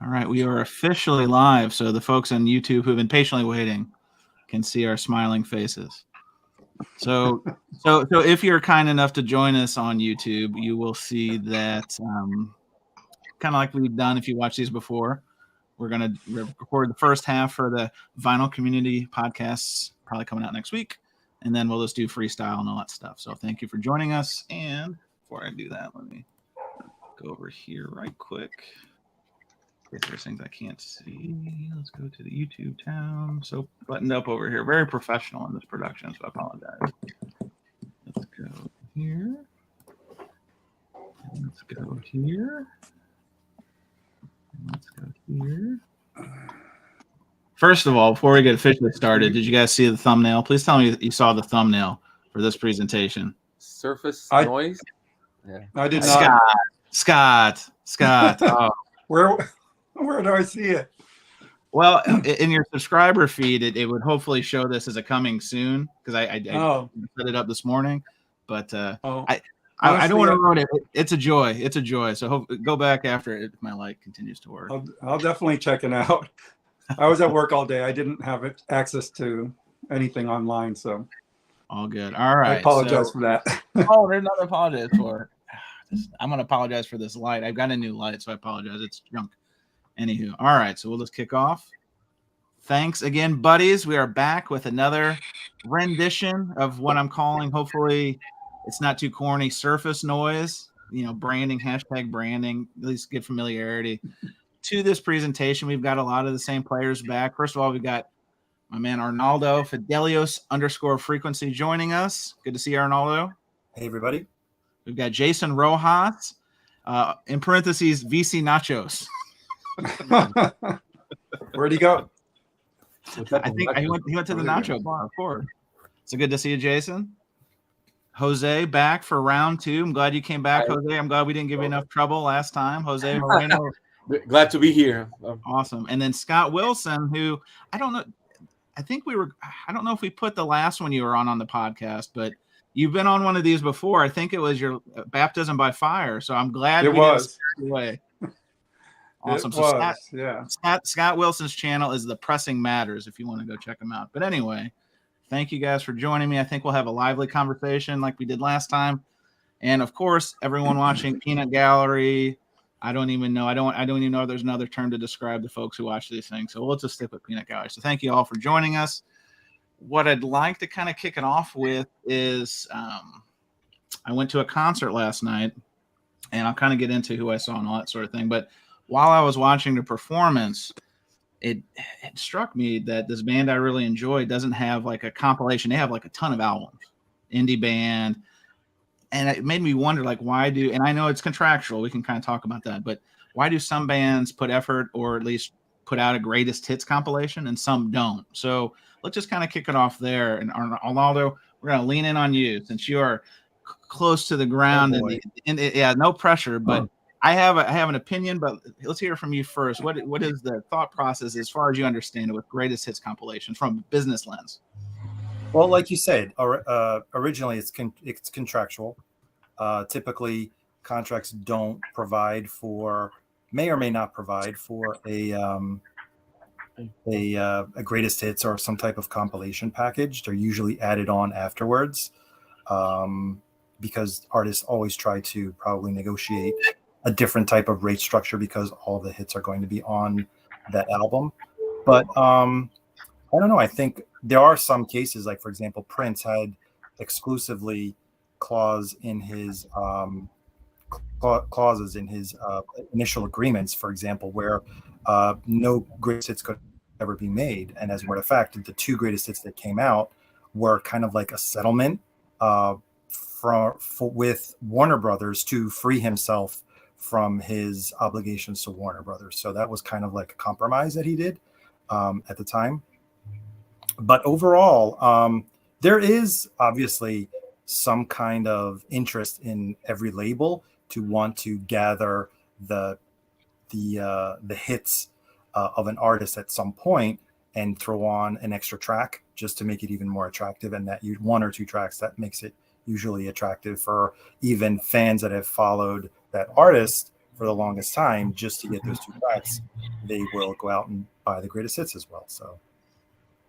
All right, we are officially live, so the folks on YouTube who've been patiently waiting can see our smiling faces. So if you're kind enough to join us on YouTube, you will see that kind of like we've done if you watch these before. We're going to record the first half for the Vinyl Community podcasts, probably coming out next week, and then we'll just do freestyle and all that stuff. So thank you for joining us. And before I do that, let me go over here right quick. There's things I can't see. Let's go to the YouTube town. So buttoned up over here. Very professional in this production, so I apologize. Let's go here. Let's go here. Let's go here. First of all, before we get officially started, did you guys see the thumbnail? Please tell me you saw the thumbnail for this presentation. Surface noise? Yeah. I did not. Scott. Oh. Where do I see it? Well, in your subscriber feed, it would hopefully show this as a coming soon because I set it up this morning. But I don't want to ruin it. It's a joy. It's a joy. So go back after it if my light continues to work. I'll definitely check it out. I was at work all day. I didn't have access to anything online, so all good. All right. I apologize for that. Oh, there's nothing to apologize for. I'm going to apologize for this light. I've got a new light, so I apologize. It's junk. Anywho, all right, so we'll just kick off. Thanks again, buddies. We are back with another rendition of what I'm calling, hopefully it's not too corny, surface noise, branding, hashtag branding, at least get familiarity to this presentation. We've got a lot of the same players back. First of all, we've got my man Arnaldo Fidelios_frequency joining us. Good to see you, Arnaldo. Hey, everybody. We've got Jason Rojas, in parentheses, VC Nachos. Where'd he go? I think he went to the nacho bar, of course. So good to see you, Jason. Jose back for round 2. I'm glad you came back, Jose. I'm glad we didn't give you enough trouble last time. Jose Moreno. Glad to be here. Awesome. And then Scott Wilson, who I don't know. I don't know if we put the last one you were on the podcast, but you've been on one of these before. I think it was your baptism by fire. So I'm glad it was. Away. Awesome. Scott Wilson's channel is The Pressing Matters if you want to go check him out. But anyway, thank you guys for joining me. I think we'll have a lively conversation like we did last time. And of course, everyone watching Peanut Gallery. I don't even know if there's another term to describe the folks who watch these things. So we'll just stick with Peanut Gallery. So thank you all for joining us. What I'd like to kind of kick it off with is I went to a concert last night, and I'll kind of get into who I saw and all that sort of thing. But while I was watching the performance, it struck me that this band I really enjoy doesn't have like a compilation. They have like a ton of albums, indie band. And it made me wonder, like, and I know it's contractual. We can kind of talk about that. But why do some bands put effort or at least put out a greatest hits compilation and some don't? So let's just kind of kick it off there. And Arnaldo, we're going to lean in on you since you are close to the ground. No pressure, but I have an opinion, but let's hear from you first. What is the thought process as far as you understand it with greatest hits compilation from a business lens? Well, like you said, originally it's contractual. Typically, contracts don't provide for, may or may not provide for a greatest hits or some type of compilation package. They're usually added on afterwards because artists always try to probably negotiate a different type of rate structure because all the hits are going to be on that album. But I don't know. I think there are some cases, like, for example, Prince had exclusively clauses in his initial agreements, for example, where no greatest hits could ever be made. And as a matter of fact, the 2 greatest hits that came out were kind of like a settlement with Warner Brothers to free himself from his obligations to Warner Brothers. So that was kind of like a compromise that he did at the time. But overall, there is obviously some kind of interest in every label to want to gather the hits of an artist at some point and throw on an extra track just to make it even more attractive. And that 1 or 2 tracks, that makes it usually attractive for even fans that have followed that artist for the longest time just to get those 2 tracks. they will go out and buy the greatest hits as well. So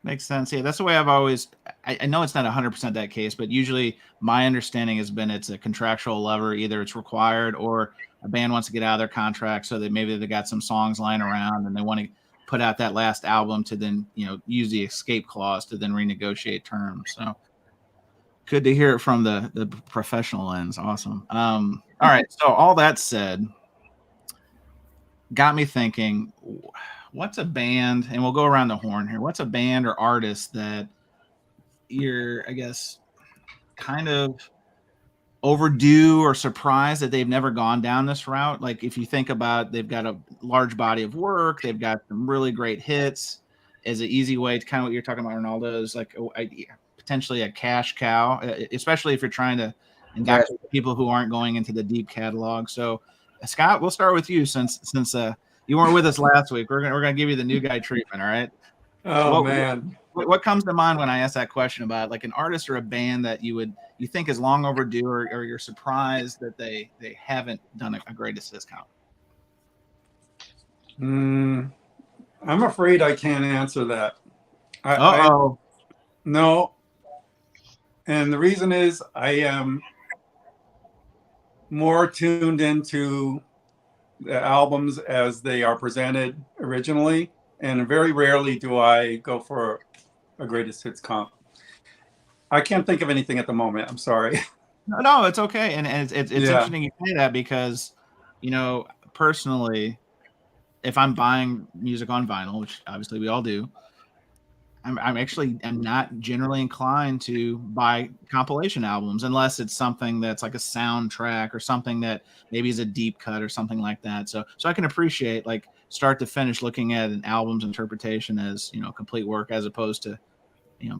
makes sense. Yeah, that's the way I've always. I know it's not 100% that case, but usually my understanding has been it's a contractual lever. Either it's required or a band wants to get out of their contract, so that maybe they got some songs lying around and they want to put out that last album to then use the escape clause to then renegotiate terms. So good to hear it from the professional lens. Awesome. All right. So all that said, got me thinking, what's a band, and we'll go around the horn here. What's a band or artist that you're, I guess, kind of overdue or surprised that they've never gone down this route? Like if you think about, they've got a large body of work, they've got some really great hits. Is an easy way to kind of what you're talking about, Ronaldo, is like potentially a cash cow, especially if you're trying to indoctrinate people who aren't going into the deep catalog. So Scott, we'll start with you since you weren't with us last week. We're gonna give you the new guy treatment. All right. Oh man. What comes to mind when I ask that question about like an artist or a band that you think is long overdue, or you're surprised that they haven't done a greatest hits count? I'm afraid I can't answer that. No. And the reason is I am more tuned into the albums as they are presented originally, and very rarely do I go for a greatest hits comp. I can't think of anything at the moment. I'm sorry. No, it's okay. And it's interesting you say that because, personally, if I'm buying music on vinyl, which obviously we all do, I'm not generally inclined to buy compilation albums unless it's something that's like a soundtrack or something that maybe is a deep cut or something like that. So I can appreciate like start to finish looking at an album's interpretation as, complete work as opposed to,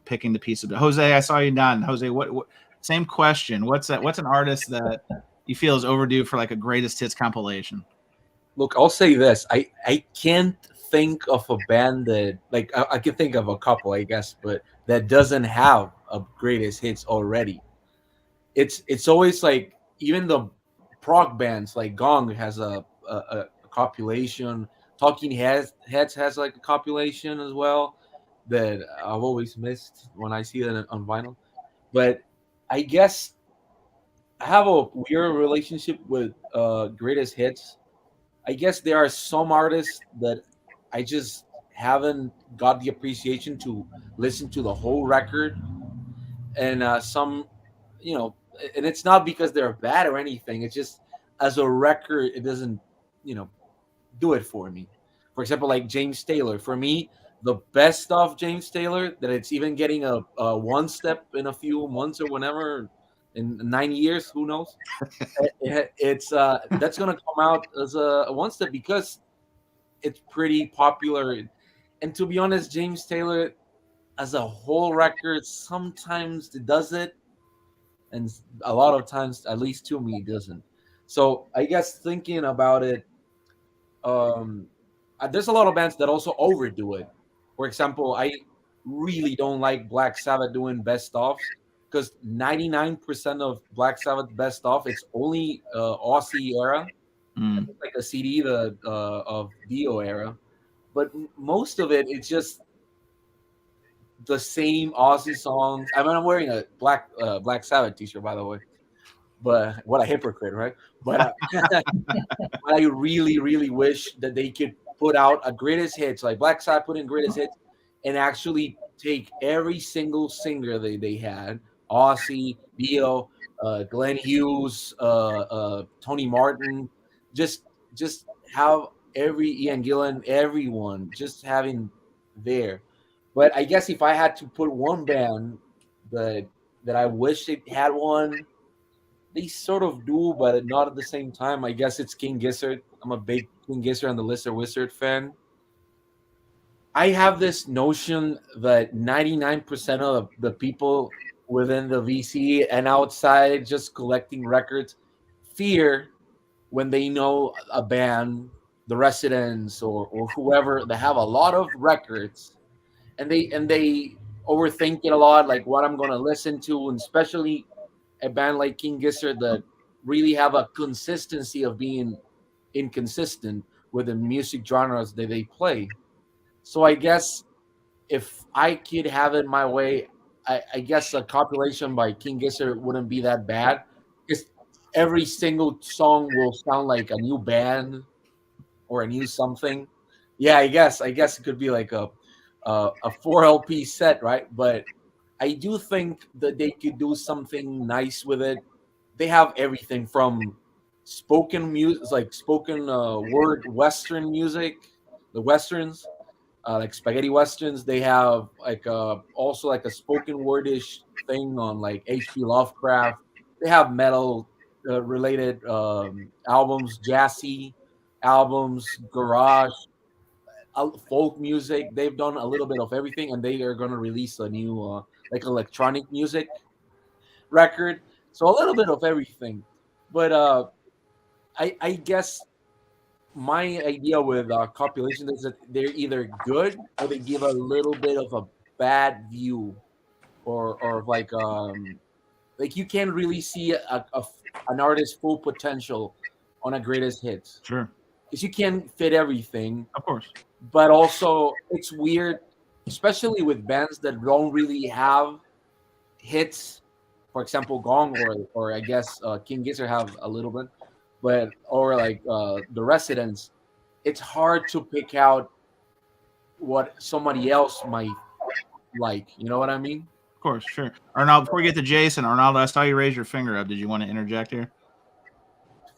picking the piece of it. Jose, I saw you nodding. Jose, what same question. What's an artist that you feel is overdue for like a greatest hits compilation? Look, I'll say this. I can't think of a band that like I can think of a couple, I guess, but that doesn't have a greatest hits already. It's always like even the prog bands like Gong has a compilation. Talking Heads has like a compilation as well that I've always missed when I see that on vinyl. But I guess I have a weird relationship with greatest hits. I guess there are some artists that I just haven't got the appreciation to listen to the whole record, and some, and it's not because they're bad or anything. It's just as a record, it doesn't, do it for me. For example, like James Taylor. For me, the best of James Taylor that it's even getting a one step in a few months or whenever. In 9 years, who knows? It's that's gonna come out as a one step because it's pretty popular. And to be honest, James Taylor as a whole record sometimes it does it, and a lot of times, at least to me, it doesn't. So I guess thinking about it, there's a lot of bands that also overdo it. For example, I really don't like Black Sabbath doing best of, because 99% of Black Sabbath best of, it's only Aussie era, like a CD of Dio era, but most of it, it's just the same Aussie songs. I mean, I'm wearing a Black Sabbath t-shirt, by the way, but what a hypocrite, right? But I really, really wish that they could put out a greatest hits, like Black Sabbath put in greatest hits, and actually take every single singer they had, Aussie, Dio, Glenn Hughes, Tony Martin, just have every Ian Gillan, everyone just having there. But I guess if I had to put one band that I wish it had one, they sort of do, but not at the same time. I guess it's King Gizzard. I'm a big King Gizzard and the Lizard Wizard fan. I have this notion that 99% of the people within the VC and outside just collecting records fear when they know a band, the Residents or whoever, they have a lot of records, and they overthink it a lot, like what I'm going to listen to, and especially a band like King Gizzard that really have a consistency of being inconsistent. with the music genres that they play. So I guess if I could have it my way, I guess a compilation by King Gizzard wouldn't be that bad. Because every single song will sound like a new band or a new something. Yeah, I guess it could be like a 4 LP set, right? But I do think that they could do something nice with it. They have everything from spoken music, like spoken word Western music, the Westerns, like spaghetti westerns. They have like also like a spoken wordish thing on like H.P. Lovecraft. They have metal related albums, jazzy albums, garage, folk music. They've done a little bit of everything, and they are going to release a new like electronic music record. So a little bit of everything. But I guess my idea with compilation is that they're either good or they give a little bit of a bad view, or like you can't really see an artist's full potential on a greatest hits, Sure. because you can't fit everything. Of course. But also it's weird, especially with bands that don't really have hits. For example, Gong or I guess King Gizzard have a little bit, but or like the Residents. It's hard to pick out what somebody else might like. You know what I mean? Of course, sure. Arnaldo, before we get to Jason, Arnaldo, I saw you raise your finger up. Did you want to interject here?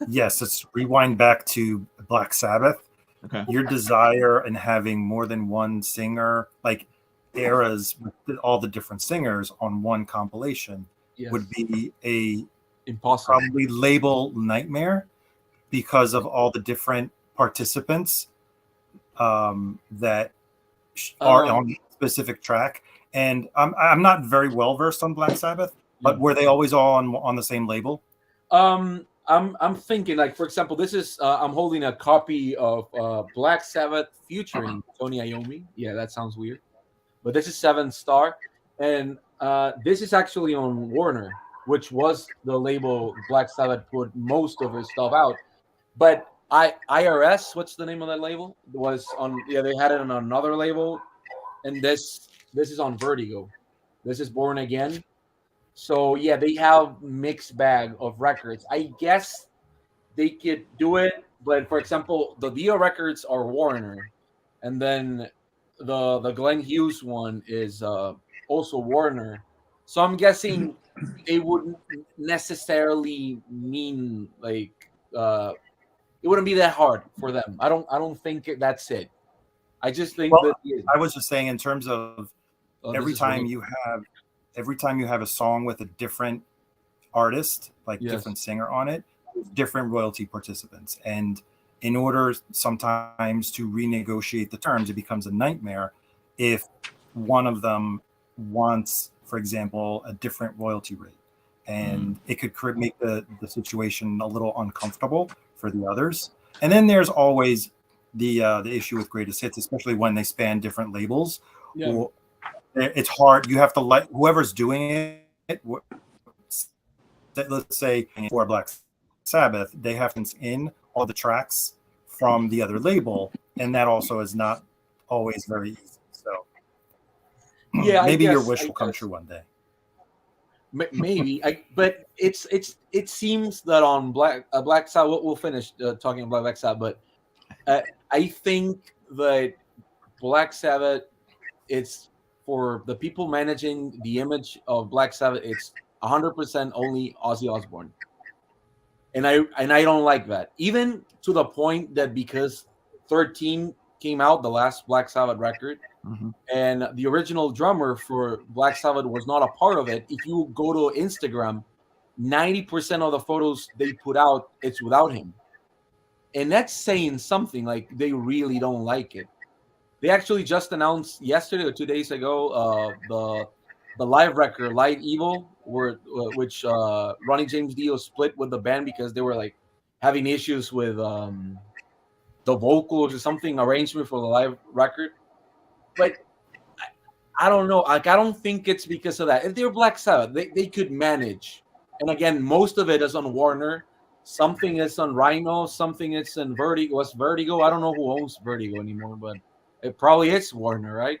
Yes, let's rewind back to Black Sabbath. Okay. Your desire in having more than one singer, like eras with all the different singers on one compilation, Yes. would be a Impossible. probably label nightmare because of all the different participants that are on a specific track. And I'm not very well versed on Black Sabbath, but were they always all on the same label? I'm thinking, like, for example, this is I'm holding a copy of Black Sabbath featuring Tony Iommi. Yeah, that sounds weird, but this is 7 Star, and this is actually on Warner, which was the label Black Sabbath put most of his stuff out. But IRS, what's the name of that label? Was on, yeah, they had it on another label, and this is on Vertigo. This is Born Again. So yeah, they have mixed bag of records. I guess they could do it, but for example, the Dio records are Warner, and then the Glenn Hughes one is also Warner. So I'm guessing they wouldn't necessarily mean like it wouldn't be that hard for them. I don't think that's it. I just think that I was just saying in terms of every time you have a song with a different artist, like different singer on it, different royalty participants. And in order sometimes to renegotiate the terms, it becomes a nightmare if one of them wants, for example, a different royalty rate. And it could make the situation a little uncomfortable for the others. And then there's always the issue with greatest hits, especially when they span different labels. Yeah. Well, it's hard. You have to like whoever's doing it. Let's say for Black Sabbath, they have to in all the tracks from the other label, and that also is not always very easy. So yeah, maybe your wish will come true one day. Maybe, but it seems that on Black Sabbath, we'll finish talking about Black Sabbath, but I think that Black Sabbath, it's for the people managing the image of Black Sabbath, it's 100% only Ozzy Osbourne, and I don't like that, even to the point that because 13 came out, the last Black Sabbath record, and the original drummer for Black Sabbath was not a part of it. If you go to Instagram, 90% of the photos they put out, it's without him, and that's saying something. Like, they really don't like it. They actually just announced yesterday or 2 days ago the live record Light Evil, which Ronnie James Dio split with the band because they were like having issues with the vocals or something, arrangement for the live record. But I don't know. Like, I don't think it's because of that. If they're Black Sabbath, they could manage. And again, most of it is on Warner. something is on Rhino, something is in Vertigo. What's Vertigo? I don't know who owns Vertigo anymore, but it probably is Warner, right?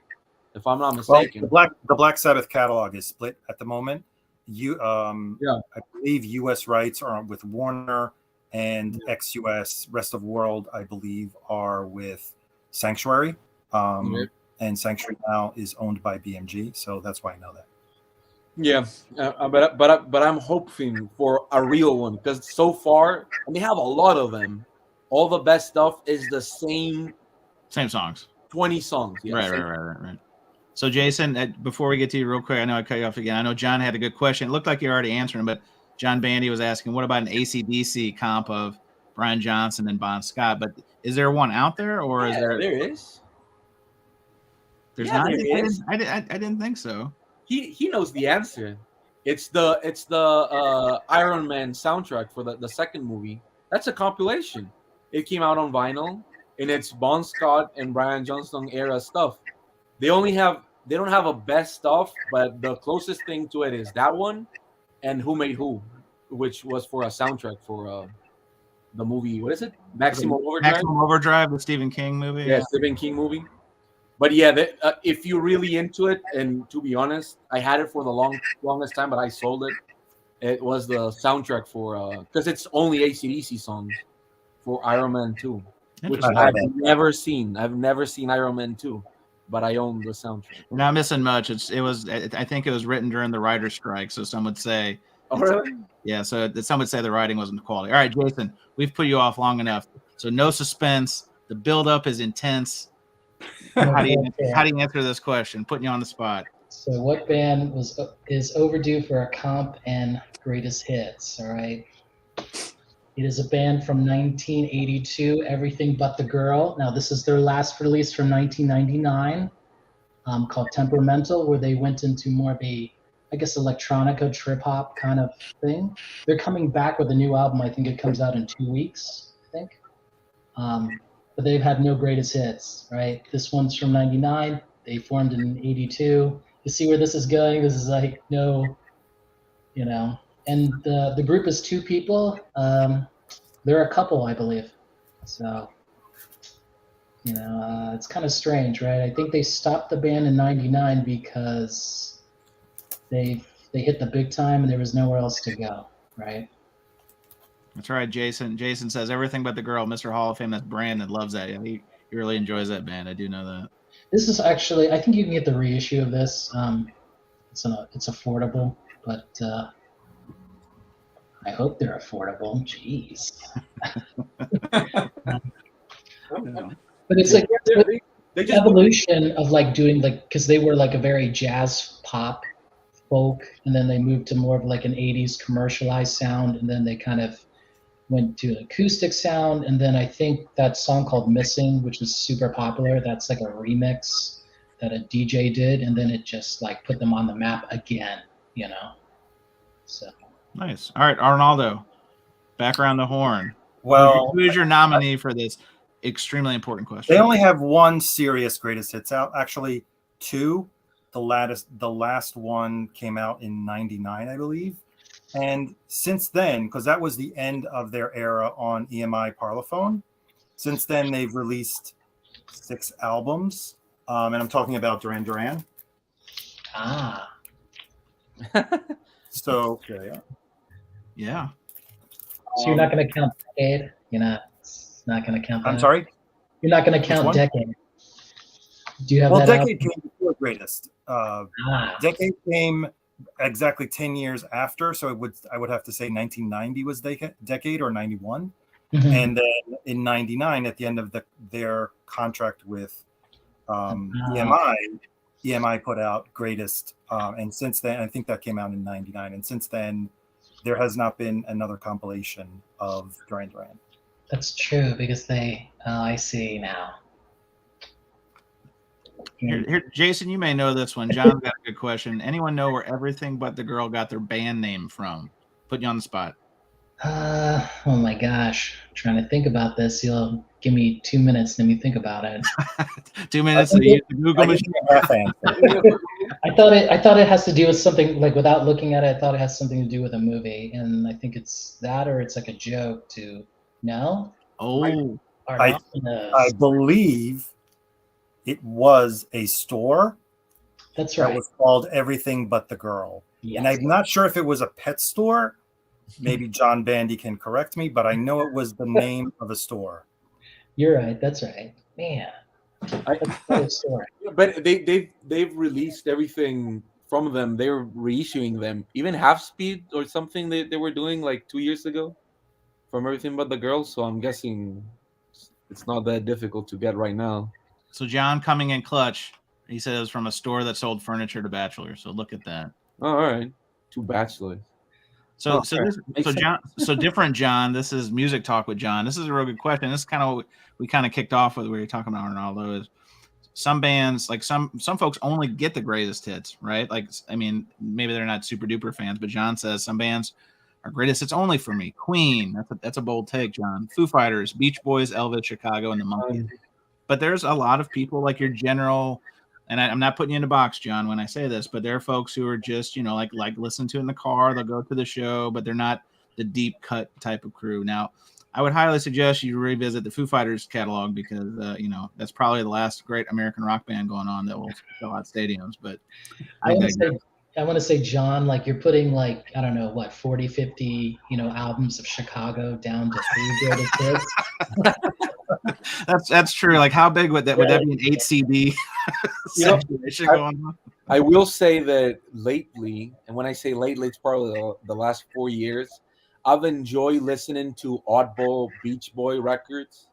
If I'm not mistaken. Well, the Black Sabbath catalog is split at the moment. I believe U.S. rights are with Warner, and ex-U.S. rest of world, I believe, are with Sanctuary. And Sanctuary now is owned by BMG, so that's why I know that. Yeah, but I'm hoping for a real one, because so far, and they have a lot of them. All the best stuff is the same songs, 20 songs. Yeah, right. So, Jason, before we get to you real quick, I know I cut you off again. I know John had a good question. It looked like you already answered him, but John Bandy was asking, what about an AC/DC comp of Brian Johnson and Bon Scott? But is there one out there, or is there? There is. There's not. I didn't think so. He knows the answer. It's the Iron Man soundtrack for the second movie. That's a compilation. It came out on vinyl, and it's Bon Scott and Brian Johnson era stuff. They don't have a best stuff, but the closest thing to it is that one and Who Made Who, which was for a soundtrack for the movie. What is it? Maximum Overdrive. Maximum Overdrive, the Stephen King movie. Yeah, Stephen King movie. But yeah, if you're really into it, and to be honest, I had it for the longest time, but I sold it. It was the soundtrack for because it's only AC/DC songs for Iron Man 2, which I've never seen. I've never seen Iron Man 2, but I own the soundtrack. You're not missing much. I think it was written during the writer's strike, so some would say. Oh, really? Yeah, so some would say the writing wasn't quality. All right, Jason, we've put you off long enough, so no suspense. The build-up is intense. How do you answer this question? Putting you on the spot. So, what band is overdue for a comp and greatest hits? All right. It is a band from 1982, Everything But the Girl. Now, this is their last release from 1999, called Temperamental, where they went into more of a, I guess, electronica, trip hop kind of thing. They're coming back with a new album. I think it comes out in 2 weeks, I think. But they've had no greatest hits, right? This one's from 99. They formed in 82. You see where this is going? This is like no, and the group is 2 people. They're a couple, I believe. So, it's kind of strange, right? I think they stopped the band in 99 because they hit the big time and there was nowhere else to go, right? That's right, Jason. Jason says Everything But the Girl, Mr. Hall of Fame. That's Brandon loves that. Yeah, he really enjoys that band. I do know that. This is actually, I think you can get the reissue of this. It's affordable, but I hope they're affordable. Jeez. But it's like they just evolution of like doing like, because they were like a very jazz pop folk, and then they moved to more of like an 80s commercialized sound, and then they kind of went to an acoustic sound, and then I think that song called Missing, which was super popular, that's like a remix that a DJ did, and then it just like put them on the map again, So nice. All right, Arnaldo, back around the horn. Well, who is your nominee for this extremely important question? They only have one serious greatest hits out, actually 2. The last one came out in 99, I believe. And since then, because that was the end of their era on EMI Parlophone, since then they've released 6 albums. And I'm talking about Duran Duran. Ah. So, yeah. So you're not going to count Decade? You're not going to count that? I'm sorry? You're not going to count Decade? Do you have that Decade album? came before greatest. Decade came exactly 10 years after, so I would have to say 1990 was Decade or 91. Mm-hmm. And then in 99, at the end of their contract with EMI put out Greatest, and since then, I think that came out in 99, and since then there has not been another compilation of Duran Duran. That's true, because I see now. Here, Jason, you may know this one. John's got a good question. Anyone know where Everything But the Girl got their band name from? Put you on the spot. Oh my gosh. I'm trying to think about this. You'll give me 2 minutes. Let me think about it. 2 minutes to use the Google machine. I thought it has to do with something, like, without looking at it, I thought it has something to do with a movie, and I think it's that, or it's like a joke to no. Oh, I believe it was a store. That's right. That was called Everything But the Girl. Yes. And I'm not sure if it was a pet store. Maybe John Bandy can correct me, but I know it was the name of a store. You're right. That's right. Man, that's a story. But they've released everything from them. They're reissuing them. Even Half Speed or something they were doing like 2 years ago from Everything But the Girl. So I'm guessing it's not that difficult to get right now. So John coming in clutch. He said it was from a store that sold furniture to bachelors. So look at that. Oh, all right, 2 bachelors. So different John. This is Music Talk with John. This is a real good question. This is kind of what we kind of kicked off with. We were talking about Ronaldo. Is some bands, like some folks only get the greatest hits, right? Like, I mean, maybe they're not super duper fans, but John says some bands are greatest hits only for me. Queen, that's a bold take, John. Foo Fighters, Beach Boys, Elvis, Chicago, and the Monkees. But there's a lot of people like your general. And I'm not putting you in a box, John, when I say this, but there are folks who are just, you know, like listen to it in the car. They'll go to the show, but they're not the deep cut type of crew. Now, I would highly suggest you revisit the Foo Fighters catalog because, you know, that's probably the last great American rock band going on that will fill out stadiums. But I want to say, John, like you're putting like, I don't know, what, 40, 50, you know, albums of Chicago down to 3 greatest hits. That's true. Like how big would that be an 8 CD situation going on? I will say that lately, and when I say lately, it's probably the last 4 years, I've enjoyed listening to oddball Beach Boy records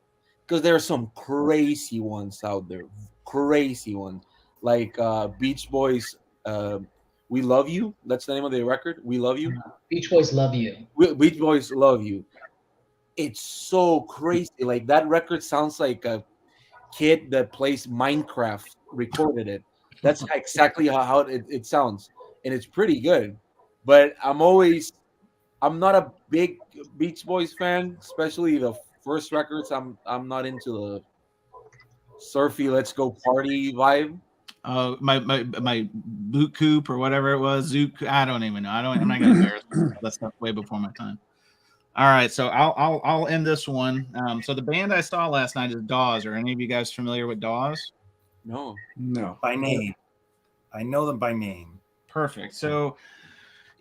because there are some crazy ones out there. Crazy ones. Like Beach Boys, We Love You. That's the name of the record. We Love You. Beach Boys Love You. Beach Boys Love You. It's so crazy. Like that record sounds like a kid that plays Minecraft recorded it. That's exactly how it sounds. And it's pretty good. But I'm not a big Beach Boys fan, especially the first records. I'm not into the surfy let's go party vibe. My boot coupe or whatever it was, Zook. I don't even know. I'm not gonna embarrass myself. That stuff way before my time. All right, so I'll end this one. So the band I saw last night is Dawes. Are any of you guys familiar with Dawes? No. By name. I know them by name. Perfect. So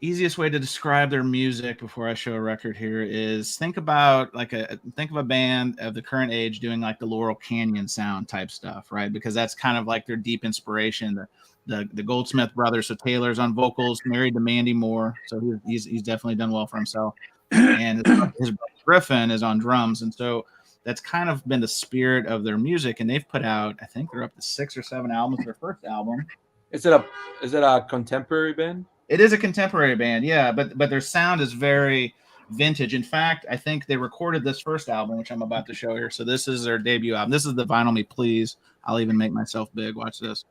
easiest way to describe their music before I show a record here is think of a band of the current age doing like the Laurel Canyon sound type stuff, right? Because that's kind of like their deep inspiration. The Goldsmith brothers. So Taylor's on vocals, married to Mandy Moore, so he's definitely done well for himself. And his brother Griffin is on drums, and so that's kind of been the spirit of their music. And they've put out, I think they're up to 6 or 7 albums. Their first album. Is it a contemporary band? It is a contemporary band, yeah, but their sound is very vintage. In fact, I think they recorded this first album, which I'm about to show here. So this is their debut album. This is the Vinyl Me Please. I'll even make myself big. Watch this.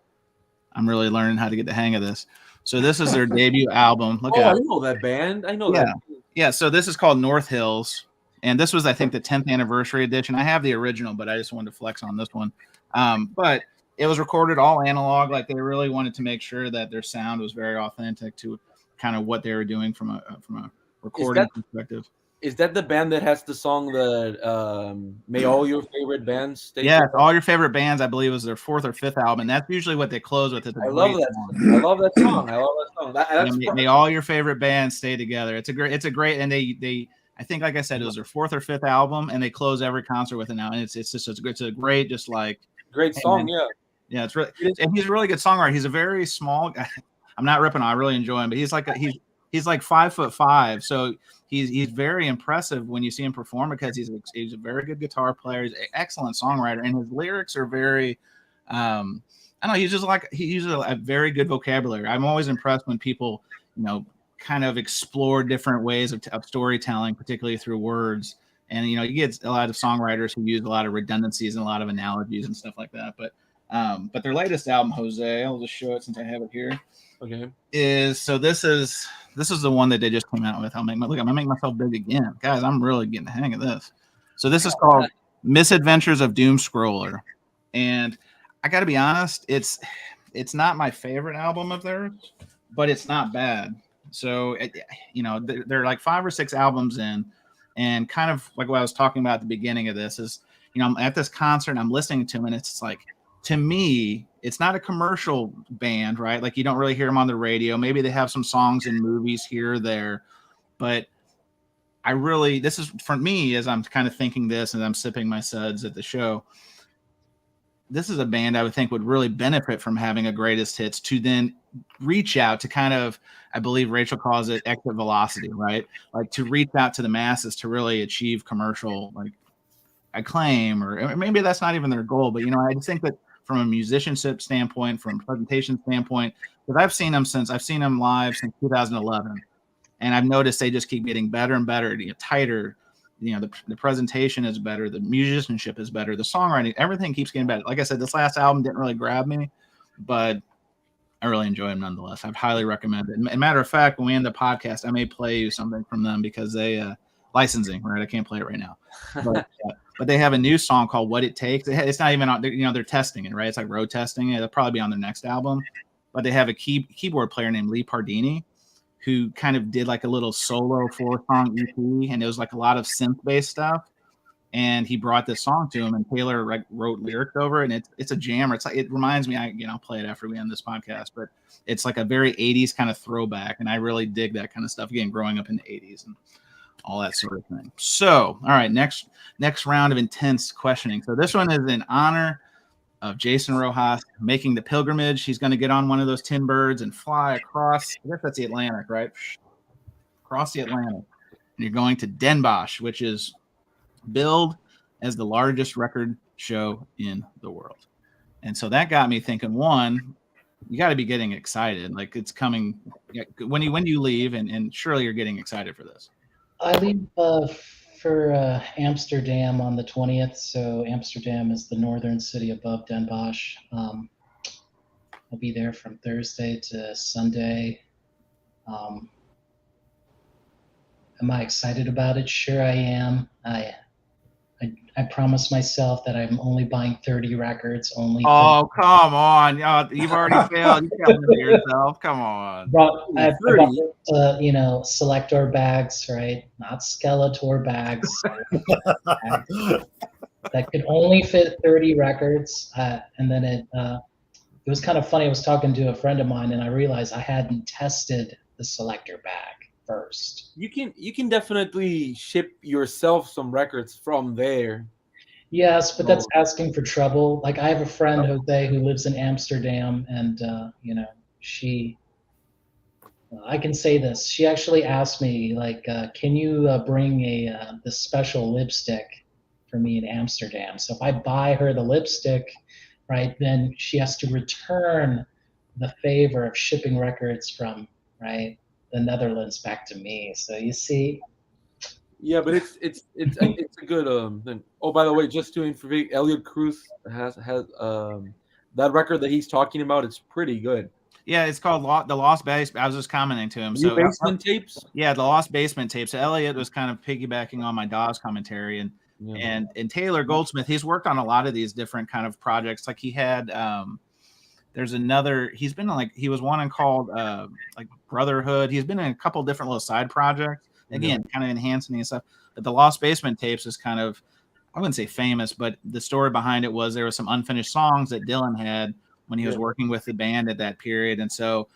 I'm really learning how to get the hang of this. So this is their debut album. Look out. I know that band. I know that. Yeah, so this is called North Hills, and this was, I think, the 10th anniversary edition. I have the original, but I just wanted to flex on this one. But it was recorded all analog. Like they really wanted to make sure that their sound was very authentic to kind of what they were doing from a recording perspective. Is that the band that has the song that May All Your Favorite Bands Stay Yeah, Together? All Your Favorite Bands, I believe, was their 4th or 5th album. And that's usually what they close with. I love that song. May all your favorite bands stay together. It's a great, and they I think, like I said, it was their 4th or 5th album, and they close every concert with it now. And it's a great, just like great song, yeah. It's really, and he's a really good songwriter. He's a very small guy. I'm not ripping on. I really enjoy him, but he's like he's like 5'5", so he's very impressive when you see him perform because he's a very good guitar player. He's an excellent songwriter, and his lyrics are very. I don't know. He uses a very good vocabulary. I'm always impressed when people, kind of explore different ways of storytelling, particularly through words. And you get a lot of songwriters who use a lot of redundancies and a lot of analogies and stuff like that. But their latest album, Jose, I'll just show it since I have it here. Okay. This is the one that they just came out with. I'm gonna make myself big again, guys. I'm really getting the hang of this. So this is called Misadventures of Doom Scroller. And I got to be honest, it's not my favorite album of theirs, but it's not bad. So, they're like 5 or 6 albums in, and kind of like what I was talking about at the beginning of this is, I'm at this concert and I'm listening to them, and it's like, to me, it's not a commercial band, right? Like, you don't really hear them on the radio. Maybe they have some songs in movies here or there, but this is for me, as I'm kind of thinking this and I'm sipping my suds at the show, this is a band I would think would really benefit from having a greatest hits to then reach out to kind of, I believe Rachel calls it exit velocity, right? Like to reach out to the masses to really achieve commercial like acclaim, or maybe that's not even their goal, but I just think that from a musicianship standpoint, from a presentation standpoint, because I've seen them live since 2011, and I've noticed they just keep getting better and better, tighter. The presentation is better, the musicianship is better, the songwriting, everything keeps getting better. Like I said, this last album didn't really grab me, but I really enjoy them nonetheless. I'd highly recommend it. And matter of fact, when we end the podcast, I may play you something from them because they licensing, right? I can't play it right now, but they have a new song called "What It Takes." It's not even on. They're testing it, right? It's like road testing it. It'll probably be on their next album. But they have a keyboard player named Lee Pardini, who kind of did like a little solo 4-song EP, and it was like a lot of synth-based stuff. And he brought this song to him, and Taylor wrote lyrics over it, and it's a jammer. It's like, it reminds me, I'll play it after we end this podcast, but it's like a very 80s kind of throwback, and I really dig that kind of stuff. Again, growing up in the 80s and all that sort of thing. So, all right, next round of intense questioning. So this one is in honor of Jason Rojas making the pilgrimage. He's going to get on one of those tin birds and fly across, I guess that's the Atlantic, right? Across the Atlantic. And you're going to Den Bosch, which is billed as the largest record show in the world. And so that got me thinking, one, you got to be getting excited. Like, it's coming when you leave, and surely you're getting excited for this. I leave for Amsterdam on the 20th. So Amsterdam is the northern city above Den Bosch. I'll be there from Thursday to Sunday. Am I excited about it? Sure I am. I promised myself that I'm only buying 30 records. Oh, come on. You've already failed. You can't limit yourself. Come on. I bought, Selector bags, right? Not Skeletor bags. That could only fit 30 records. And then it was kind of funny. I was talking to a friend of mine, and I realized I hadn't tested the Selector bag first. You can definitely ship yourself some records from there. Yes, but that's asking for trouble. Like, I have a friend, Jose, who lives in Amsterdam, and I can say this. She actually asked me, like, can you bring the special lipstick for me in Amsterdam? So if I buy her the lipstick, right, then she has to return the favor of shipping records from, right, the Netherlands back to me. So you see. Yeah, but it's a good thing. Oh, by the way, just to inform, Elliot Cruz has that record that he's talking about. It's pretty good. Yeah, it's called The Lost Basement. I was just commenting to him. New Basement Tapes? Yeah, The Lost Basement Tapes. So Elliot was kind of piggybacking on my Dawes commentary, and Taylor Goldsmith, he's worked on a lot of these different kind of projects. Like, he had there's another, he was one called like Brotherhood. He's been in a couple different little side projects. Again, kind of enhancing and stuff. But the Lost Basement Tapes is kind of, I wouldn't say famous, but the story behind it was there was some unfinished songs that Dylan had when he was working with the band at that period. And so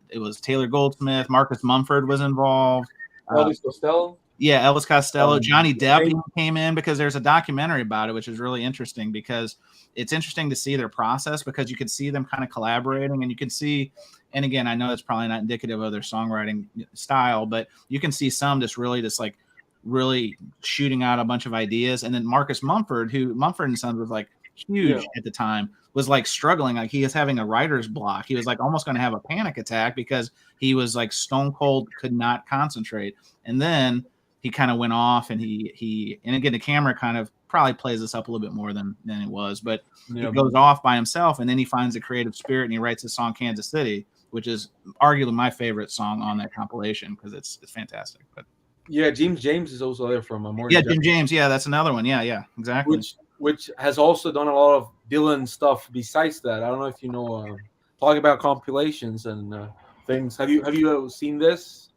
it was Taylor Goldsmith, Marcus Mumford was involved. Elvis Costello? Yeah, Elvis Costello. Johnny Depp came in because there's a documentary about it, which is really interesting because it's interesting to see their process, because you could see them kind of collaborating, and you can see, and again, I know it's probably not indicative of their songwriting style, but you can see some just really shooting out a bunch of ideas. And then Marcus Mumford, who Mumford & Sons was like huge at the time, was like struggling. Like, he is having a writer's block. He was like almost going to have a panic attack because he was like stone cold, could not concentrate. And then he kind of went off, and and again, the camera kind of probably plays this up a little bit more than it was, but he goes off by himself, and then he finds a creative spirit, and he writes the song Kansas City, which is arguably my favorite song on that compilation because it's fantastic. But Yeah, James is also there from Morning. Yeah, Jim James. Yeah, that's another one. Yeah, exactly. Which has also done a lot of Dylan stuff besides that. I don't know if you know, talking about compilations and things. Have you seen this?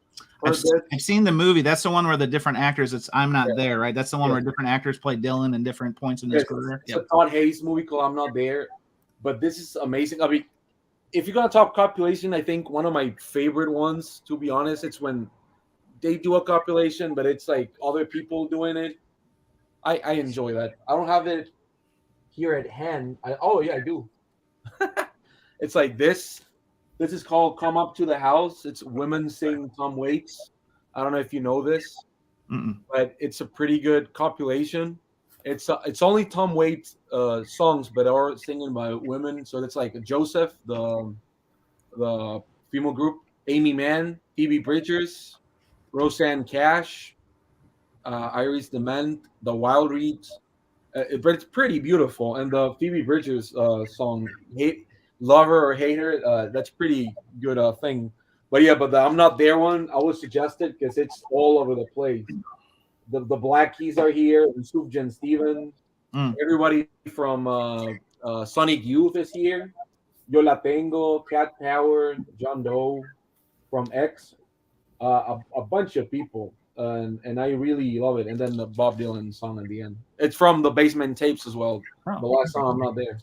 I've seen the movie. That's the one where the different actors. It's I'm Not There, right? That's the one where different actors play Dylan in different points in his career. It's a Todd Haynes movie called I'm Not There, but this is amazing. I mean, if you're gonna talk compilation, I think one of my favorite ones, to be honest, it's when they do a compilation, but it's like other people doing it. I enjoy that. I don't have it here at hand. Oh yeah, I do. It's like this. This is called "Come Up to the House." It's women sing Tom Waits. I don't know if you know this, but it's a pretty good compilation. It's only Tom Waits songs, but are singing by women. So it's like Joseph, the female group, Amy Mann, Phoebe Bridgers, Roseanne Cash, Iris Dement, the Wild Reeds. But it's pretty beautiful. And the Phoebe Bridgers song, Love Her or Hate Her, that's pretty good thing. But yeah, but the I'm Not There one, I would suggest it because it's all over the place. The Black Keys are here, and Sufjan Stevens. Everybody from Sonic Youth is here. Yo La Tengo, Cat Power, John Doe from X. A bunch of people. And I really love it. And then the Bob Dylan song at the end. It's from the Basement Tapes as well. The last song, I'm Not There.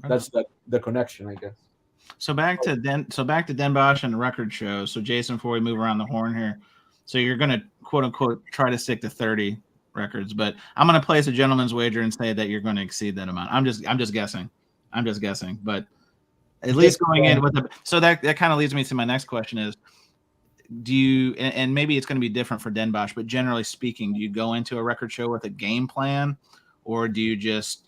That's the connection, I guess. So back to Den Bosch and the record shows. So Jason, before we move around the horn here, so you're gonna quote unquote try to stick to 30 records, but I'm gonna place a gentleman's wager and say that you're going to exceed that amount. I'm just guessing, but at least going in with so that kind of leads me to my next question is, do you, and maybe it's going to be different for Den Bosch, but generally speaking, do you go into a record show with a game plan, or do you just,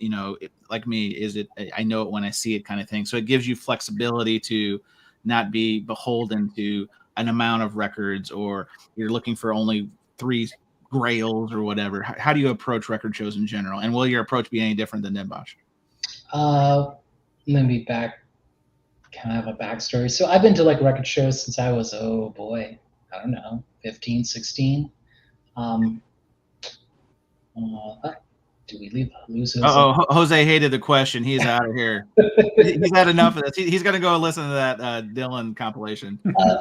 like me, is it I know it when I see it kind of thing? So it gives you flexibility to not be beholden to an amount of records, or you're looking for only 3 grails or whatever. How do you approach record shows in general? And will your approach be any different than Den Bosch? Let me kind of have a backstory. So I've been to like record shows since I was, oh boy, I don't know, 15, 16. Do we lose Jose? Jose hated the question. He's out of here. He's had enough of this. He's going to go listen to that Dylan compilation.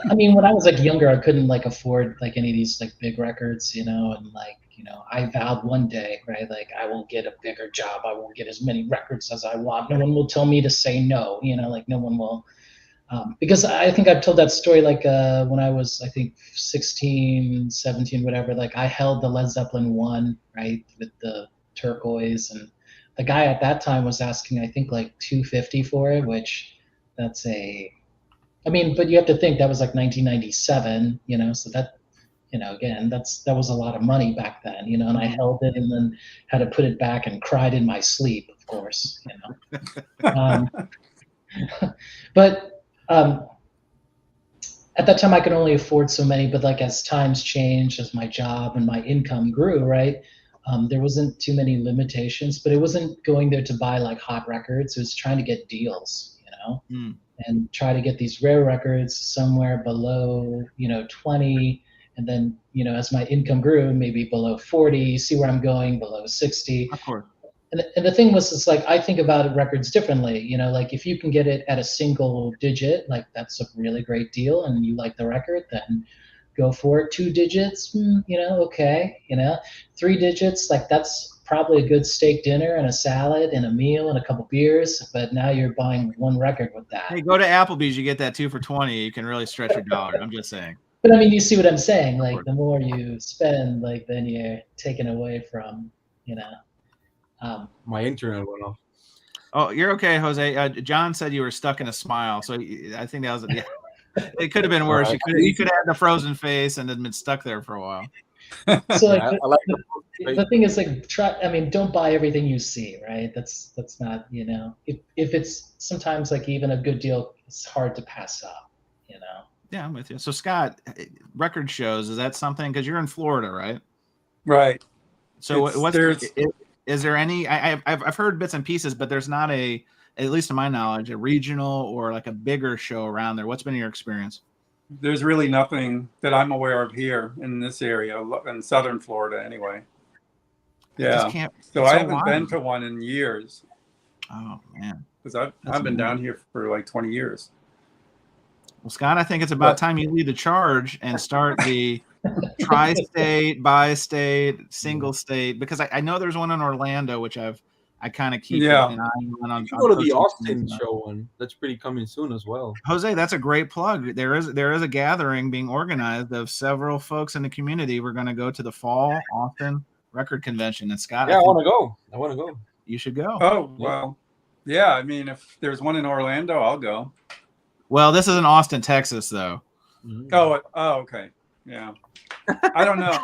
I mean, when I was like younger, I couldn't like afford like any of these like big records, and like, I vowed one day, right? Like I will get a bigger job. I won't get as many records as I want. No one will tell me to say no, like no one will. Because I think I've told that story like when I was, I think 16, 17, whatever, like I held the Led Zeppelin 1, right, with the turquoise, and the guy at that time was asking, I think like $250 for it, which but you have to think that was like 1997, so that, again, that was a lot of money back then, and I held it and then had to put it back and cried in my sleep, of course, but at that time I could only afford so many, but like as times changed, as my job and my income grew, right, there wasn't too many limitations, but it wasn't going there to buy like hot records. It was trying to get deals, and try to get these rare records somewhere below, 20. And then, as my income grew, maybe below 40, see where I'm going, below 60. Of course. And the thing was, it's like, I think about records differently, like if you can get it at a single digit, like that's a really great deal and you like the record, then go for it. 2 digits, okay, 3 digits, like that's probably a good steak dinner and a salad and a meal and a couple beers, but now you're buying one record with that. Hey, go to Applebee's, you get that 2 for $20. You can really stretch your dollar. I'm just saying. But I mean, you see what I'm saying? Like the more you spend, like then you're taken away from, my internet went off. Oh, you're okay, Jose. John said you were stuck in a smile, so I think that was it. Could have been worse. You could have had the frozen face and then been stuck there for a while. So like, the thing is, like, don't buy everything you see, right? That's not, if it's sometimes like even a good deal, it's hard to pass up, Yeah, I'm with you. So Scott, record shows, is that something, because you're in Florida, right? Right. So is there any, I've heard bits and pieces, but there's not at least to my knowledge, a regional or like a bigger show around there. What's been your experience? There's really nothing that I'm aware of here in this area, in Southern Florida, anyway. Yeah. So I haven't been to one in years. Oh man, because I've been down here for like 20 years. Well, Scott, I think it's about time you lead the charge and start the tri-state, bi-state, single state, because I know there's one in Orlando, which I kind of keep an eye on. You should go to the Austin show one. That's pretty coming soon as well. Jose, that's a great plug. There is a gathering being organized of several folks in the community. We're going to go to the fall Austin Record Convention. And Scott, I want to go. You should go. Oh, well, yeah. I mean, if there's one in Orlando, I'll go. Well, this is in Austin, Texas, though. Oh, okay. Yeah. I don't know.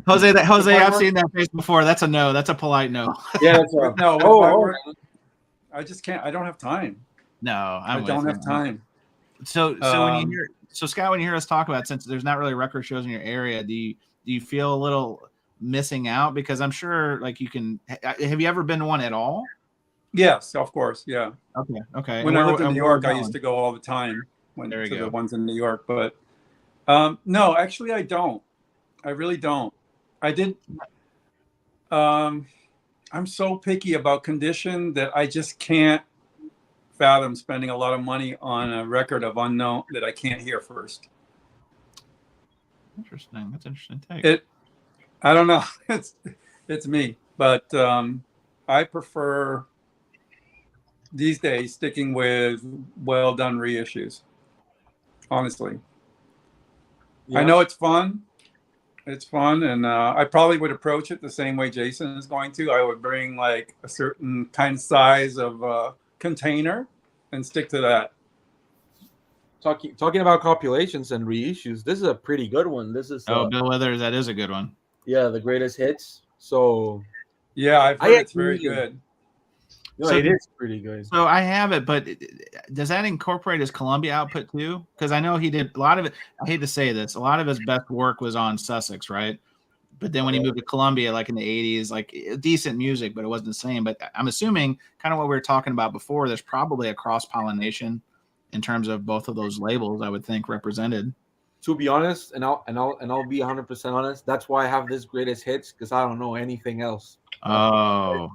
Jose, I've seen that face before. That's a no. That's a polite no. Yeah, that's a no. I just can't. I don't have time. No, I don't have time. So when you hear, Scott, when you hear us talk about, since there's not really record shows in your area, do you feel a little missing out? Because I'm sure, like, you can. Have you ever been to one at all? Yes, of course. Yeah. Okay. When I lived in New York, I used to go all the time to the ones in New York. But no, actually, I don't. I really don't. I did. I'm so picky about condition that I just can't fathom spending a lot of money on a record of unknown that I can't hear first. Interesting. That's interesting take. I don't know. It's me, but I prefer these days sticking with well done reissues. Honestly, I know it's fun. It's fun, and I probably would approach it the same way Jason is going to. I would bring like a certain kind of size of container and stick to that. Talking about compilations and reissues, this is a pretty good one. This is Bill Withers. That is a good one. Yeah, the greatest hits. So yeah, I've heard it's very good. No, it is pretty good. So I have it, but does that incorporate his Columbia output too? Because I know he did a lot of it. I hate to say this, a lot of his best work was on Sussex, right? But then when he moved to Columbia, like in the 80s, like decent music, but it wasn't the same. But I'm assuming, kind of what we were talking about before, there's probably a cross-pollination in terms of both of those labels, I would think, represented. To be honest, and I'll be 100% honest, that's why I have this greatest hits, because I don't know anything else. Oh.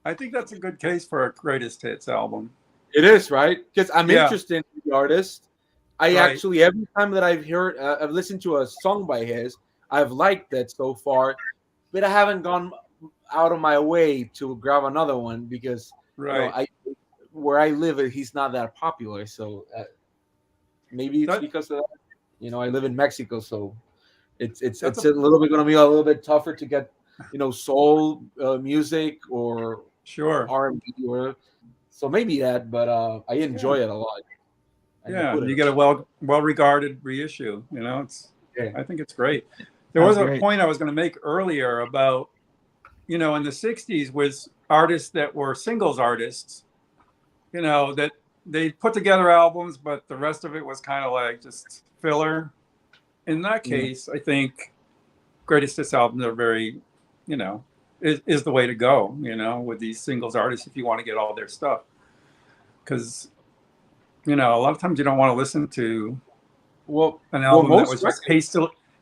I think that's a good case for a greatest hits album. It is, right? Because I'm interested in the artist. Actually, every time that I've listened to a song by his, I've liked it so far, but I haven't gone out of my way to grab another one because where I live, he's not that popular. So maybe it's because of that. I live in Mexico, so it's a little bit going to be a little bit tougher to get, soul music or R&B or so maybe that, but I enjoy it a lot. You get a well-regarded reissue. I think it's great. There was a point I was going to make earlier about, in the 60s was artists that were singles artists, that they put together albums, but the rest of it was kind of like just filler. In that case, I think greatest hits albums are very, is the way to go, with these singles artists if you want to get all their stuff. Because, a lot of times you don't want to listen to an album that was just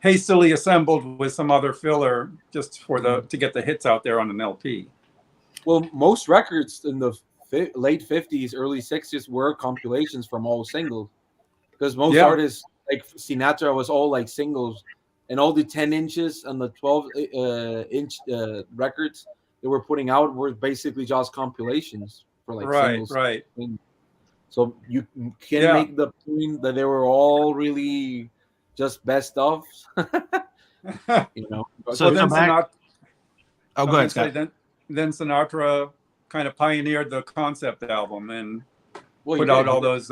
hastily assembled with some other filler just for to get the hits out there on an LP. Well, most records in the late 50s, early 60s were compilations from all singles. Because most artists, like Sinatra, was all like singles. And all the 10 inches and the 12-inch records they were putting out were basically just compilations for like singles. Right. So you can make the point that they were all really just best of. So then Sinatra. Oh, go ahead, Scott. Then Sinatra kind of pioneered the concept album and put out all those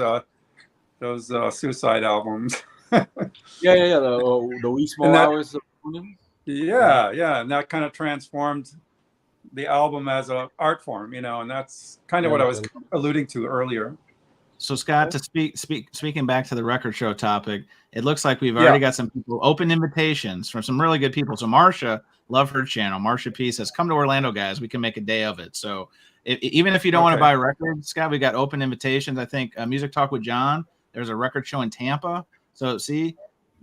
suicide albums. The wee small hours. And that kind of transformed the album as an art form, and that's kind of what I was alluding to earlier. So Scott, to speaking back to the record show topic, it looks like we've already got some people open invitations from some really good people. So Marcia, love her channel. Marcia P says, "Come to Orlando, guys. We can make a day of it." So even if you don't want to buy records, Scott, we got open invitations. I think Music Talk with John There's a record show in Tampa. So see,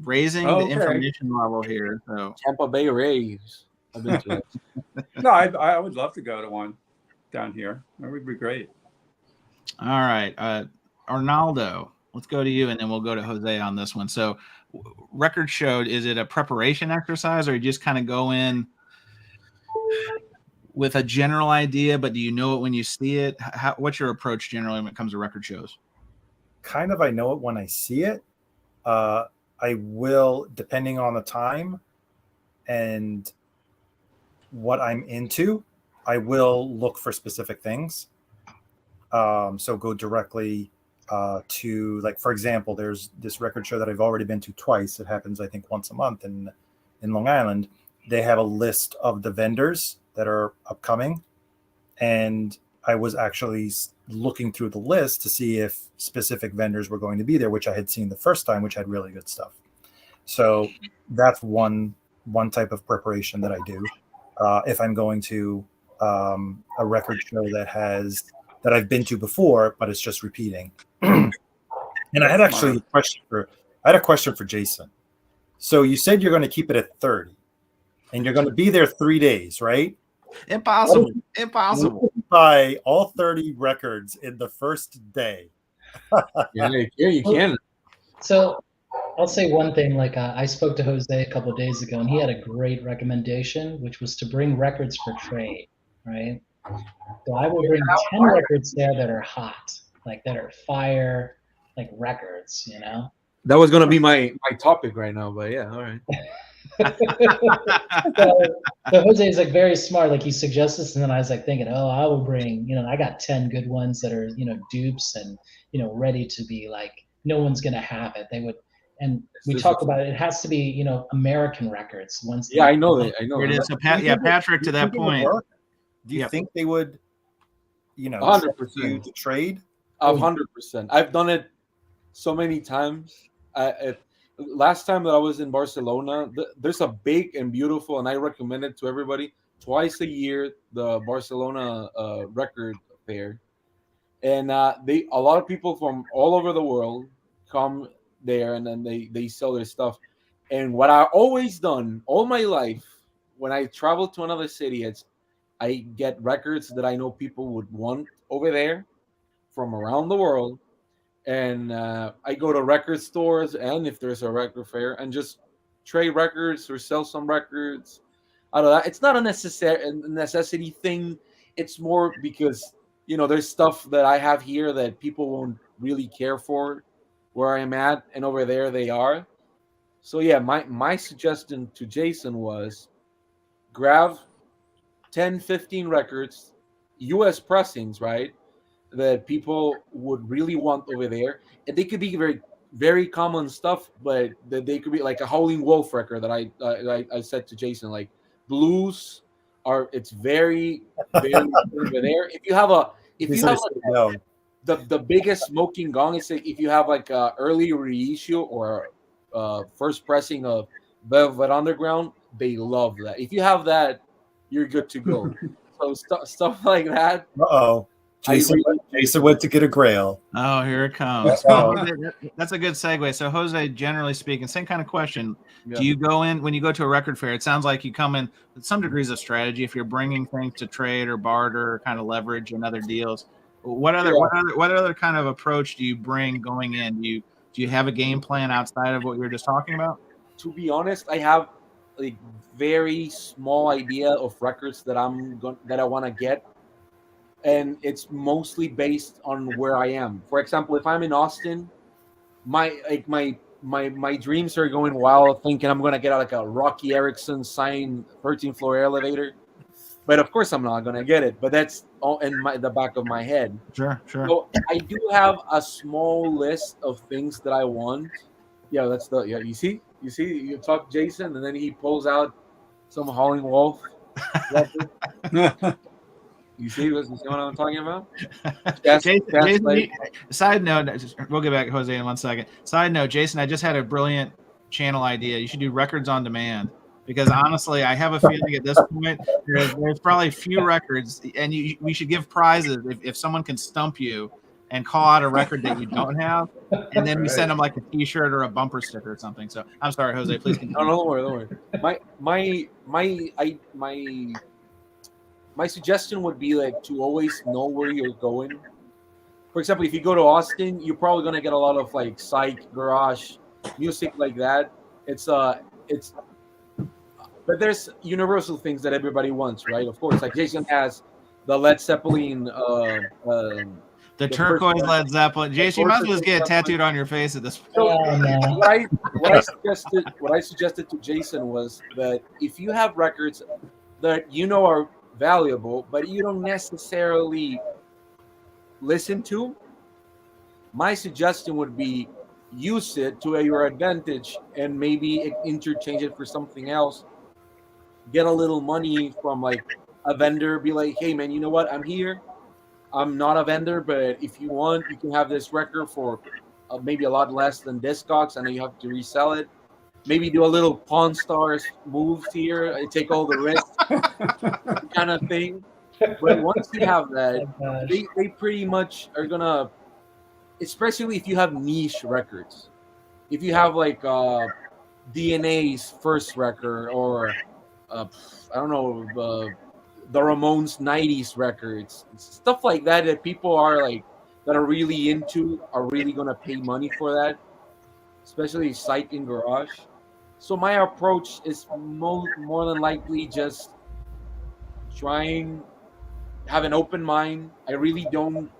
raising the information level here. So Tampa Bay Rays. I've been to it. No, I would love to go to one down here. That would be great. All right, Arnaldo, let's go to you, and then we'll go to Jose on this one. So, record show, is it a preparation exercise, or you just kind of go in with a general idea, but do you know it when you see it? What's your approach generally when it comes to record shows? Kind of, I know it when I see it. I will, depending on the time and what I'm into, I will look for specific things. So go directly to, like, for example, there's this record show that I've already been to twice. It happens, I think, once a month in Long Island. They have a list of the vendors that are upcoming, and I was actually looking through the list to see if specific vendors were going to be there, which I had seen the first time, which had really good stuff. So that's one type of preparation that I do. If I'm going to a record show that I've been to before, but it's just repeating. And I had actually a question for Jason. So you said you're going to keep it at 30, and you're going to be there 3 days, right? Impossible. Impossible. Buy all 30 records in the first day. Yeah, you can. So I'll say one thing. Like I spoke to Jose a couple of days ago, and he had a great recommendation, which was to bring records for trade, right? So I will bring 10 records there that are hot, like that are fire, like records, you know? That was going to be my topic right now, but yeah, all right. so Jose is like very smart. Like he suggests this, and then I was like thinking, oh, I will bring, I got 10 good ones that are, dupes and, ready to be like, no one's going to have it. They would, and we talk about it. It has to be, American records. Once. Yeah, I know that. I know. It is. So Patrick, to that point. Do you think they would, 100% to trade? 100%. I've done it so many times. Last time that I was in Barcelona, there's a big and beautiful, and I recommend it to everybody, twice a year, the Barcelona record fair. And a lot of people from all over the world come there, and then they sell their stuff. And what I've always done all my life, when I travel to another city, I get records that I know people would want over there from around the world. And I go to record stores, and if there's a record fair, and just trade records or sell some records out of that. It's not a necessity thing. It's more because, there's stuff that I have here that people won't really care for where I'm at, and over there they are. So yeah, my suggestion to Jason was grab 10, 15 records, US pressings, right? That people would really want over there, and they could be very, very common stuff, but that they could be like a Howling Wolf record that I said to Jason, like blues it's very, very over there. If you have the biggest smoking gong, it's like if you have like a early reissue or first pressing of Velvet Underground, they love that. If you have that, you're good to go. So stuff like that. Jason went to get a grail. Oh, here it comes. That's a good segue. So, Jose, generally speaking, same kind of question. Yeah. Do you go in when you go to a record fair? It sounds like you come in with some degrees of strategy. If you're bringing things to trade or barter, or kind of leverage and other deals, what other kind of approach do you bring going in? Do you have a game plan outside of what you were just talking about? To be honest, I have a very small idea of records that I want to get. And it's mostly based on where I am. For example, if I'm in Austin, my dreams are going wild, thinking I'm gonna get like a Rocky Erickson signed 13th floor elevator. But of course, I'm not gonna get it. But that's all in the back of my head. Sure. So I do have a small list of things that I want. Yeah, you see, you talk Jason, and then he pulls out some Howling Wolf. You see what I'm talking about? Jason, side note, we'll get back to Jose in 1 second. Side note, Jason, I just had a brilliant channel idea. You should do records on demand, because honestly, I have a feeling at this point there's probably few records, and we should give prizes if someone can stump you and call out a record that you don't have, and then we Right. send them like a T-shirt or a bumper sticker or something. So I'm sorry, Jose, please continue. No, don't worry, don't worry. My suggestion would be like to always know where you're going. For example, if you go to Austin, you're probably gonna get a lot of like psych, garage, music like that. It's but there's universal things that everybody wants, right? Of course, like Jason has the Led Zeppelin, The the turquoise first one. Led Zeppelin. Jason, you might as well just get it tattooed on your face at this point. So Oh, no. what I suggested to Jason was that if you have records that you know are valuable, but you don't necessarily listen to, my suggestion would be use it to your advantage and maybe interchange it for something else. Get a little money from like a vendor. Be like, hey man, you know what? I'm here. I'm not a vendor, but if you want, you can have this record for maybe a lot less than Discogs. I know you have to resell it. Maybe do a little Pawn Stars moves here. I take all the risk, kind of thing. But once you have that, Oh, gosh. they pretty much are gonna, especially if you have niche records. If you have like DNA's first record, or I don't know, the Ramones '90s records, stuff like that people are like that are really into, are really gonna pay money for that, especially Psych and Garage. So my approach is more than likely just trying, have an open mind. I really don't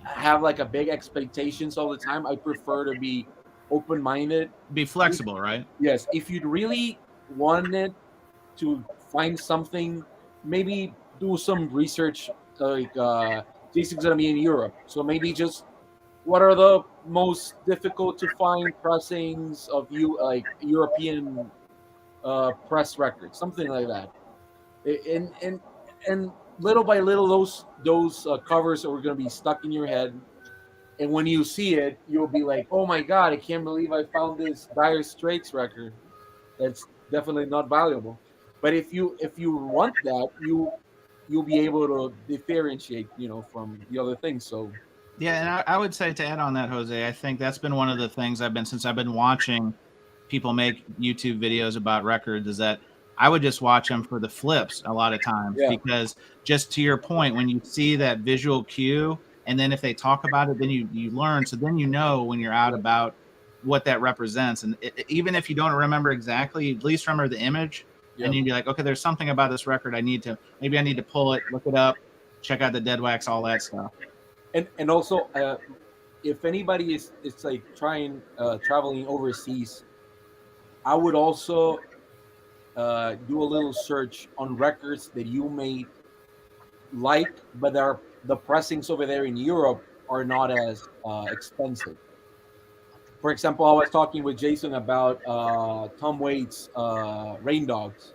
have like a big expectations all the time. I prefer to be open minded. Be flexible, right? Yes, if you'd really wanted to find something, maybe do some research. Like Jason's gonna be in Europe, so maybe just what are the most difficult to find pressings of you, like European press records, something like that. And little by little, those covers are gonna be stuck in your head. And when you see it, you'll be like, "Oh my God, I can't believe I found this Dire Straits record. That's definitely not valuable." But if you want that, you'll be able to differentiate, from the other things. So Yeah, and I would say to add on that, Jose, I think that's been one of the things since I've been watching people make YouTube videos about records, is that I would just watch them for the flips a lot of times, Yeah. because just to your point, when you see that visual cue, and then if they talk about it, then you learn. So then when you're out about what that represents. And even if you don't remember exactly, at least remember the image. Yeah. And you'd be like, okay, there's something about this record I need to pull it, look it up, check out the dead wax, all that stuff. And also, if anybody is like traveling overseas, I would also do a little search on records that you may like, but the pressings over there in Europe are not as expensive. For example, I was talking with Jason about Tom Waits' Rain Dogs,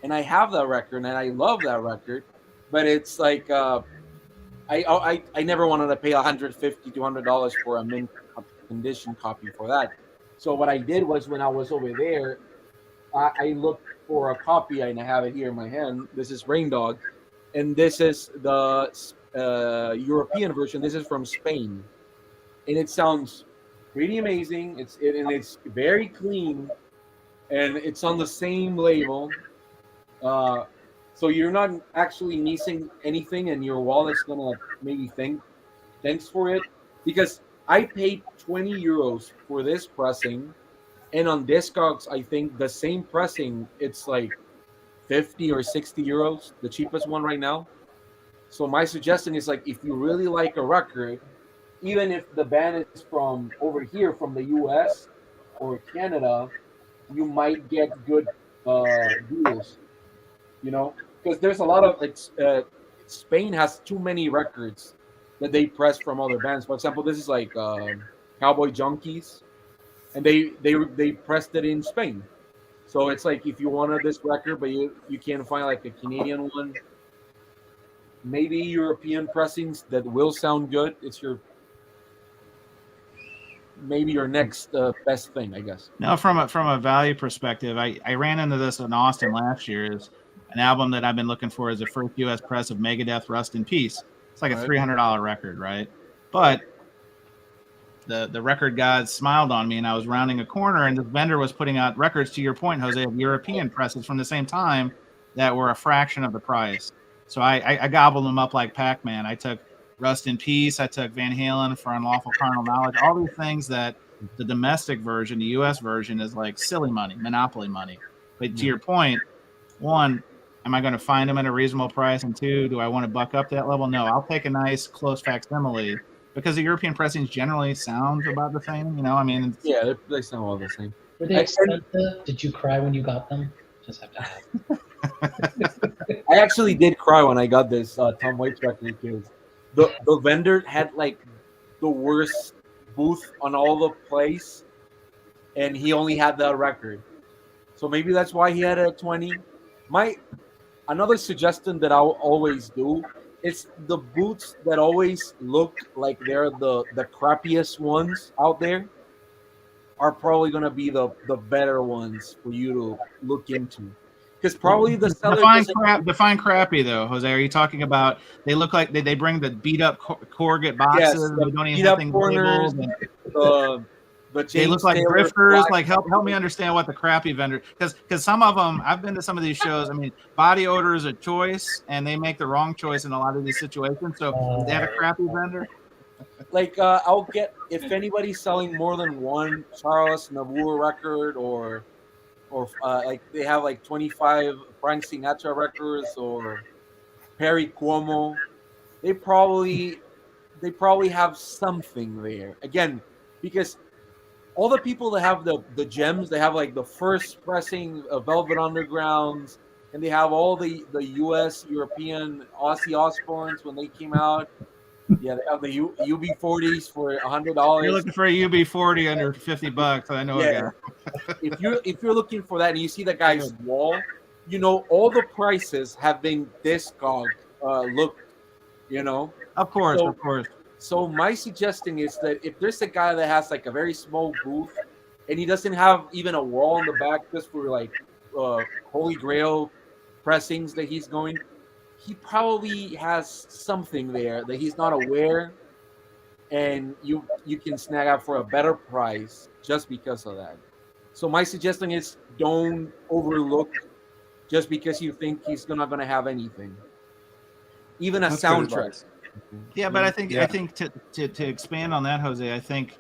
and I have that record and I love that record, but it's like I never wanted to pay $150, $200 for a mint condition copy for that. So what I did was, when I was over there, I looked for a copy, and I have it here in my hand. This is Rain Dog, and this is the European version. This is from Spain, and it sounds pretty amazing. It's very clean, and it's on the same label. So you're not actually missing anything, and your wallet's gonna maybe thanks for it, because I paid 20 euros for this pressing, and on Discogs I think the same pressing, it's like 50 or 60 euros, the cheapest one right now. So my suggestion is, like, if you really like a record, even if the band is from over here, from the US or Canada, you might get good deals. Because there's a lot of Spain has too many records that they press from other bands. For example, this is like Cowboy Junkies, and they pressed it in Spain. So it's like, if you wanted this record but you can't find like a Canadian one, maybe European pressings that will sound good. It's maybe your next best thing, I guess. Now, from a value perspective, I ran into this in Austin last year. Is an album that I've been looking for, is the first U.S. press of Megadeth, Rust in Peace. It's like a $300 record, right? But the record gods smiled on me, and I was rounding a corner, and this vendor was putting out records, to your point, Jose, of European presses from the same time that were a fraction of the price. So I gobbled them up like Pac-Man. I took Rust in Peace. I took Van Halen for Unlawful Carnal Knowledge. All these things that the domestic version, the U.S. version, is like silly money, monopoly money. But to your point, one, am I going to find them at a reasonable price? And two, do I want to buck up that level? No, I'll take a nice close facsimile because the European pressings generally sound about the same. I mean, yeah, they sound all the same. Were they expensive? Did you cry when you got them? Just have to ask. I actually did cry when I got this Tom Waits record because the vendor had like the worst booth on all the place, and he only had that record. So maybe that's why he had a 20. Another suggestion that I'll always do is the booths that always look like they're the crappiest ones out there are probably going to be the better ones for you to look into. Because probably the seller define crappy though, Jose. Are you talking about they look like they bring the beat up corrugate boxes? Yes, they don't even have things labeled. They look like Taylor grifters. Like help me understand what the crappy vendor, because some of them, I've been to some of these shows. I mean, body odor is a choice, and they make the wrong choice in a lot of these situations. So they have a crappy vendor. Like I'll get, if anybody's selling more than one Charles Navour record or like they have like 25 Frank Sinatra records or Perry Como, they probably have something there again, because all the people that have the gems, they have like the first pressing of Velvet Undergrounds, and they have all the US, European Ozzy Osbournes when they came out. Yeah, they have the UB40s for $100. You're looking for a UB40 under $50. I know a guy. if you're looking for that and you see the guy's wall, all the prices have been Discog looked. Of course. So my suggestion is that if there's a guy that has like a very small booth and he doesn't have even a wall in the back just for like Holy Grail pressings that he's going, he probably has something there that he's not aware, and you can snag out for a better price just because of that. So my suggestion is don't overlook just because you think he's not going to have anything, even a soundtrack. Yeah, but I think to expand on that, Jose, I think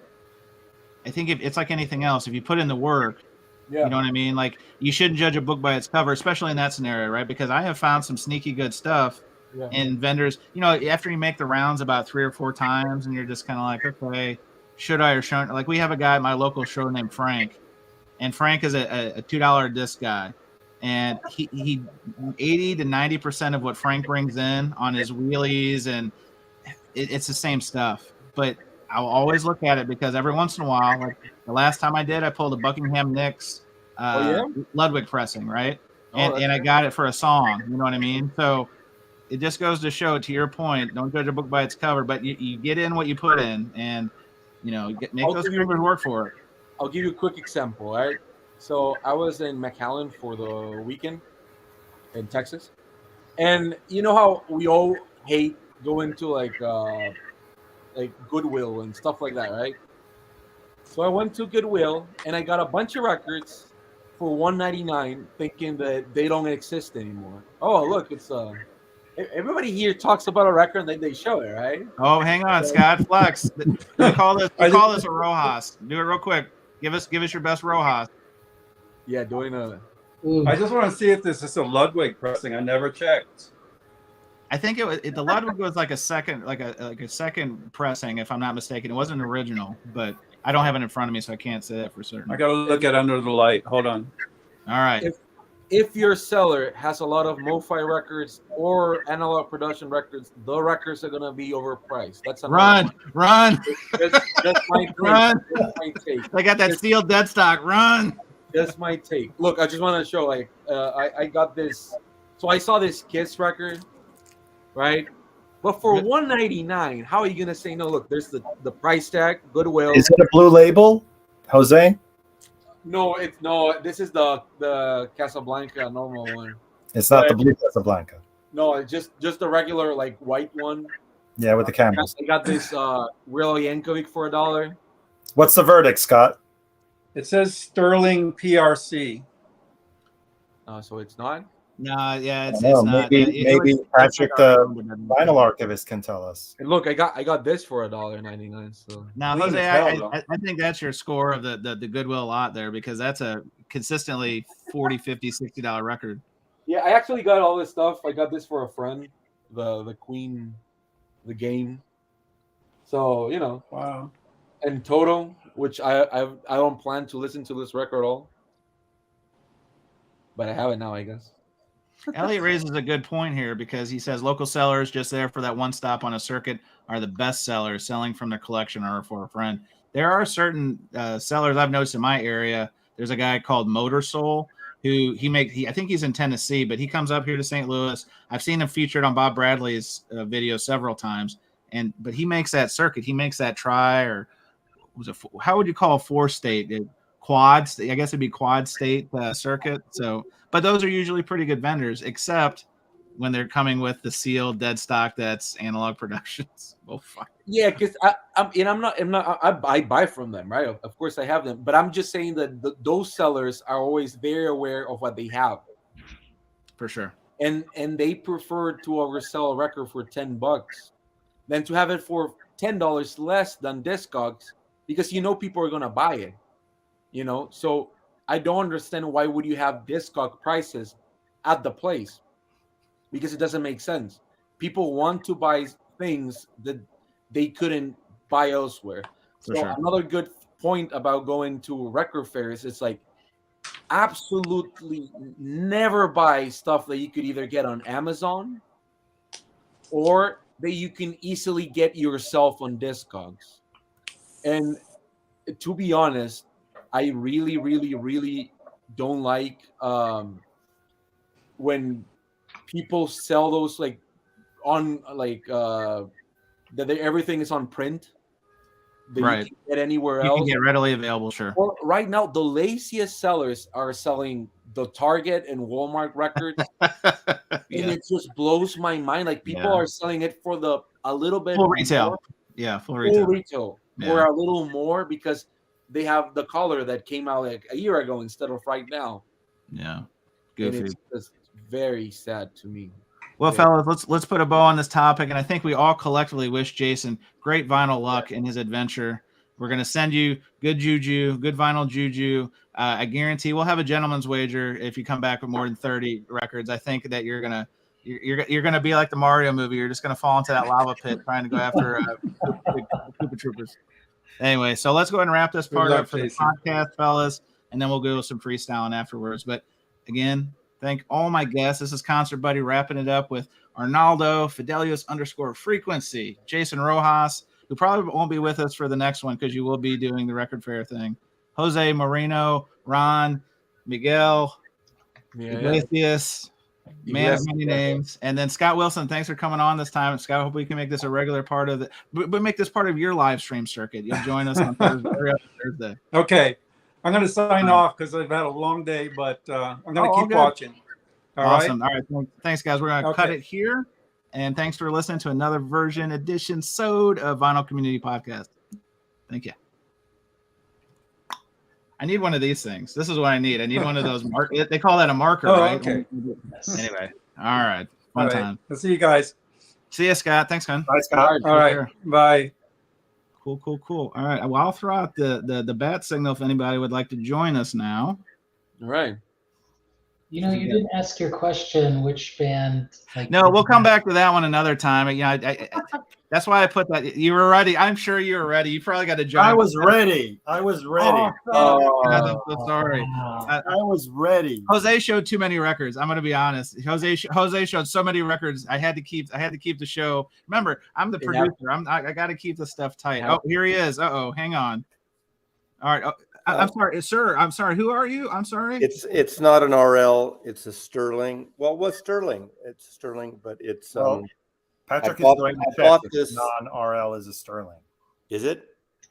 it's like anything else. If you put in the work, you know what I mean? Like, you shouldn't judge a book by its cover, especially in that scenario, right? Because I have found some sneaky good stuff in vendors. After you make the rounds about 3 or 4 times, and you're just kind of like, okay, should I or shouldn't? Like, we have a guy at my local show named Frank, and Frank is a $2 disc guy. And he 80 to 90% of what Frank brings in on his wheelies, and it's the same stuff. But I'll always look at it because every once in a while, like the last time I did, I pulled a Buckingham Nicks Ludwig pressing, right? And I got it for a song. You know what I mean? So it just goes to show, to your point, don't judge a book by its cover, but you get in what you put in, and make those fingers work for it. I'll give you a quick example, all right? So I was in McAllen for the weekend in Texas, and you know how we all hate going to like Goodwill and stuff like that, right? So I went to Goodwill and I got a bunch of records for $1.99, thinking that they don't exist anymore. Oh, look, it's everybody here talks about a record and they show it, right? Oh, hang on, Scott. Flex. We call this a Rojas. Do it real quick. Give us your best Rojas. Yeah, doing a. I just want to see if this is a Ludwig pressing. I never checked. I think the Ludwig was like a second pressing, if I'm not mistaken. It wasn't original, but I don't have it in front of me, so I can't say that for certain. I got to look at Under the Light. Hold on. All right. If your seller has a lot of MoFi records or analog production records, the records are gonna be overpriced. That's run. That's my take. Run. That's my take. They got that steel dead stock. Run. That's my take. Look, I just want to show. Like, I got this. So I saw this Kiss record, right? But for $1.99, how are you gonna say no? Look, there's the price tag. Goodwill. Is it a blue label, Jose? No, this is the Casablanca normal one. It's not the blue Casablanca. No, it's just the regular like white one. Yeah, with the cameras. I got this Real Yankovic for $1. What's the verdict, Scott? It says Sterling PRC. So it's not. No, yeah, it's No, not. maybe Patrick, the vinyl archivist, can tell us. And look, I got this for $1.99. So now, Clean Jose, as hell, I think that's your score of the Goodwill lot there, because that's a consistently $40, $50, $60 record. yeah, I actually got all this stuff. I got this for a friend, the Queen, the game. So Wow. and Toto, which I don't plan to listen to this record at all, but I have it now, I guess. Elliot raises a good point here, because he says local sellers just there for that one stop on a circuit are the best sellers, selling from their collection or for a friend. There are certain sellers I've noticed in my area. There's a guy called Motor Soul who I think he's in Tennessee, but he comes up here to St. Louis. I've seen him featured on Bob Bradley's video several times, but he makes that circuit. He makes that how would you call a 4-state? Quads, I guess it'd be quad state circuit. So, but those are usually pretty good vendors, except when they're coming with the sealed dead stock that's Analog Productions. Oh fuck. Yeah, because I buy from them, right? Of course I have them, but I'm just saying that those sellers are always very aware of what they have, For sure. and they prefer to oversell a record for $10 than to have it for $10 less than Discogs, because people are gonna buy it. So I don't understand why would you have Discog prices at the place, because it doesn't make sense. People want to buy things that they couldn't buy elsewhere. For So sure. another good point about going to record fairs is like absolutely never buy stuff that you could either get on Amazon or that you can easily get yourself on Discogs. And to be honest, I really, really, really don't like when people sell those that everything is on print that Right. you can get anywhere You else. can get readily available, sure. Well, right now, the laziest sellers are selling the Target and Walmart records, and it just blows my mind. Like people are selling it for a little bit Full retail. more, Yeah, full full retail. retail, or a little more because they have the color that came out like a year ago instead of right now. Yeah. And Goofy. it's just very sad to me. Well, Yeah. fellas, let's put a bow on this topic, and I think we all collectively wish Jason great vinyl luck in his adventure. We're going to send you good juju, good vinyl juju. I guarantee we'll have a gentleman's wager if you come back with more than 30 records. I think that you're gonna be like the Mario movie. You're just gonna fall into that lava pit trying to go after Koopa Troopers. Anyway, so let's go ahead and wrap this part up for the podcast, fellas, and then we'll go with some freestyling afterwards. But again, thank all my guests. This is Concert Buddy wrapping it up with Arnaldo, Fidelius_frequency, Jason Rojas, who probably won't be with us for the next one because you will be doing the record fair thing, Jose Moreno, Ron, Miguel, Iglesias, man of many names, and then Scott Wilson. Thanks for coming on this time. Scott, I hope we can make this a regular part of but make this part of your live stream circuit. You'll join us on Thursday. Okay. I'm going to sign off because I've had a long day, but I'm going to keep watching. Awesome. All right. Thanks, guys. We're going to cut it here. And thanks for listening to another version edition of Vinyl Community Podcast. Thank you. I need one of these things. This is what I need. I need one of those they call that a marker, right? Okay. Anyway. All right. Fun time. I'll see you guys. See you, Scott. Thanks, man. Bye, Scott. All right. Bye. Cool. All right. Well, I'll throw out the bat signal if anybody would like to join us now. All right. You didn't ask your question, which band. No, we'll come back to that one another time. That's why I put that. You were ready. I'm sure you were ready. You probably got to join. I was ready. I'm so sorry. I was ready. Jose showed too many records. I'm going to be honest. Jose showed so many records. I had to keep the show. Remember, I'm the producer. I got to keep the stuff tight. Oh, here he is. Hang on. All right. I'm sorry, sir. I'm sorry. Who are you? I'm sorry. It's not an RL. It's a Sterling. Well, what's Sterling? It's Sterling, but it's Patrick I is going to check if this non-RL is a Sterling. Is it?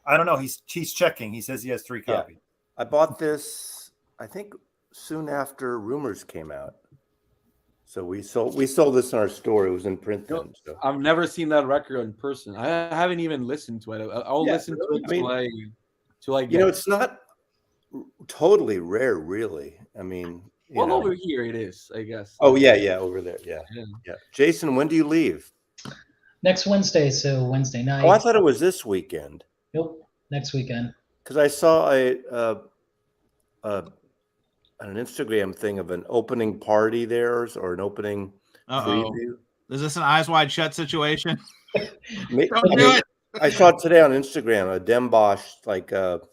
I don't know. He's checking. He says he has 3 copies. I bought this, I think, soon after Rumors came out. So we sold this in our store. It was in print then. So. I've never seen that record in person. I haven't even listened to it. I'll listen to it till I get it. It's not totally rare, really. I mean, over here it is, I guess. Oh yeah, over there, yeah. Jason, when do you leave? Next Wednesday, so Wednesday night. Oh, I thought it was this weekend. Nope, next weekend. Because I saw an Instagram thing of an opening party there, or an opening preview. Is this an Eyes Wide Shut situation? Don't do it. I saw it today on Instagram, a Dembosh,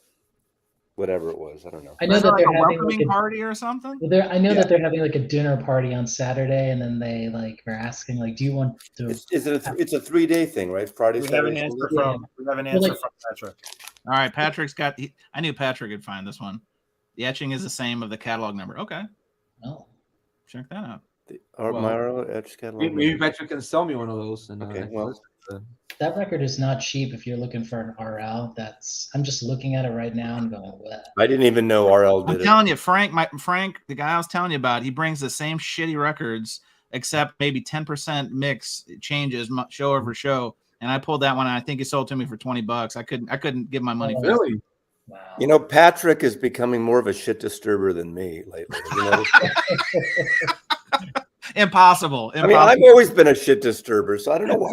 whatever it was. I don't know. I know that they're having welcoming party or something. I know that they're having like a dinner party on Saturday, and then they were asking do you want to? It's a 3-day thing, right? Friday, Saturday. We have an answer from Patrick. All right, Patrick's got. I knew Patrick could find this one. The etching is the same of the catalog number. Okay. Oh, check that out. My etch catalog. Maybe Patrick can sell me one of those. And, okay. That record is not cheap if you're looking for an RL. I'm just looking at it right now and going, what? I didn't even know RL did it. I'm telling you, Frank, the guy I was telling you about, he brings the same shitty records, except maybe 10% mix changes show over show. And I pulled that one. And I think he sold to me for $20. I couldn't give my money. Oh, really? Wow. Patrick is becoming more of a shit disturber than me lately. Impossible. I mean, I've always been a shit disturber, so I don't know why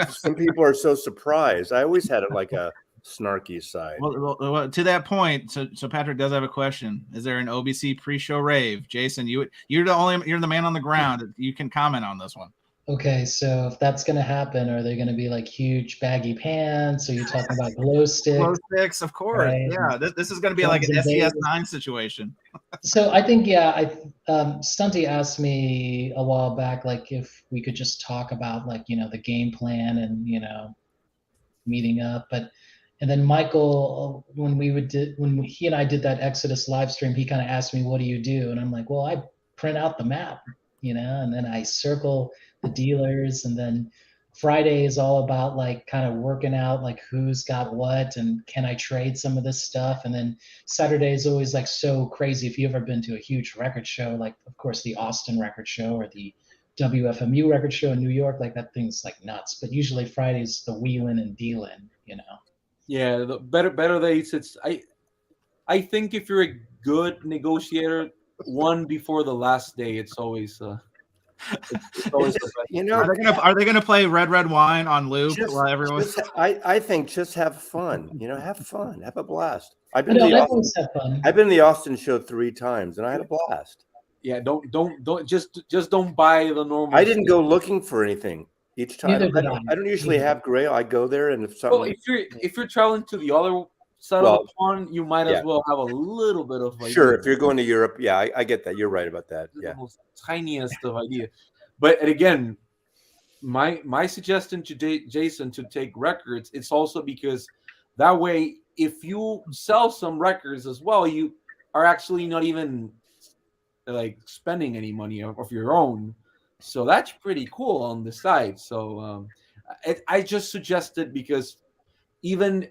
some people are so surprised. I always had it like a snarky side. Well, to that point, so Patrick does have a question. Is there an OBC pre-show rave? Jason, you're the man on the ground. You can comment on this one. Okay, so if that's going to happen, are they going to be like huge baggy pants? Are you talking about glow sticks? Glow sticks, of course. Right? Yeah, this is going to be like an SES9 situation. So I think, Stunty asked me a while back, if we could just talk about the game plan and meeting up. And then Michael, when he and I did that Exodus live stream, he kind of asked me, "What do you do?" And I'm like, "Well, I print out the map, and then I circle the dealers, and then Friday is all about kind of working out who's got what and can I trade some of this stuff, and then Saturday is always so crazy. If you've ever been to a huge record show, of course the Austin record show or the WFMU record show in New York, that thing's nuts. But usually Friday's the wheeling and dealing, Yeah, the better days. I think if you're a good negotiator, one before the last day, it's always. Are they gonna play Red Wine on loop while everyone? I think just have fun. Have fun, have a blast. I've been to the Austin show 3 times, and I had a blast. Yeah, don't don't buy the normal. I didn't go looking for anything each time. I don't usually have Grail. I go there, and if something. Well, if you're traveling to the other side of the pond, you might as well have a little bit of idea. Sure, if you're going to Europe, I get that. You're right about that. Yeah, the most tiniest of idea. But again, my suggestion to Jason to take records, it's also because that way, if you sell some records as well, you are actually not even spending any money of your own. So that's pretty cool on the side. So I just suggested because even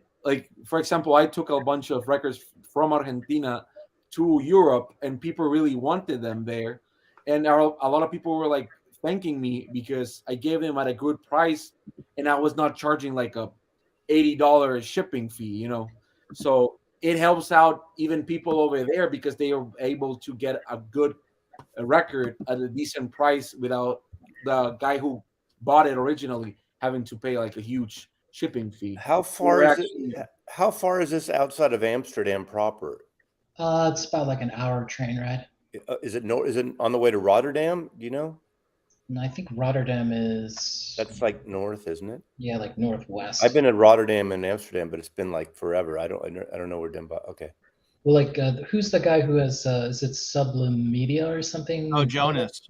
for example, I took a bunch of records from Argentina to Europe, and people really wanted them there, and a lot of people were thanking me because I gave them at a good price, and I was not charging a $80 shipping fee, So it helps out even people over there because they are able to get a good record at a decent price without the guy who bought it originally having to pay a huge shipping fee. How far is this outside of Amsterdam proper? It's about an hour train ride. Is it on the way to Rotterdam? Do you know? And I think Rotterdam is. That's north, isn't it? Yeah, northwest. I've been at Rotterdam and Amsterdam, but it's been forever. I don't know where Demba. Okay. Well, who's the guy who has? Is it Sublime Media or something? Oh, Jonas.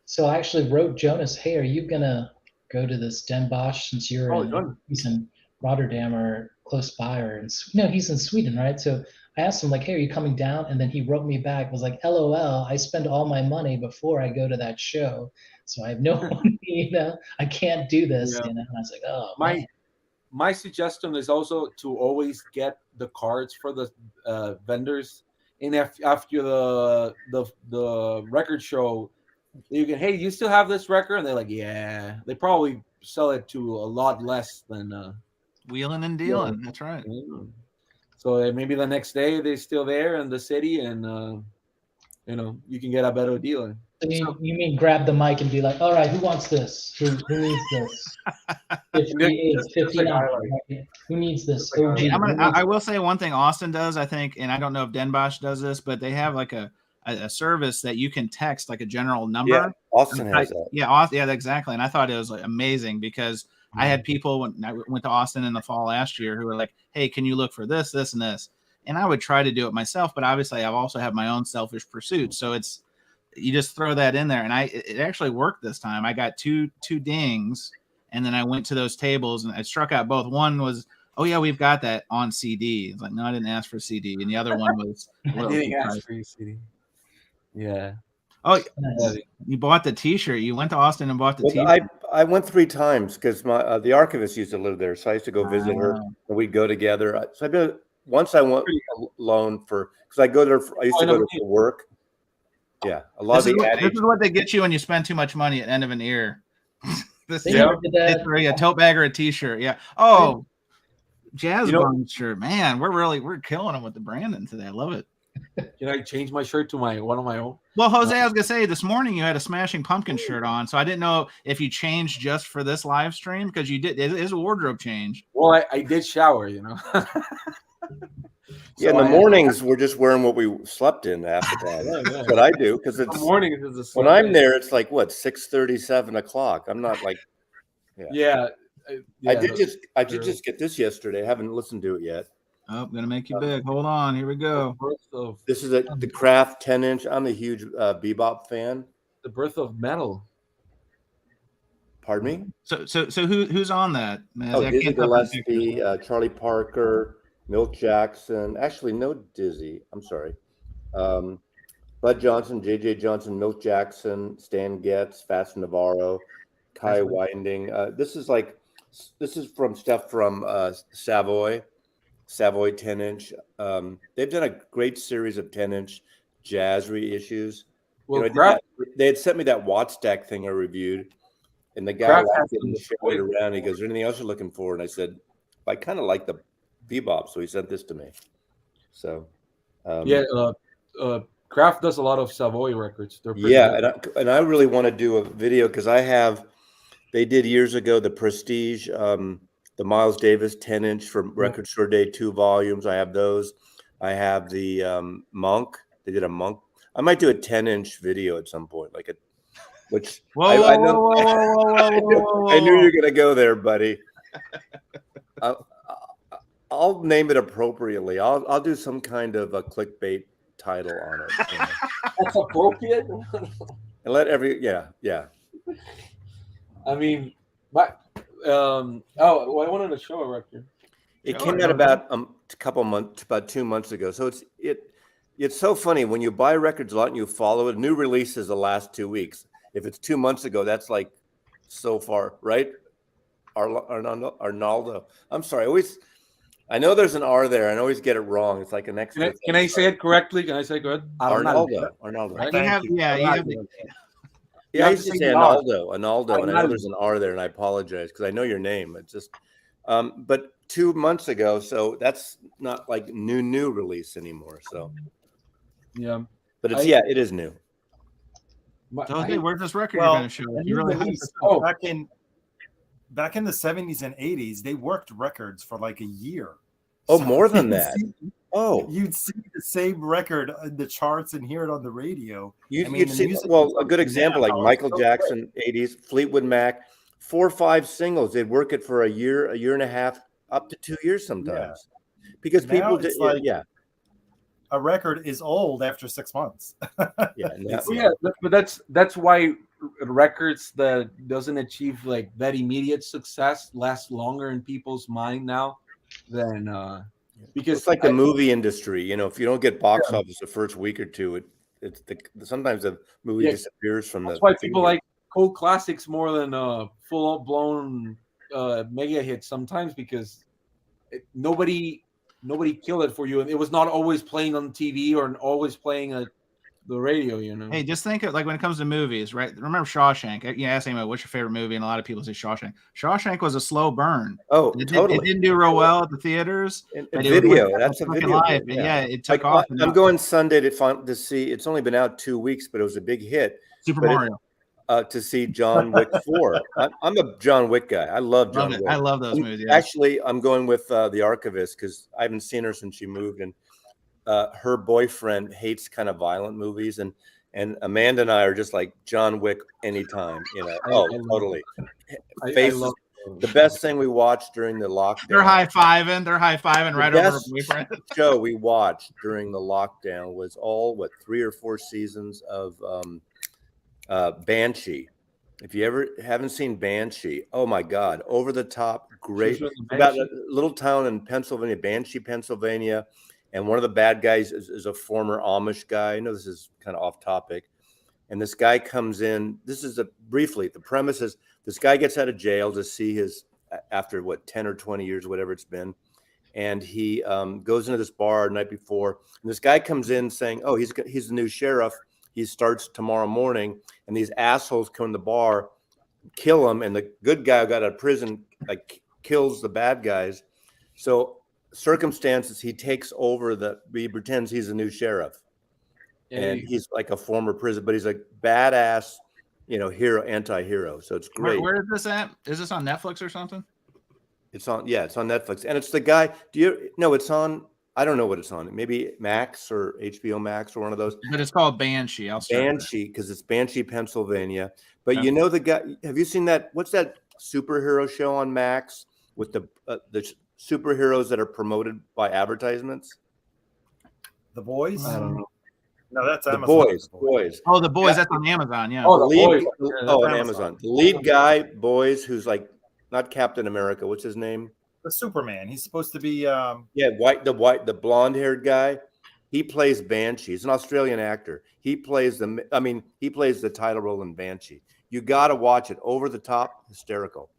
So I actually wrote Jonas, "Hey, are you gonna go to this Den Bosch since he's in Rotterdam or close by or he's in Sweden, right?" So I asked him "Hey, are you coming down?" And then he wrote me back, was "LOL, I spend all my money before I go to that show, so I have no money, I can't do this." Yeah. And I was oh, my suggestion is also to always get the cards for the vendors, and after the record show, You can, hey, you still have this record? And they're like, yeah. They probably sell it to a lot less than wheeling and dealing. That's right. So maybe the next day they're still there in the city, and you can get a better deal. So you mean grab the mic and be like, all right, who wants this? Who needs this? 58, 59. Right? Who needs this? OG. I will say one thing Austin does, I think, and I don't know if Den Bosch does this, but they have like a service that you can text like a general number. Yeah, Austin has that. Yeah, exactly. And I thought it was like amazing because I had people when I went to Austin in the fall last year who were like, hey, can you look for this, this, and this? And I would try to do it myself, but obviously I've also have my own selfish pursuits. So you just throw that in there. And it actually worked this time. I got two dings, and then I went to those tables and I struck out both. One was, oh yeah, we've got that on CD. It's like, no, I didn't ask for CD. And the other one was, I didn't ask for your CD. Yeah. Oh, you bought the T-shirt. You went to Austin and bought the T-shirt. I went 3 times because the archivist used to live there, so I used to go visit her, and we'd go together. So once I went alone because I go there. I used to go there for work. Yeah, a lot this is what they get you when you spend too much money at end of an ear. They throw you a tote bag or a T-shirt. Yeah. Oh, Jazz Bum shirt, man. We're killing them with the branding today. I love it. Can I change my shirt to one of my own? Well, Jose, I was gonna say this morning you had a Smashing Pumpkin shirt on, so I didn't know if you changed just for this live stream because you did. It is a wardrobe change. Well, I did shower, Yeah, in the mornings we're just wearing what we slept in half the time. That's what I do because it's morning. When I'm there, it's like what 6:30, 7 o'clock. I'm not like, yeah. I did just get this yesterday. I haven't listened to it yet. Oh, I'm gonna make you big. Hold on, here we go. This is the Kraft 10-inch. I'm a huge bebop fan. The birth of metal. Pardon me. So who's on that? Man, Dizzy Gillespie, Charlie Parker, Milt Jackson. Actually, no Dizzy. I'm sorry. Bud Johnson, J.J. Johnson, Milt Jackson, Stan Getz, Fats Navarro, Kai Winding. This is from stuff from Savoy 10-inch. They've done a great series of 10-inch jazz reissues. Well, they had sent me that Wattstack thing I reviewed, and the guy didn't share it around. He goes, "Is there anything else you're looking for?" And I said, "I kind of like the bebop," so he sent this to me. So, Kraft does a lot of Savoy records. And I really want to do a video because they did years ago the Prestige, the Miles Davis 10-inch from Record Store Day 2 volumes. I have those. I have the Monk. They did a Monk. I might do a 10-inch video at some point, which I knew you were gonna go there, buddy. I'll name it appropriately. I'll do some kind of a clickbait title on it. That's appropriate. And let I mean, I wanted to show a record. It came out about about 2 months ago. So it's so funny when you buy records a lot and you follow it. New releases the last 2 weeks. If it's 2 months ago, that's like so far, right? Arnaldo. I'm sorry. I know there's an R there. I always get it wrong. It's like an X. Can I say it correctly? Can I say it good? Arnaldo. I used to say Arnaldo, and I know there's an R there, and I apologize because I know your name. It's just, but 2 months ago, so that's not like new release anymore. So, yeah, but it is new. Where's this record you're going to show? You really back in the 70s and 80s, they worked records for like a year. Oh, more than that. You'd see the same record in the charts and hear it on the radio. You'd see, a good example like Michael Jackson, 80s, Fleetwood Mac, 4 or 5 singles. They'd work it for a year and a half, up to 2 years sometimes. Because people did, a record is old after 6 months. But that's why records that doesn't achieve like that immediate success last longer in people's mind now than because it's like the movie industry. If you don't get box office the first week or two, sometimes the movie disappears from that's why people like cult classics more than full blown mega hits sometimes because nobody killed it for you, and it was not always playing on TV or always playing at the radio, you know. Hey, just think of like when it comes to movies, right? Remember Shawshank? You ask anyone what's your favorite movie, and a lot of people say Shawshank. Shawshank was a slow burn. Oh, It totally. didn't do real well at the theaters. And But video, that's a video. Life. Yeah, it took off. I'm going Sunday to see. It's only been out 2 weeks, but it was a big hit. Super Mario. To see John Wick 4. I'm a John Wick guy. I love John Wick. I love those movies. Yeah. Actually, I'm going with the archivist because I haven't seen her since she moved, and her boyfriend hates kind of violent movies, and Amanda and I are just like John Wick anytime, you know. Totally. Faces. The best thing we watched during the lockdown. They're high fiving right over her boyfriend. Show we watched during the lockdown was all 3 or 4 seasons of Banshee. If you haven't seen Banshee, oh my God, over the top, great. About a little town in Pennsylvania, Banshee, Pennsylvania, and one of the bad guys is a former Amish guy. I know this is kind of off topic, and this guy comes in. This is briefly the premise is this guy gets out of jail to see his after 10 or 20 years, whatever it's been, and he goes into this bar the night before, and this guy comes in saying, "Oh, he's the new sheriff. He starts tomorrow morning," and these assholes come to the bar, kill him, and the good guy who got out of prison kills the bad guys. So circumstances, he takes over he pretends he's a new sheriff, and he's like a former prison, but he's a badass, hero, anti-hero. So it's great. Where is this at? Is this on Netflix or something? It's on Netflix, and it's the guy. It's on. I don't know what it's on. Maybe Max or HBO Max or one of those. But it's called Banshee. Banshee, because it's Banshee, Pennsylvania. But the guy. Have you seen that? What's that superhero show on Max with the superheroes that are promoted by advertisements? The Boys. I don't know. No, that's The Amazon. Boys. Oh, The Boys. That's on Amazon. Yeah. Oh, Boys. On Amazon. The lead guy, Boys, who's like not Captain America. What's his name? The Superman. He's supposed to be. The blonde-haired guy. He plays Banshee. He's an Australian actor. He plays the title role in Banshee. You got to watch it. Over the top, hysterical.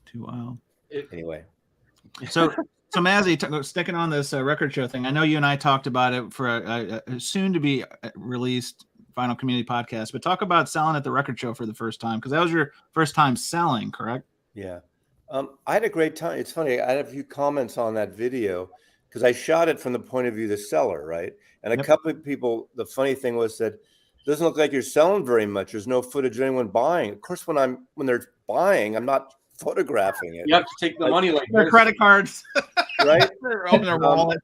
Too wild. Anyway. So Mazzy, sticking on this record show thing, I know you and I talked about it for a soon to be released Final Community podcast, but talk about selling at the record show for the first time, because that was your first time selling, correct? Yeah. I had a great time. It's funny. I had a few comments on that video because I shot it from the point of view of the seller, right? And a couple of people, the funny thing was that it doesn't look like you're selling very much. There's no footage of anyone buying. Of course, when they're buying, I'm not photographing it. You have to take the money like their credit cards, right? Open their wallet.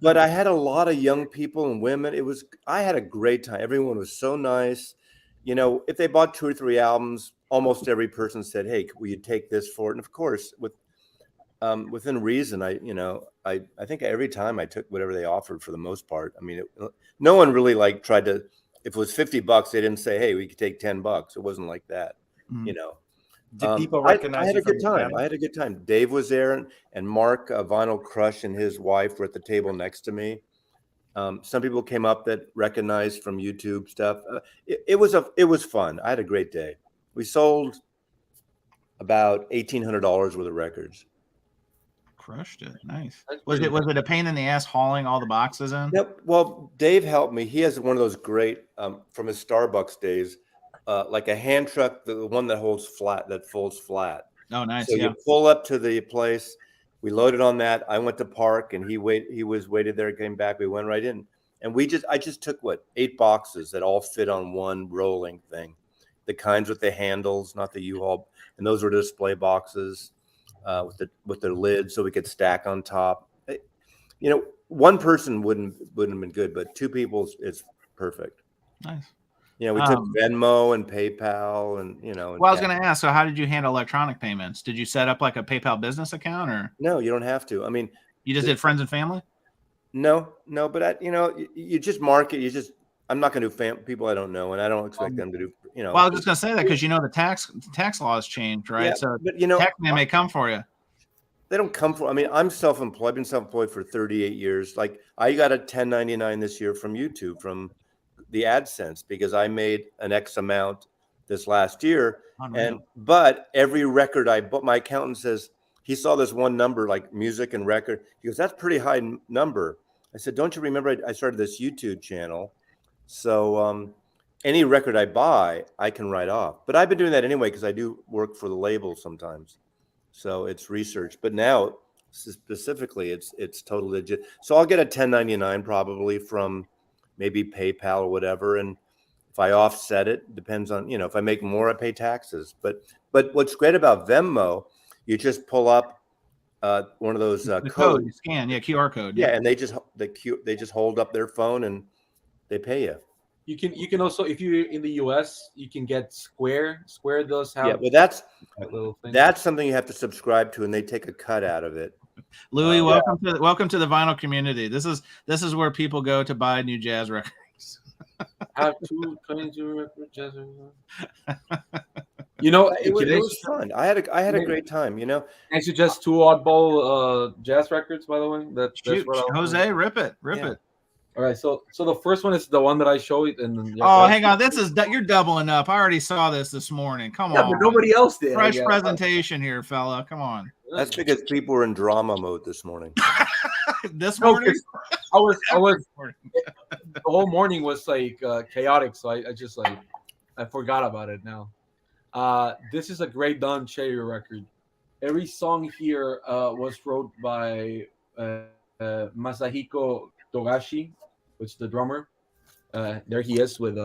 But I had a lot of young people and women. I had a great time. Everyone was so nice. If they bought 2 or 3 albums, almost every person said, "Hey, will you take this for it?" And of course, within reason, I think every time I took whatever they offered for the most part. I mean, no one really tried to. If it was $50, they didn't say, "Hey, we could take $10." It wasn't like that, Did people recognize I had you a good from your time. family? I had a good time. Dave was there, and Mark, Vinyl Crush, and his wife were at the table next to me. Some people came up that recognized from YouTube stuff. It was fun. I had a great day. We sold about $1,800 worth of records. Crushed it. Nice. Was it a pain in the ass hauling all the boxes in? Yep. Well, Dave helped me. He has one of those great from his Starbucks days, like a hand truck, the one that folds flat. Oh, nice. So you pull up to the place. We loaded on that. I went to park, and he waited there, came back. We went right in, and I just took 8 boxes that all fit on one rolling thing, the kinds with the handles, not the U-Haul, and those were display boxes with their lids, so we could stack on top. One person wouldn't have been good, but 2 people, it's perfect. Nice. We took Venmo and PayPal, and Well, I was going to ask. So, how did you handle electronic payments? Did you set up like a PayPal business account, or no? You don't have to. I mean, you just did friends and family. No, but you just mark it. I'm not going to do people I don't know, and I don't expect them to do. Well, I was just going to say that because the tax laws changed, right? Yeah, so, but tax man may come for you. They don't come for. I mean, I'm self-employed. I've been self-employed for 38 years. Like I got a 1099 this year from YouTube, from the AdSense, because I made an X amount this last year. But every record I bought, my accountant says he saw this one number, like music and record. He goes, "That's a pretty high number." I said, don't you remember I started this YouTube channel? So any record I buy, I can write off. But I've been doing that anyway because I do work for the label sometimes. So it's research. But now specifically, it's totally legit. So I'll get a 1099 probably from maybe PayPal or whatever. And if I offset it, depends on, if I make more, I pay taxes. But what's great about Venmo, you just pull up one of those the codes. code you scan, QR code. Yeah, and they just hold up their phone and they pay you. You can also, if you're in the US, you can get Square. Square does have. Yeah, but that's that little thing. That's something you have to subscribe to, and they take a cut out of it. Louis, welcome to the vinyl community. This is where people go to buy new jazz records. I have 222 record jazz records. It was fun. I had a great time. And just 2 oddball jazz records, by the way. That's what Jose, rip it. All right, so the first one is the one that I showed, and then hang on, you're doubling up. I already saw this morning. Come on, but nobody else did. Fresh presentation here, fella. Come on. That's because people were in drama mode this morning. This morning, I was. The whole morning was like chaotic, so I just I forgot about it now. This is a great Don Cherry record. Every song here was wrote by Masahiko Togashi, which is the drummer. There he is with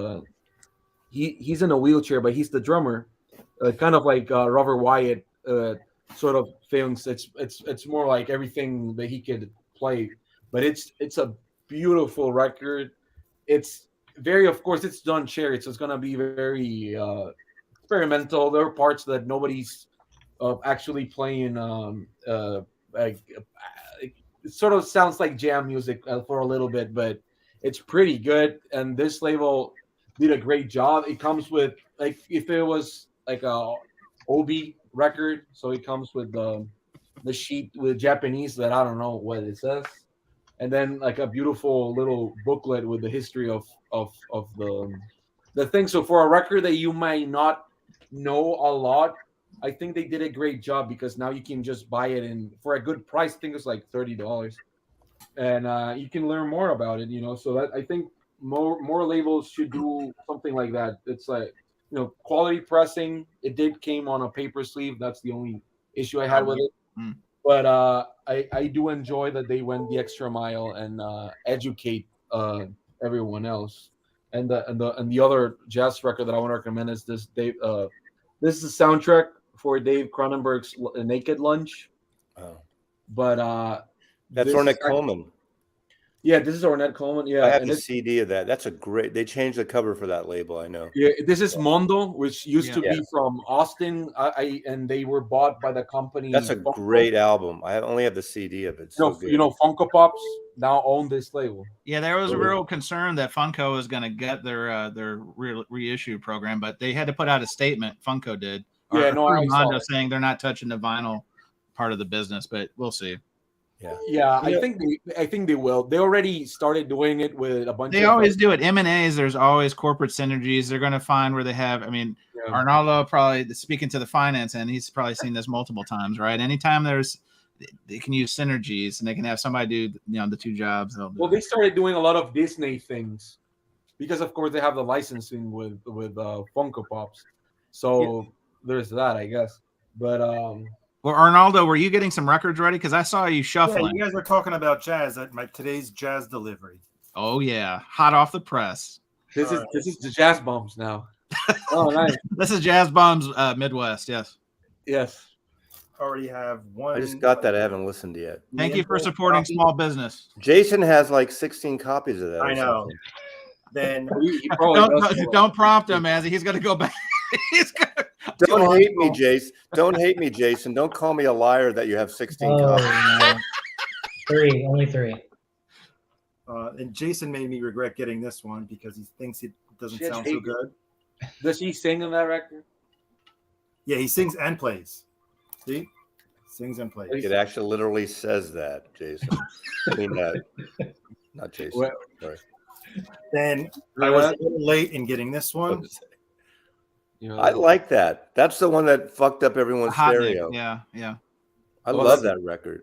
he's in a wheelchair, but he's the drummer. Kind of like Robert Wyatt sort of things. It's more like everything that he could play, but it's a beautiful record. It's very, of course, it's Don Cherry, so it's gonna be very experimental. There are parts that nobody's actually playing. It sort of sounds like jam music for a little bit, but it's pretty good. And this label did a great job. It comes with, like, if it was like a Obi record, so it comes with the sheet with Japanese that I don't know what it says, and then like a beautiful little booklet with the history of the thing. So for a record that you might not know a lot, I think they did a great job, because now you can just buy it for a good price. I think it's like $30, and you can learn more about it. So that I think more labels should do something like that. It's like quality pressing. It came on a paper sleeve. That's the only issue I had with it. But I do enjoy that they went the extra mile and educate everyone else. And the other jazz record that I want to recommend is this Dave. This is a soundtrack for Dave Cronenberg's Naked Lunch. Oh. But that's Ornette Coleman. Yeah, this is Ornette Coleman. Yeah, I have the CD of that. That's a great. They changed the cover for that label. I know. Yeah, this is Mondo, which used to be from Austin. And they were bought by the company. That's a great album. I only have the CD of it. Funko Pops now own this label. Yeah, there was a real concern that Funko was going to get their reissue program, but they had to put out a statement. Funko did. Mondo saying they're not touching the vinyl part of the business, but we'll see. Yeah, I think they will. They already started doing it with a bunch. They always do it. M&As, there's always corporate synergies. They're going to find where they have. I mean, Arnaldo probably, speaking to the finance end, he's probably seen this multiple times, right? Anytime they can use synergies and they can have somebody do the two jobs. Well, they started doing a lot of Disney things because, of course, they have the licensing with Funko Pops. So there's that, I guess. But well, Arnaldo, were you getting some records ready? Because I saw you shuffling. Yeah, you guys were talking about jazz at today's jazz delivery. Oh yeah, hot off the press. This is the Jazz Bombs now. Oh, nice. This is Jazz Bombs Midwest. Yes. Already have one. I just got that. I haven't listened yet. Thank you for supporting small business. Jason has like 16 copies of that. I know. Then don't prompt him, as he's going to go back. Don't hate me, Jason. Don't hate me, Jason. Don't call me a liar that you have 16 copies. No. Only three. And Jason made me regret getting this one because he thinks it doesn't sound so good. Does he sing on that record? Yeah, he sings and plays. See? Sings and plays. It actually literally says that, Jason. I mean that. Not Jason. Well, sorry. Then I was a little late in getting this one. I like that. That's the one that fucked up everyone's stereo. Yeah. I love that record.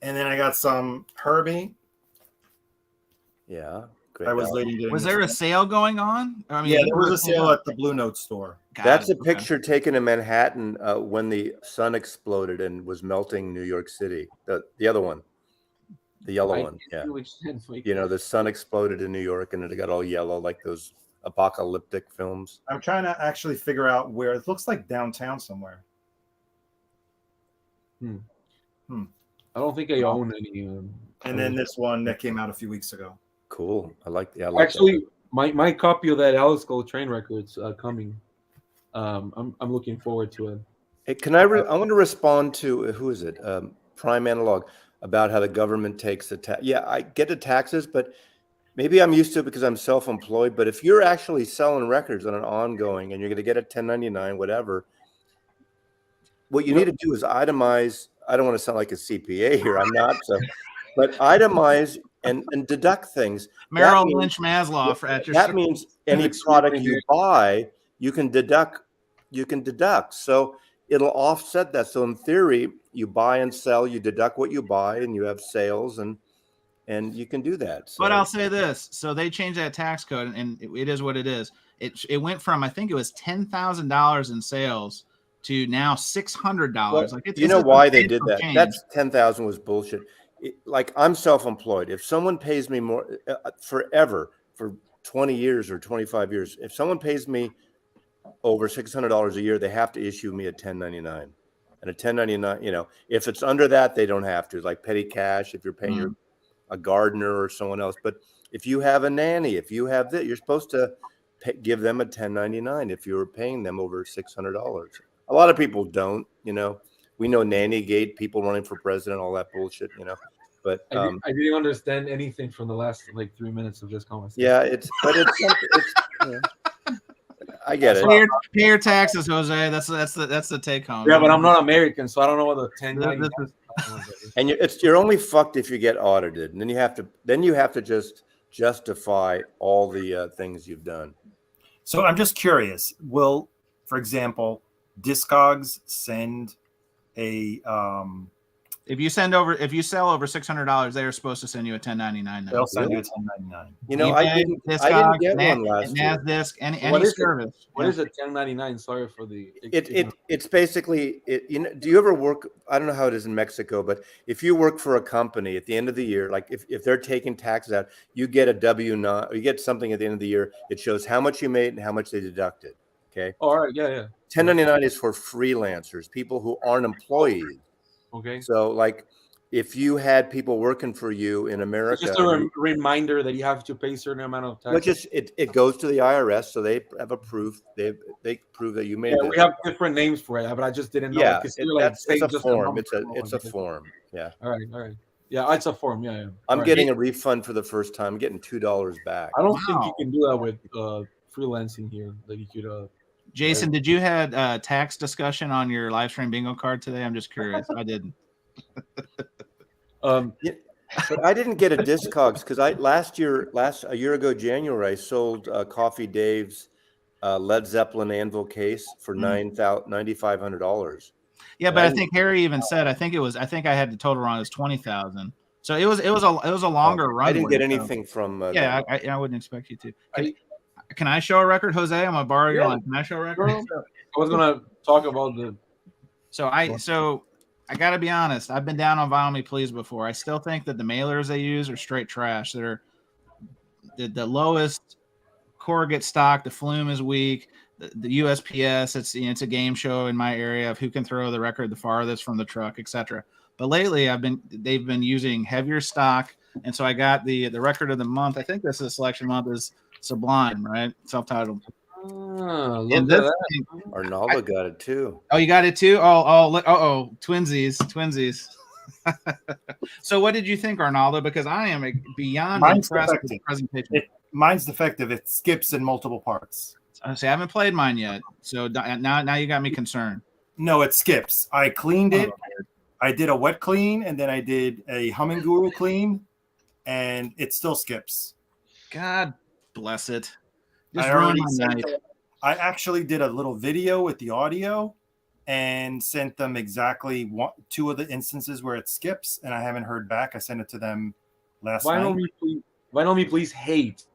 And then I got some Herbie. Yeah. Great I was value. late in getting Was this there a one. sale going on? I mean, Yeah, there was a sale at the Blue Note store. Got That's it. a picture taken in Manhattan when the sun exploded and was melting New York City. The other one, the yellow one. Yeah. You know, the sun exploded in New York and it got all yellow like those apocalyptic films. I'm trying to actually figure out where it looks like downtown somewhere. I don't think I own any. And then this one that came out a few weeks ago. Cool. I like Actually, that. my copy of that Alice Gold Train record's coming. I'm looking forward to it. Hey, I want to respond to who is it? Prime Analog, about how the government takes the tax. Yeah, I get the taxes, but maybe I'm used to it because I'm self-employed. But if you're actually selling records on an ongoing and you're going to get a 1099, whatever, what you need to do is itemize. I don't want to sound like a CPA here. I'm not. So, but itemize and deduct things. Merrill Lynch Maslow at your. That means any product you buy, you can deduct. So it'll offset that. So in theory, you buy and sell, you deduct what you buy, and you have sales, and you can do that. So. But I'll say this: so they changed that tax code, and it is what it is. It went from, I think it was $10,000 in sales to now $600. Well, like you know why they did that? That's 10,000 was bullshit. Like I'm self-employed. If someone pays me more forever for 20 years or 25 years, if someone pays me over $600 a year, they have to issue me a 1099. And a 1099, you know, if it's under that, they don't have to. It's like petty cash if you're paying a gardener or someone else. But if you have a nanny, if you have that, you're supposed to give them a 1099 if you're paying them over $600. A lot of people don't, you know. We know Nanny Gate, people running for president, all that bullshit, you know. But I didn't understand anything from the last like 3 minutes of this conversation. Yeah, it's yeah. I get it. Pay your taxes, Jose. That's the take home. Yeah, but I'm not American, so I don't know what the 1099 is. And you're only fucked if you get audited, and then you have to just justify all the things you've done. So I'm just curious. Will, for example, Discogs send a if you sell over $600, they are supposed to send you a 1099. They'll send you a 1099. You know, I didn't get one last year. NASDISC, any service. What is a 1099? Sorry for the. It's basically you know. Do you ever work? I don't know how it is in Mexico, but if you work for a company at the end of the year, like if they're taking taxes out, you get a W-9, or you get something at the end of the year. It shows how much you made and how much they deducted. Okay. All right. Yeah. 1099 is for freelancers, people who aren't employees. Okay. So, like, if you had people working for you in America, it's just a reminder that you have to pay a certain amount of tax. It goes to the IRS, so they have a proof. They prove that you made. Yeah, we have different names for it, but I just didn't know. Yeah, it's a form. It's a form. Yeah. All right. Yeah, it's a form. Yeah. I'm getting a refund for the first time. I'm getting $2 back. I don't think you can do that with freelancing here. Like you could. Jason, did you had tax discussion on your live stream bingo card today? I'm just curious. I didn't. But I didn't get a Discogs because a year ago, January, I sold Coffee Dave's Led Zeppelin anvil case for $9,500. Yeah, but I think Harry even said I think I had the total wrong. It was 20,000. So it was a longer run. I didn't get anything from. I wouldn't expect you to. Can I show a record, Jose? I'm gonna borrow your line. Can I show a record? I was gonna talk about the. So I gotta be honest. I've been down on Vinyl Me Please before. I still think that the mailers they use are straight trash. They're the lowest corrugate stock. The flume is weak. The USPS. It's a game show in my area of who can throw the record the farthest from the truck, etc. But lately they've been using heavier stock, and so I got the record of the month. I think this is selection month is Sublime, right? Self-titled. Look at that. Arnaldo got it too. Oh, you got it too? Twinsies. So what did you think, Arnaldo? Because I am beyond impressed with the presentation. Mine's defective. It skips in multiple parts. I haven't played mine yet. So now you got me concerned. No, it skips. I cleaned it. I did a wet clean, and then I did a Humming Guru clean, and it still skips. God bless it. I actually did a little video with the audio and sent them exactly two of the instances where it skips, and I haven't heard back. I sent it to them last night. Vinyl Me Please hates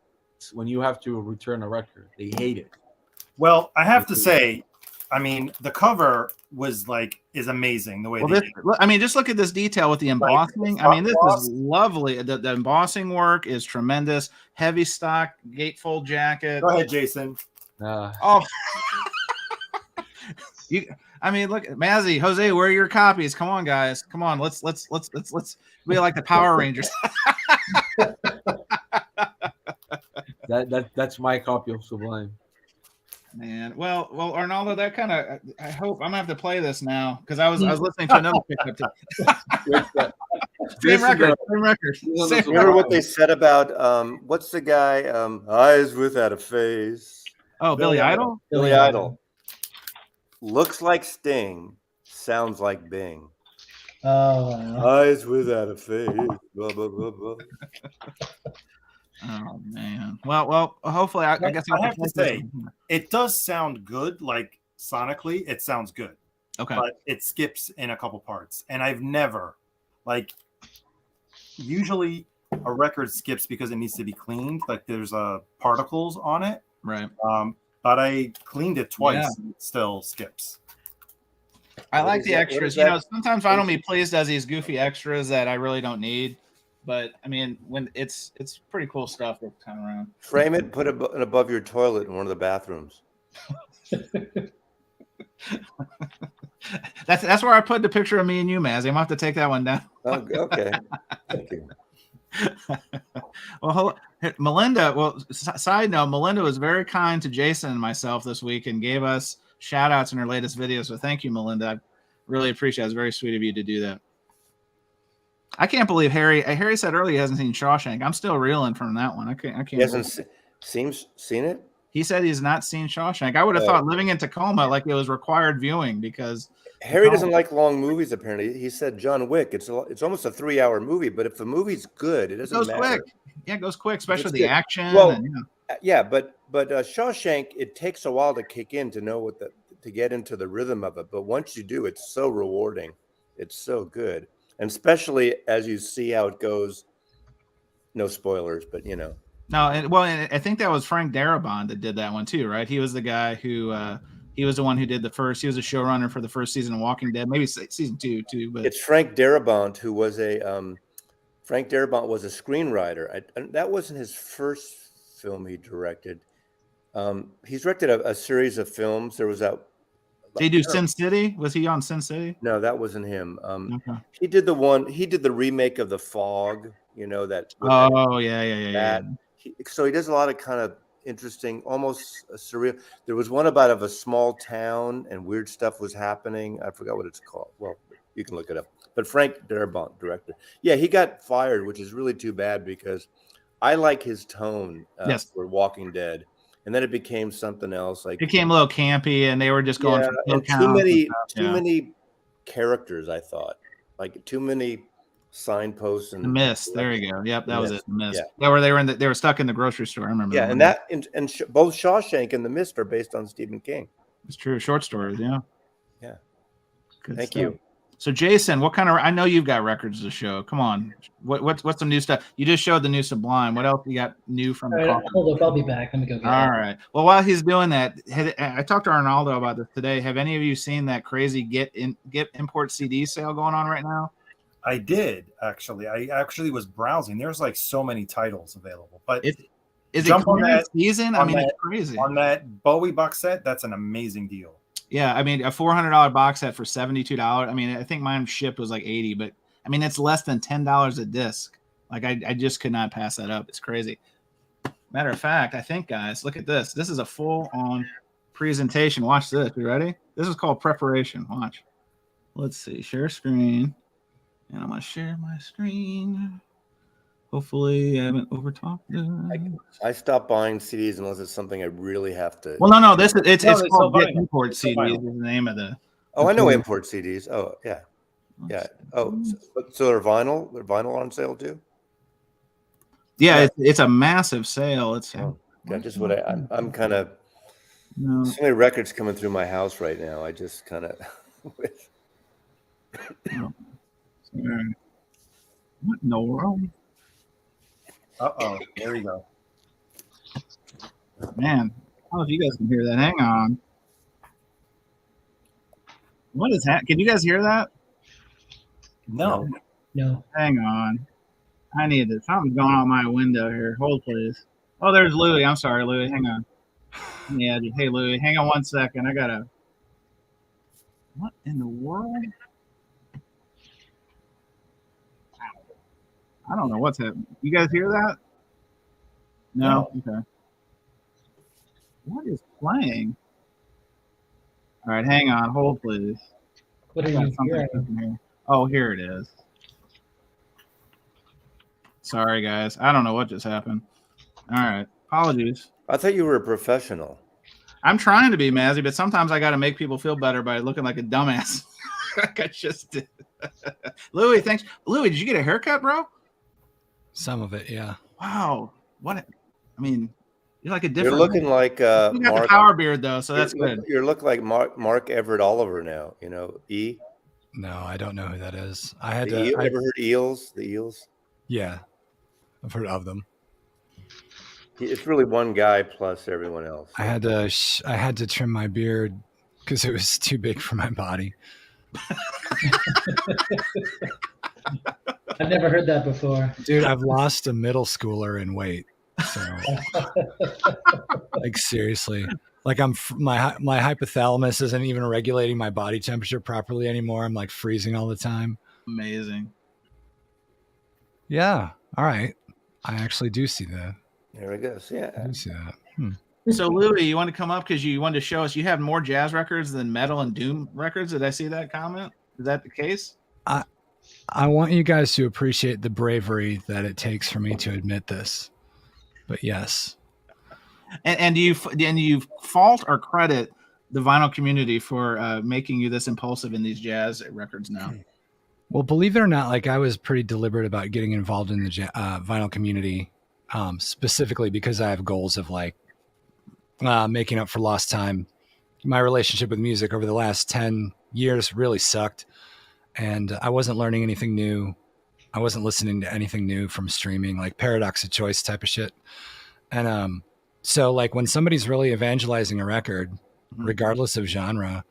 when you have to return a record. They hate it. Well, I have to say, I mean, the cover is amazing. The way just look at this detail with the embossing. I mean, this is lovely. The embossing work is tremendous. Heavy stock gatefold jacket. Go ahead, Jason. Oh, I mean, look, Mazzy, Jose, where are your copies? Come on, guys. Come on, let's be like the Power Rangers. That's my copy of Sublime. Man, well, Arnaldo, that kind of. I hope I'm gonna have to play this now because I was listening to another pickup. Same record. Remember what they said about what's the guy? Eyes Without a Face. Oh, Billy Idol. Billy Idol. Looks like Sting, sounds like Bing. Oh, wow. Eyes Without a Face. Blah, blah, blah, blah. Oh man. Well. Hopefully, I guess I have to say, it does sound good. Like sonically, it sounds good. Okay. But it skips in a couple parts, and I've never, usually a record skips because it needs to be cleaned. Like there's particles on it. Right. But I cleaned it twice. And it still skips. I like the extras. Sometimes Vinyl Me Please does these goofy extras that I really don't need. But I mean, when it's pretty cool stuff this time around. Frame it, put it above your toilet in one of the bathrooms. That's where I put the picture of me and you, Maz. I'm gonna have to take that one down. Oh, okay. Thank you. Well, Melinda. Well, side note, Melinda was very kind to Jason and myself this week and gave us shout outs in her latest video. So thank you, Melinda. I really appreciate it. It's very sweet of you to do that. I can't believe Harry said earlier he hasn't seen Shawshank. I'm still reeling from that one. I can't. He hasn't seen it? He said he's not seen Shawshank. I would have thought living in Tacoma, like it was required viewing because Harry doesn't like long movies. Apparently, he said John Wick. It's almost a 3-hour movie, but if the movie's good, it doesn't matter. Quick. Yeah, it goes quick, especially the action. Well, yeah, but Shawshank, it takes a while to kick in to know to get into the rhythm of it. But once you do, it's so rewarding. It's so good. And especially as you see how it goes, no spoilers, but No, and I think that was Frank Darabont that did that one too, right? He was the guy who he was the one who did he was a showrunner for the first season of Walking Dead, maybe season 2 too. But it's Frank Darabont who was Frank Darabont was a screenwriter. That wasn't his first film he directed. He's directed a series of films. There was that. Did he do Sin City? Was he on Sin City? No, that wasn't him. Okay. He did the remake of The Fog, that. Oh, yeah. So he does a lot of kind of interesting, almost surreal. There was one about a small town and weird stuff was happening. I forgot what it's called. Well, you can look it up. But Frank Darabont, director. Yeah, he got fired, which is really too bad because I like his tone for Walking Dead. And then it became something else. It became a little campy, and they were just going for too many characters. I thought, too many signposts and The Mist. There you go. Yep, that was it. The Mist. Yeah, where they were stuck in the grocery store. I remember. Yeah, both Shawshank and The Mist are based on Stephen King. It's true. Short stories. Yeah. Yeah. Good Thank stuff. you. So Jason, what kind of? I know you've got records to show. Come on, what's some new stuff? You just showed the new Sublime. What else you got new from? All right, hold up, I'll be back. Let me go get All right. Well, while he's doing that, I talked to Arnaldo about this today. Have any of you seen that crazy get import CD sale going on right now? I did actually. I actually was browsing. There's so many titles available, but is it clearance season? I mean, it's crazy. On that Bowie box set, that's an amazing deal. Yeah, I mean, a $400 box set for $72. I mean, I think mine shipped was like $80, but I mean, it's less than $10 a disc. I just could not pass that up. It's crazy. Matter of fact, I think, guys, look at this. This is a full-on presentation. Watch this. You ready? This is called preparation. Watch. Let's see. Share screen. And I'm going to share my screen. Hopefully, I haven't overtalked it. I stopped buying CDs unless it's something I really have to. Well, no. It's called Get Import CDs. Is the name of the. Oh, I know import CDs. Oh, yeah, yeah. Oh, so they're vinyl. They're vinyl on sale too. Yeah, it's a massive sale. It's just what I'm kind of. No. So many records coming through my house right now. I just kind of. What in the world? Uh-oh. There you go. Man, I don't know if you guys can hear that. Hang on. What is that? Can you guys hear that? No. No. Hang on. I need this. Something's going on my window here. Hold, please. Oh, there's Louie. I'm sorry, Louie. Hang on. Yeah. Hey, Louie. Hang on 1 second. I gotta. What in the world? I don't know what's happening. You guys hear that? No. Okay. What is playing? All right. Hang on. Hold, please. What are I got you something hearing? cooking here. Oh, here it is. Sorry, guys. I don't know what just happened. All right. Apologies. I thought you were a professional. I'm trying to be Mazzy, but sometimes I got to make people feel better by looking like a dumbass. Like I just did. Louie, thanks. Louie, did you get a haircut, bro? Some of it, yeah. Wow. What? I mean, you're like a different. You're looking like You got Mark. the power beard though, so that's good. You're looking like Mark Everett Oliver now. You know, E. No, I don't know who that is. I had The to. ever heard Eels? The Eels. Yeah, I've heard of them. It's really one guy plus everyone else. I had to trim my beard because it was too big for my body. I've never heard that before. Dude, I've lost a middle schooler in weight. So, like seriously, like my hypothalamus isn't even regulating my body temperature properly anymore. I'm like freezing all the time. Amazing. Yeah. All right. I actually do see that. There it goes. I Yeah. do see that. So Louie, you want to come up because you wanted to show us you have more jazz records than metal and doom records? Did I see that comment? Is that the case? I want you guys to appreciate the bravery that it takes for me to admit this. But yes. And do you fault or credit the vinyl community for making you this impulsive in these jazz records now? Well, believe it or not, like I was pretty deliberate about getting involved in the vinyl community, specifically because I have goals of like making up for lost time. My relationship with music over the last 10 years really sucked, and I wasn't learning anything new. I wasn't listening to anything new from streaming, like paradox of choice type of shit. And so like when somebody's really evangelizing a record, regardless of genre,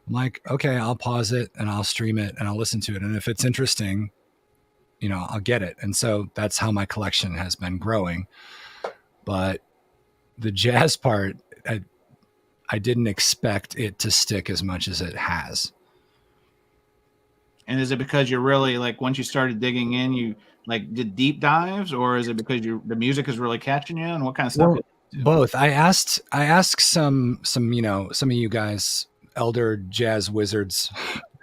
I'm like, okay, I'll pause it and I'll stream it and I'll listen to it. And if it's interesting, you know, I'll get it. And so that's how my collection has been growing. But the jazz part, I didn't expect it to stick as much as it has. And is it because you're really like once you started digging in, you like did deep dives, or is it because the music is really catching you? And what kind of stuff? Well, both. I asked some you know, some of you guys, elder jazz wizards,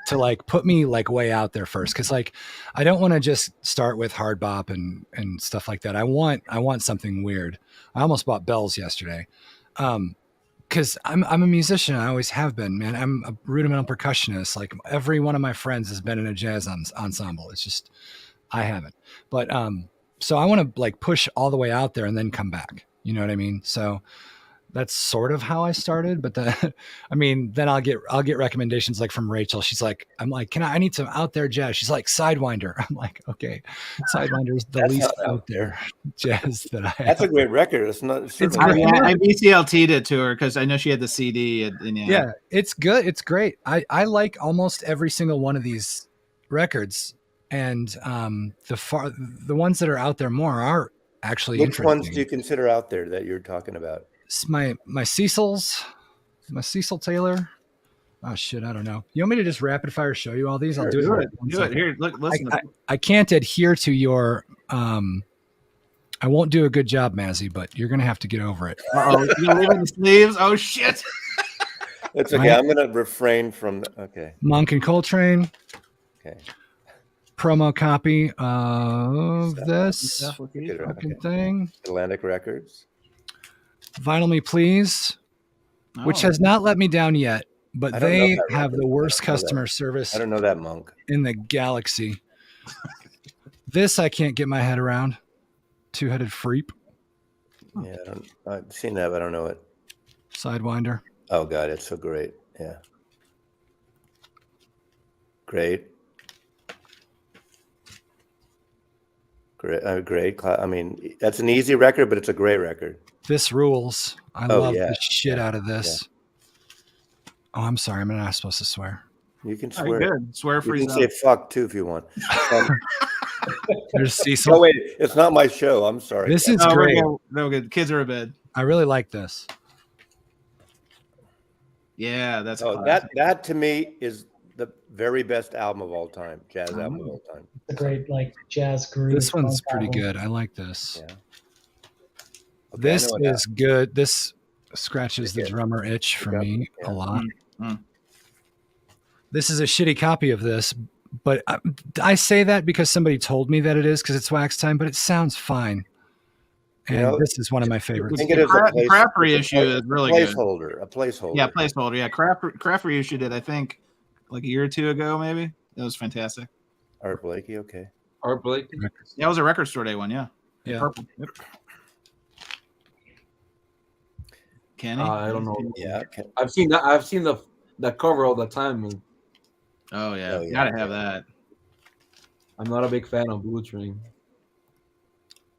to like put me like way out there first, because like I don't want to just start with hard bop and stuff like that. I want something weird. I almost bought bells yesterday. Because I'm a musician. I always have been, man. I'm a rudimental percussionist. Like every one of my friends has been in a jazz ensemble. It's just I haven't. But so I want to like push all the way out there and then come back. You know what I mean? So that's sort of how I started. But I mean, then I'll get recommendations like from Rachel. She's like, I'm like, I need some out there jazz. She's like, Sidewinder. I'm like, okay, Sidewinder is the least out there jazz that I have. That's a great record. It's not. I VCLT'd it to her because I know she had the CD. Yeah, it's good. It's great. I like almost every single one of these records, and the ones that are out there more are actually Which interesting. ones do you consider out there that you're talking about? It's my Cecil Taylor. Oh shit, I don't know. You want me to just rapid fire show you all these? I'll do it. Do it. Here, look, listen. I can't adhere to your. I won't do a good job, Mazzy, but you're gonna have to get over it. Uh-oh, you're leaving the sleeves. Oh shit. It's okay. I'm gonna refrain from. Okay. Monk and Coltrane. Okay. Promo copy of this fucking thing. Atlantic Records. Vinyl Me Please, which has not let me down yet, but they have the worst customer service. I don't know that, Monk. In the galaxy. This I can't get my head around. Two-headed Freep. Yeah, I've seen that, but I don't know it. Sidewinder. Oh God, it's so great. Yeah. Great. Great. I mean, that's an easy record, but it's a great record. This rules. I Oh, love yeah, the shit yeah, out of this. Oh, I'm sorry. I'm not supposed to swear. You can Oh, swear. good. Swear You free can zone. say fuck too if you want. There's Cecil. No, wait, it's not my show. I'm sorry. This is No, great. no good. Kids are in bed. I really like this. Yeah, that's that to me is the very best album of all time, jazz album of all time. The great like jazz groove. This one's funk pretty album. good. I like this. Yeah. Okay, This is good. This scratches the drummer itch for me Yeah. a lot. Mm-hmm. This is a shitty copy of this, but I say that because somebody told me that it is because it's wax time, but it sounds fine. And this is one of my favorites. I think it is a Craft reissue is really good. A placeholder. Yeah, placeholder. Yeah, Craft reissued it, I think, like a year or two ago, maybe. That was fantastic. Art Blakey, okay. Art Blakey. Yeah, it was a record store day one. Yeah. Yeah. Purple. Yep. Kenny? I don't know. Yeah. I've seen that. I've seen the cover all the time. And Oh yeah, yeah. Gotta have that. I'm not a big fan of Blue Train.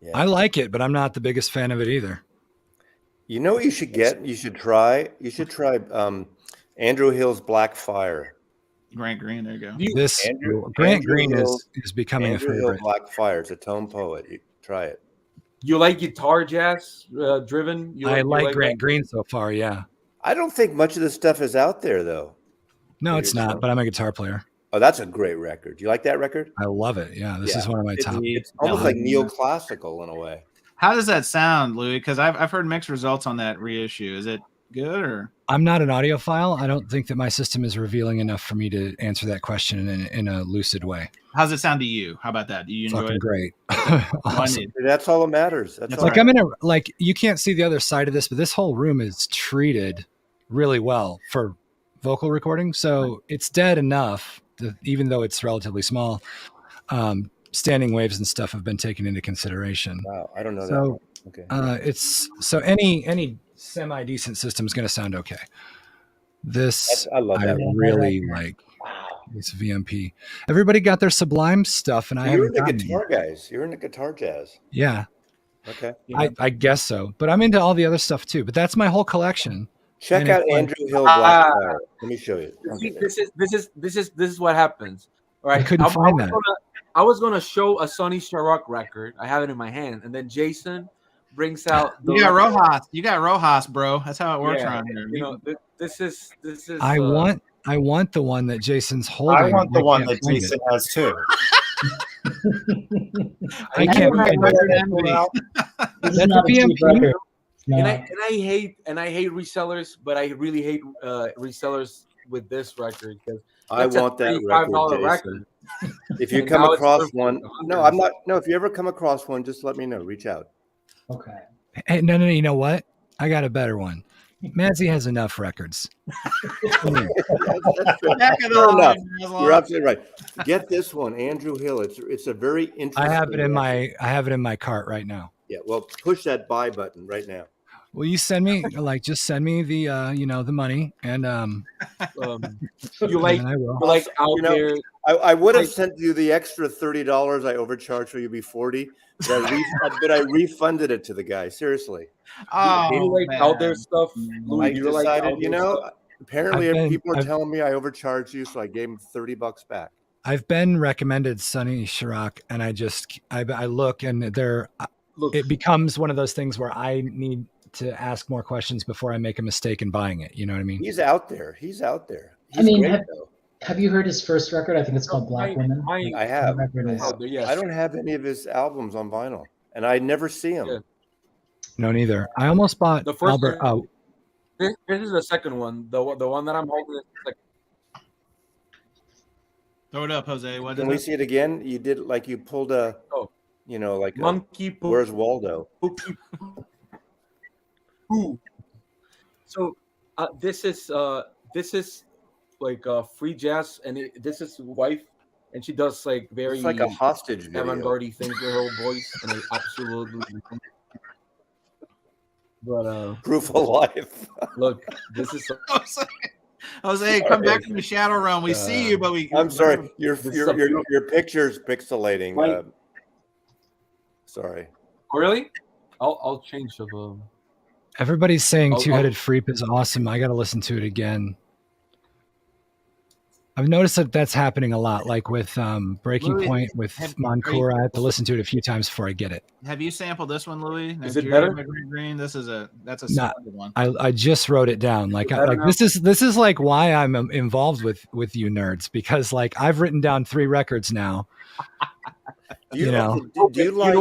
Yeah. I like it, but I'm not the biggest fan of it either. You know what you should get? You should try Andrew Hill's Black Fire. Grant Green, there you go. This Grant Green is becoming Andrew a favorite. Hill Black Fire. It's a tone poet. You try it. You like guitar jazz driven? I like Grant Green so far. Yeah. I don't think much of this stuff is out there though. No, it's not. But I'm a guitar player. Oh, that's a great record. Do you like that record? I love it. Yeah, this is one of my top. It's almost like neoclassical in a way. How does that sound, Louis? Because I've heard mixed results on that reissue. Is it good or? I'm not an audiophile. I don't think that my system is revealing enough for me to answer that question in a lucid way. How's it sound to you? How about that? Do you enjoy Fucking it? great. Awesome. That's all that matters. That's all like I'm in a you can't see the other side of this, but this whole room is treated really well for vocal recording. So it's dead enough that even though it's relatively small, standing waves and stuff have been taken into consideration. Wow, I don't know so, that. Okay. It's so any semi decent system is going to sound okay. This I love that. really like. It's VMP. Everybody got their Sublime stuff, and I You're haven't in the gotten guitar it. guys. You're in the guitar jazz. Yeah. Okay. I guess so, but I'm into all the other stuff too. But that's my whole collection. Check out Andrew Hill Black Fire. Let me show you. This is what happens. All right. I couldn't find that. I was gonna show a Sonny Sharrock record. I have it in my hand, and then Jason brings out. You got Rojas. You got Rojas, bro. That's how it works Yeah, around here. You know, this is. I want the one that Jason's holding. I want the one that can't find Jason it. has too. I can't find it. This is That's not a a cheap VMP. record. No. And I hate resellers, but I really hate resellers with this record because I want that record, Jason. If you And come now it's across worth one, no, I'm not. No, if you ever come across one, just let me know. Reach out. Okay. Hey, no, you know what? I got a better one. Madsy has enough records. Come here. Fair enough. You're absolutely right. Get this one, Andrew Hill. It's a very interesting. I have it in my cart right now. Yeah, well, push that buy button right now. Will you send me just send me the the money and you like and I will. you like out there. I would have sent you the extra $30 I overcharged for you be $40, but I refunded it to the guy. Seriously. Oh, you like man. out there stuff. Louis, I you like decided, out there stuff? apparently people are telling me I overcharged you, so I gave him $30 back. I've been recommended Sonny Sharrock, and I look and it becomes one of those things where I need to ask more questions before I make a mistake in buying it. You know what I mean? He's out there. He's great, though. Have you heard his first record? I think it's called Black Women. I have. Yes. I don't have any of his albums on vinyl, and I never see him. Yeah. No, neither. I almost bought The first Albert. one- Oh, This is the second one. The one that I'm holding is like Throw it up, Jose. What Can is we it? see it again? You did like you pulled a, like monkey poo. Where's Waldo? Poo. So this is like free jazz, and this is wife, and she does like very It's like a hostage video. avant-garde things with her voice, and I absolutely. But Proof of life. look, this is Jose, come back from the shadow realm. We see you, but we. I'm sorry. Your This picture's pixelating. Sorry. Oh, really? I'll change the. Everybody's saying I'll- Two-Headed Freep is awesome. I got to listen to it again. I've noticed that that's happening a lot, like with Breaking Louis, Point with Moncora. I have to listen to it a few times before I get it. Have you sampled this one, Louis? Is it better? Green. That's a Not- solid one. I just wrote it down. Like Better now? this is like why I'm involved with you nerds, because like I've written down 3 records now. Do you know. like?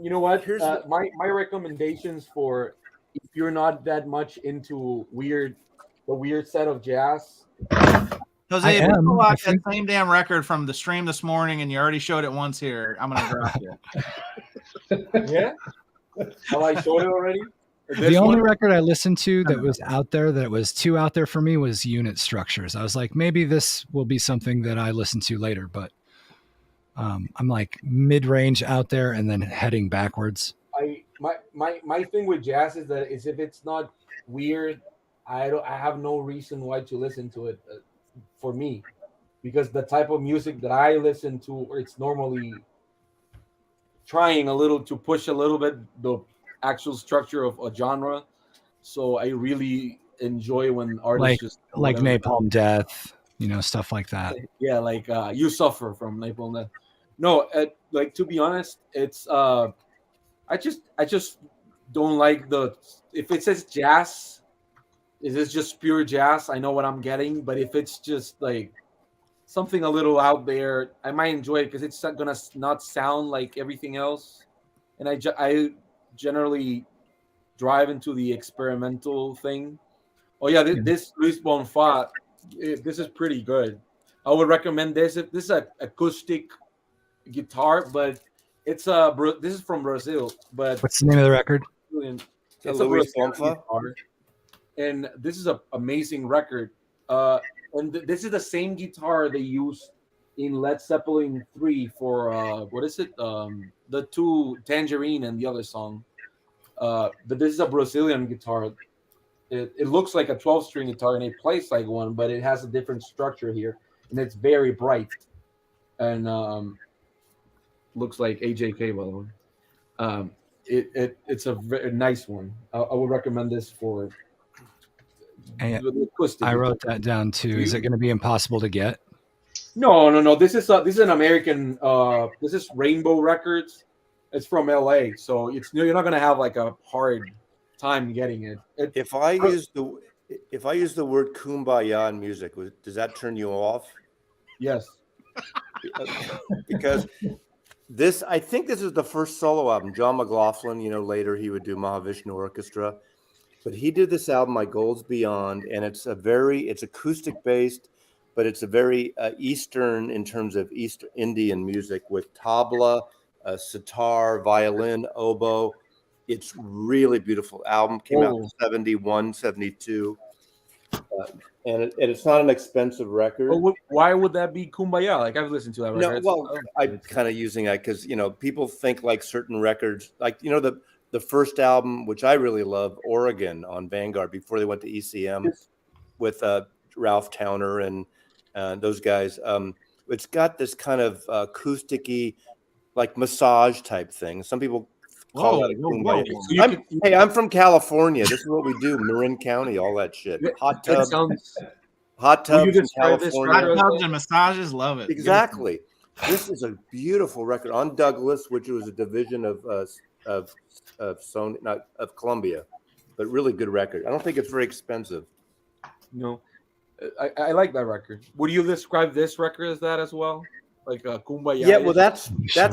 You know what? Here's my recommendations for if you're not that much into the weird set of jazz. Jose, I if you am. watch I that same damn record from the stream this morning and you already showed it once here, I'm gonna drop you. Yeah. Have I showed it already? The only record I listened to that was out there, that was too out there for me, was Unit Structures. I was like, maybe this will be something that I listen to later, but I'm like mid-range out there and then heading backwards. My thing with jazz is that if it's not weird, I have no reason why to listen to it for me, because the type of music that I listen to, it's normally trying a little to push a little bit the actual structure of a genre. So I really enjoy when artists just Like whatever. Napalm Death, stuff like that. Yeah, like You Suffer from Napalm Death. No, like, to be honest, it's I just don't like if it says jazz, if it's just pure jazz, I know what I'm getting. But if it's just like something a little out there, I might enjoy it because it's not gonna not sound like everything else. And I generally drive into the experimental thing. Oh yeah, this Luis Bonfat, this is pretty good. I would recommend this. If this is an acoustic guitar, but it's this is from Brazil. But What's the name of the record? it's Luis Brazilian Bonfat? guitar, and this is an amazing record. And this is the same guitar they used in Led Zeppelin 3 for what is it? The 2 Tangerine and the other song. But this is a Brazilian guitar. It looks like a 12-string guitar and it plays like one, but it has a different structure here, and it's very bright. And looks like AJK, by the way. It's a very nice one. I would recommend this for. I wrote that down too. Is it going to be impossible to get? No. This is an American. This is Rainbow Records. It's from LA, so you're not going to have like a hard time getting it. If I use the word kumbaya in music, does that turn you off? Yes. Because I think this is the first solo album. John McLaughlin, later he would do Mahavishnu Orchestra, but he did this album, My Goals Beyond, and it's acoustic based, but it's a very Eastern in terms of East Indian music with tabla, sitar, violin, oboe. It's really beautiful. Album came out in 71, 72. And it's not an expensive record. Well, why would that be Kumbaya? Like, I've listened to that record. I'm kind of using that because people think like certain records, like the first album, which I really love, Oregon on Vanguard, before they went to ECM with Ralph Towner and those guys. It's got this kind of acousticy, like massage type thing. Some people call that a kumbaya. Hey, I'm from California. This is what we do. Marin County, all that shit. Hot tubs in California. Hot tubs and massages, love it. Exactly. This is a beautiful record on Douglas, which was a division of Sony, not of Columbia, but really good record. I don't think it's very expensive. No, I like that record. Would you describe this record as that as well? Like a Kumbaya? Yeah, well, that's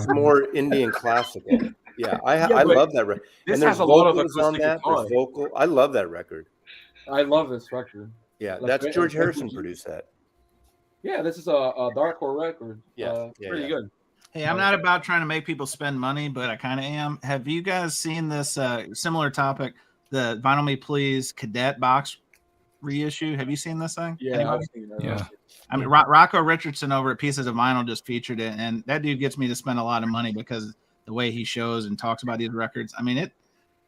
more Indian classical. Yeah, I love that record. This has a lot of acoustic guitar. Vocal. I love that record. I love this record. Yeah, that's George Harrison produced that. Yeah, this is a darkcore record. Pretty good. Hey, I'm not about trying to make people spend money, but I kind of am. Have you guys seen this similar topic, the Vinyl Me Please Cadet box reissue? Have you seen this thing? Yeah, I've seen that. Yeah. I mean, Rocco Richardson over at Pieces of Vinyl just featured it, and that dude gets me to spend a lot of money because the way he shows and talks about these records. I mean,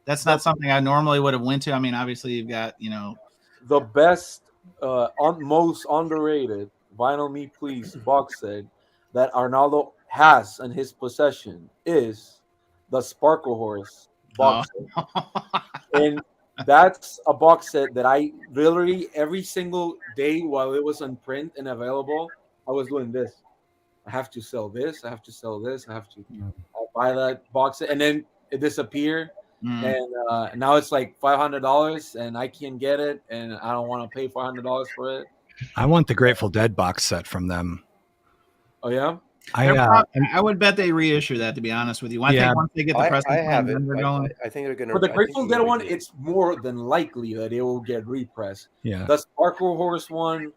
that's not something I normally would have went to. I mean, obviously you've got, the best, most underrated Vinyl Me Please box set that Arnaldo has in his possession is the Sparkle Horse box set. Oh. And that's a box set that I literally every single day while it was on print and available, I was doing this. I have to sell this. I have to sell this. I have to buy that box set, and then it disappeared. And now it's like $500, and I can't get it, and I don't want to pay $500 for it. I want the Grateful Dead box set from them. Oh yeah, I would bet they reissue that. To be honest with you, I think once they get the press, I have it. I think they're gonna. for the Grateful Dead one, it's more than likely that it will get repressed. Yeah, the Sparkle Horse one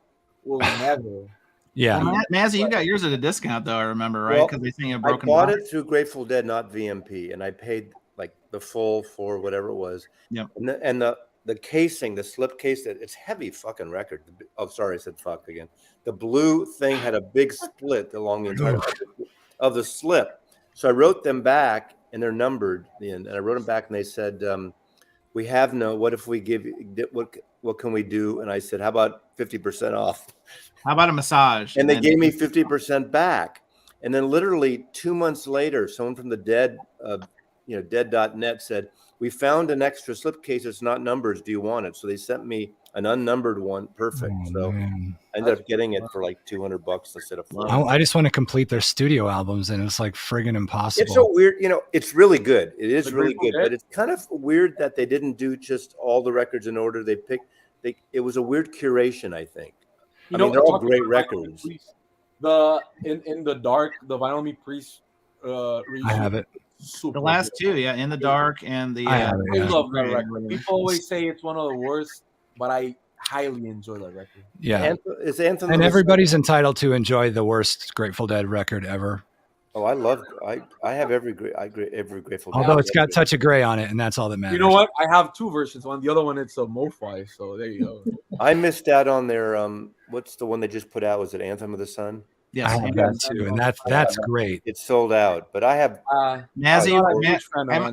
will never. Yeah, Mazzy, you got yours at a discount though. I remember, right? Because they think a broken. I bought it through Grateful Dead, not VMP, and I paid like the full for whatever it was. Yep. And the casing, the slip case, it's heavy fucking record. Oh, sorry, I said fuck again. The blue thing had a big split along the entire of the slip. So I wrote them back, and they're numbered. And I wrote them back, and they said, "We have no. What if we give you what can we do?" And I said, "How about 50% off?" How about a massage? And they gave me 50% back. And then literally 2 months later, someone from the Dead, dead.net said, "We found an extra slipcase. It's not numbers. Do you want it?" So they sent me an unnumbered one. Perfect. So I ended up getting it for like $200 instead of $400. I just want to complete their studio albums, and it's like friggin' impossible. It's so weird. It's really good. It is really good, but it's kind of weird that they didn't do just all the records in order. It was a weird curation, I think. They're all great records. In the Dark, the Vinyl Me Priest. I have it. Super the last good. two, In the Dark and the. I love that record. People always say it's one of the worst, but I highly enjoy that record. Yeah, it's Anthem, and everybody's entitled to enjoy the worst Grateful Dead record ever. Oh, I have every Grateful Dead. Although it's got Touch of Grey on it, and that's all that matters. You know what? I have two versions. The other one it's a MoFi. So there you go. I missed out on their what's the one they just put out? Was it Anthem of the Sun? Yes, I have that too, and that's great. It's sold out, but I have Mazzy.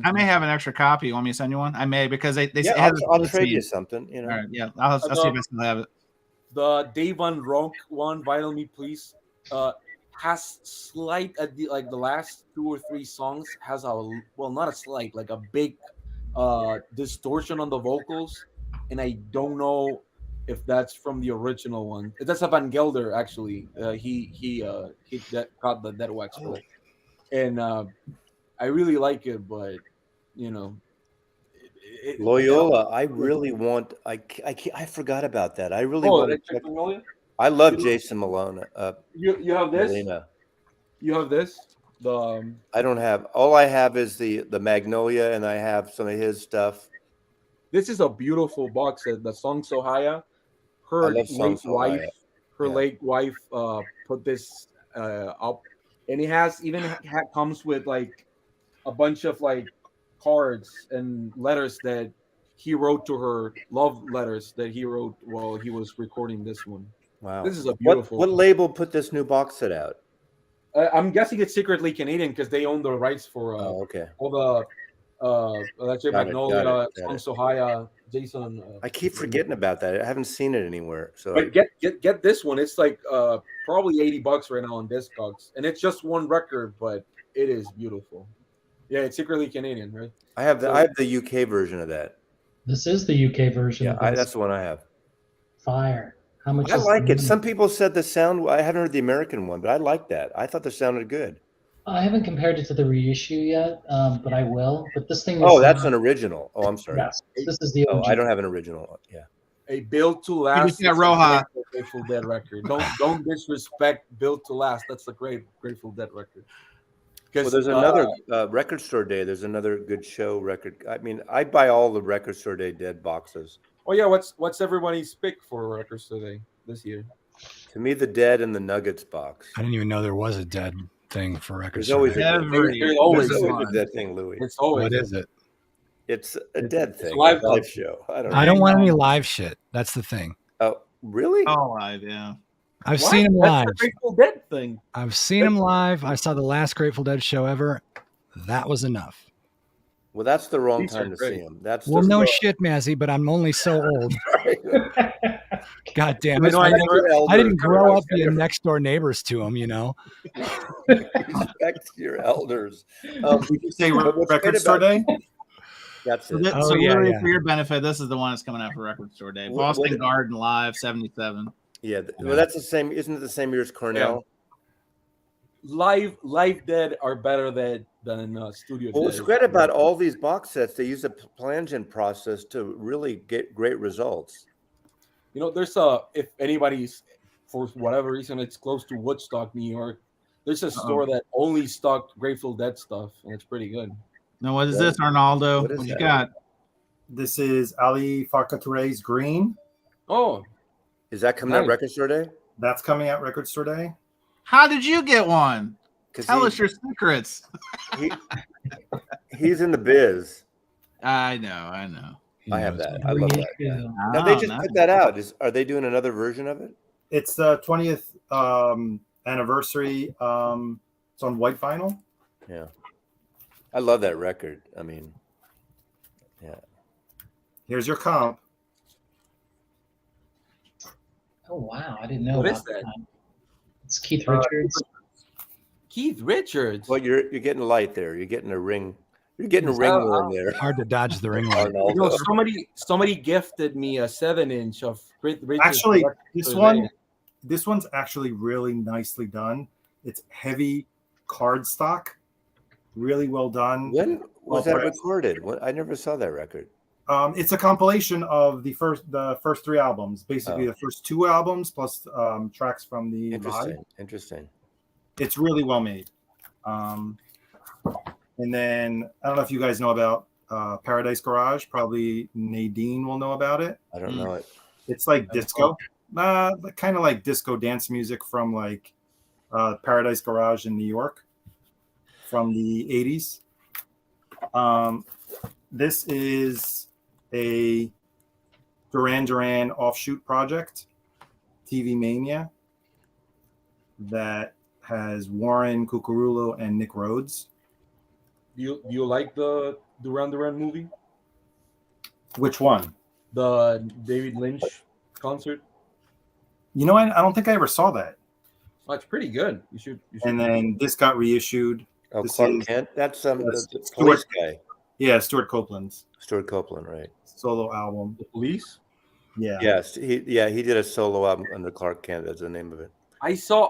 I may have an extra copy. You want me to send you one? I may because they I'll trade you something. All right, yeah, I'll see if I still have it. The Dave Van Ronk one, Vinyl Me Please, has slight the last 2 or 3 songs has not a slight, like a big distortion on the vocals, and I don't know if that's from the original one. That's a Van Gelder actually. He got the Dead Wax for it, and I really like it, but Loyola. I really want. I forgot about that. I really want to check. I love Jason Malone. You have this. Melina. You have this. The I don't have. All I have is the Magnolia, and I have some of his stuff. This is a beautiful box set. The Song Sohaya, her late wife, put this up, and it comes with like a bunch of like cards and letters that he wrote to her, love letters that he wrote while he was recording this one. Wow, this is a beautiful. What label put this new box set out? I'm guessing it's secretly Canadian because they own the rights for all the Electric Magnolia, Song Sohaya, Jason. I keep forgetting about that. I haven't seen it anywhere. So but get this one. It's like probably $80 right now on Discogs, and it's just one record, but it is beautiful. Yeah, it's secretly Canadian, right? I have the UK version of that. This is the UK version. Yeah, that's the one I have. Fire. How much? I like it. Some people said the sound. I haven't heard the American one, but I like that. I thought the sounded good. I haven't compared it to the reissue yet, but I will. But this thing. That's an original. Oh, I'm sorry. Yes, this is the. Oh, I don't have an original. Yeah. A Built to Last. Roja. Grateful Dead record. Don't disrespect Built to Last. That's a great Grateful Dead record. Well, there's another Record Store Day. There's another good show record. I mean, I buy all the Record Store Day Dead boxes. Oh yeah, what's everybody's pick for Record Store Day this year? To me, the Dead and the Nuggets box. I didn't even know there was a Dead thing for Record Store Day. There's always a Dead thing, Louis. It's always. What is it? It's a Dead thing. Live show. I don't want any live shit. That's the thing. Oh, really? Oh, live, yeah. I've seen him live. That's the Grateful Dead thing. I've seen him live. I saw the last Grateful Dead show ever. That was enough. Well, that's the wrong time to see him. No shit, Mazzy, but I'm only so old. God damn I it! know I didn't grow up being next door neighbors to him, you know. Respect your elders. Did you say but what's Record great Store about- Day? That's So, it. so yeah, really, yeah. for your benefit, this is the one that's coming out for Record Store Day. What- Boston what- Garden Live '77. Yeah, well, that's the same. Isn't it the same year as Cornell? Live Dead are better than Studio Well, Dead. what's great about all these box sets, they use a plangent process to really get great results. You know, there's if anybody's for whatever reason it's close to Woodstock, New York, there's a store that only stocked Grateful Dead stuff, and it's pretty good. Now, what is this, Arnaldo? What is What you that? got? This is Ali Farkatoure's Green. Oh, Is that coming out Nice. Record Store Day? That's coming out Record Store Day. How did you get one? 'Cause Tell us your secrets. he's in the biz. I know. He I have knows. that. I love that. Reissue. Now they just nice. put that out. Are they doing another version of it? It's the 20th anniversary. It's on white vinyl. Yeah, I love that record. I mean, yeah. Here's your comp. Oh wow, I didn't know What about is that? It's Keith Richards. Keith Richards. Well, you're getting light there. You're getting a ring. You're getting a ringworm there. Hard to dodge the ring light. You know, Arnaldo. somebody gifted me a 7-inch of Keith Richards. Actually, record this one's actually really nicely done. It's heavy cardstock, really well done. When was Well, that recorded? I never saw that record. It's a compilation of the first three albums, basically the first two albums plus tracks from the live. Interesting. It's really well made. And then I don't know if you guys know about Paradise Garage. Probably Nadine will know about it. I don't know it. It's like disco, kind of like disco dance music from like Paradise Garage in New York from the 80s. This is a Duran Duran offshoot project, TV Mania, that has Warren Cucurullo and Nick Rhodes. Do you like the Duran Duran movie? Which one? The David Lynch concert? You know, I don't think I ever saw that. Oh, it's pretty good. You should. And then this got reissued. Oh, This Clark is- Kent. That's the Stuart- police guy, Yeah, Stuart Copeland's Stuart Copeland, right? solo album. The Police. Yeah. Yes, he did a solo album under Clark Kent. That's the name of it. I saw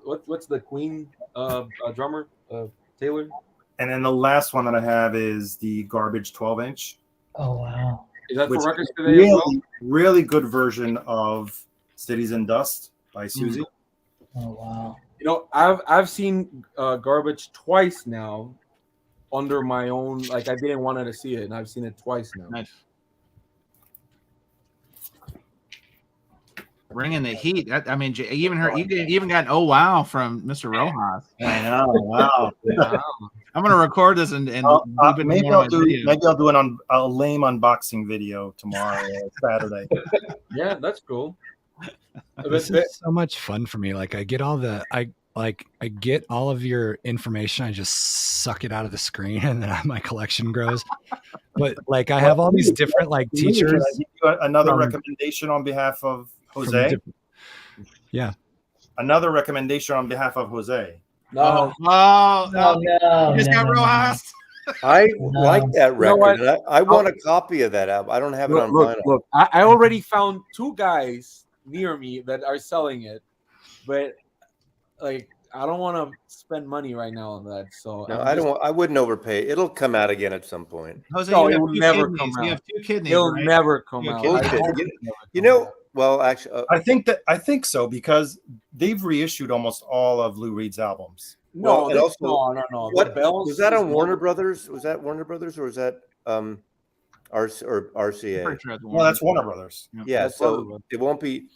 what's the Queen drummer Taylor? And then the last one that I have is the Garbage 12-inch. Oh wow. Is that Which for records today as well? Really good version of Cities and Dust by Susie. Oh wow. You know, I've seen Garbage twice now under my own. Like I didn't want to see it, and I've seen it twice now. Nice. Bringing the heat. I mean, you even got "Oh Wow" from Mr. Rojas. I know. Wow. I'm gonna record this and maybe one I'll of my do videos. a lame unboxing video tomorrow, Saturday. Yeah, that's cool. This is so much fun for me. Like I get all of your information. I just suck it out of the screen, and then my collection grows. But like I have all these different like Can teachers. I give you another from- recommendation on behalf of from Jose? Yeah. Another recommendation on behalf of Jose. No, No, no, You just no, got no, no. Rojas. I No. like that know what? record. And I want a copy of that album. I don't have it on vinyl. look. I already found two guys near me that are selling it, but like I don't want to spend money right now on that. So No, I'm I just- don't. I wouldn't overpay. It'll come out again at some point. Jose, No, you it have will two never kidneys. come You out. have two kidneys. It'll right? never come Yeah, out. kidding. I hope Bullshit. it never You comes know, out. well, actually, I think so because they've reissued almost all of Lou Reed's albums. No, Well, and this- also- no. what The Bells was that is on Warner never- Brothers? Was that Warner Brothers or was that RCA? Pretty sure it's Well, that's Warner Brothers. Yeah, That's Warner so Brothers. it won't be.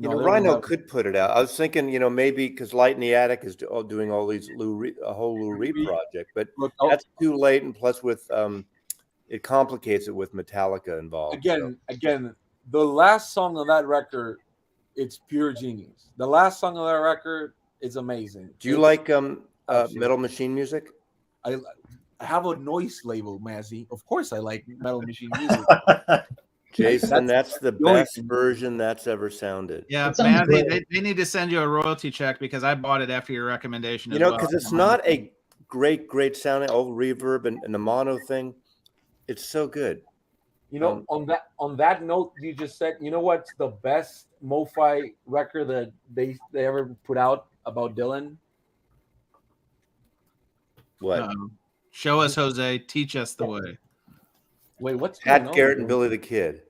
You No, know, they will Rhino never. could put it out. I was thinking, maybe because Light in the Attic is doing all these a whole Lou Reed Reed. project, but Look, that's too late, and plus with it complicates it with Metallica involved. so. again, the last song on that record, it's pure genius. The last song on that record is amazing. Do you It's- like Absolutely. Metal Machine music? I have a noise label, Mazzy. Of course, I like Metal Machine music. Jason, that's the best version that's ever sounded. Yeah, man, they need to send you a royalty check because I bought it after your recommendation. You know, because it's not a great sounding, all reverb and the mono thing. It's so good. You know, on that note, you just said, you know what's the best MoFi record that they ever put out about Dylan? What? Show us, Jose. Teach us the way. Wait, what's Pat Garrett and Billy the Kid?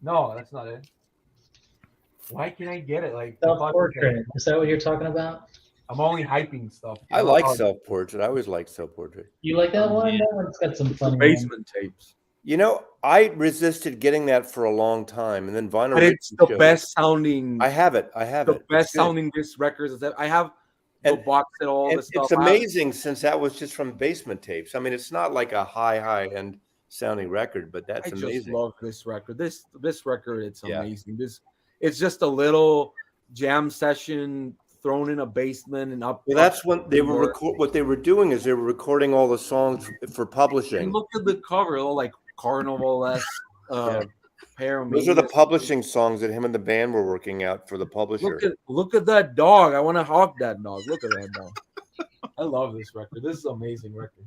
No, that's not it. Why can't I get it? Like Self-Portrait. Is that what you're talking about? I'm only hyping stuff. I like Self-Portrait. I always like Self-Portrait. You like that one? That one's got some funny basement tapes. You know, I resisted getting that for a long time, and then Vinyl. But it's the best sounding. I have it. The best sounding disc records. I have the box set, all the stuff. It's amazing since that was just from basement tapes. I mean, it's not like a high end sounding record, but that's amazing. I just love this record. This record, it's amazing. It's just a little jam session thrown in a basement and up. Well, that's when they were what they were doing is they were recording all the songs for publishing. And look at the cover, like Carnival-esque. Those are the publishing songs that him and the band were working out for the publisher. Look at that dog. I want to hawk that dog. Look at that dog. I love this record. This is an amazing record.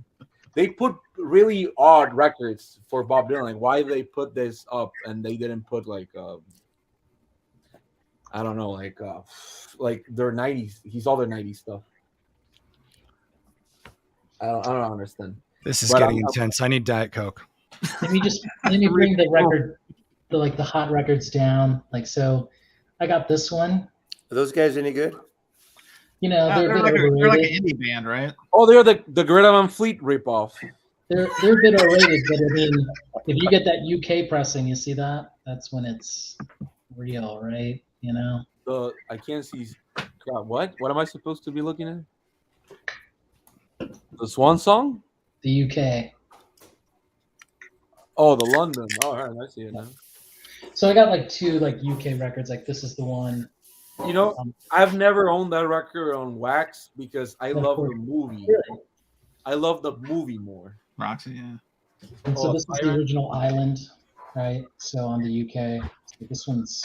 They put really odd records for Bob Dylan. Like, why they put this up and they didn't put like I don't know, like their 90s. He's all their 90s stuff. I don't understand. This is getting intense. I need Diet Coke. Let me bring the record, the hot records down. Like, so I got this one. Are those guys any good? You know, they're like an indie band, right? Oh, they're the Greta Van Fleet ripoff. They're a bit overrated, but I mean, if you get that UK pressing, you see that? That's when it's real, right? You know. I can't see. God, what? What am I supposed to be looking at? The Swan Song? The UK. Oh, the London. Oh, all right, I see it now. So I got like two UK records. Like this is the one. You know, I've never owned that record on wax because I love the movie. Really? I love the movie more. Roxy, yeah. And so this is the original Island, right? So on the UK, so this one's.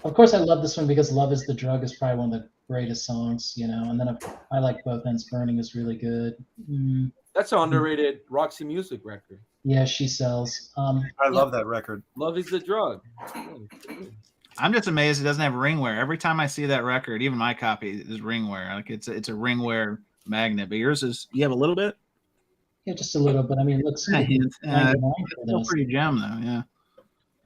Of course, I love this one because "Love Is the Drug" is probably one of the greatest songs, you know. And then I like "Both Ends Burning" is really good. That's an underrated Roxy Music record. Yeah, she sells. I love that record. Love Is the Drug. I'm just amazed it doesn't have ringwear. Every time I see that record, even my copy is ringwear. Like it's a ringwear magnet. But yours is, you have a little bit? Yeah, just a little bit. I mean, it looks it's still pretty gem though, yeah.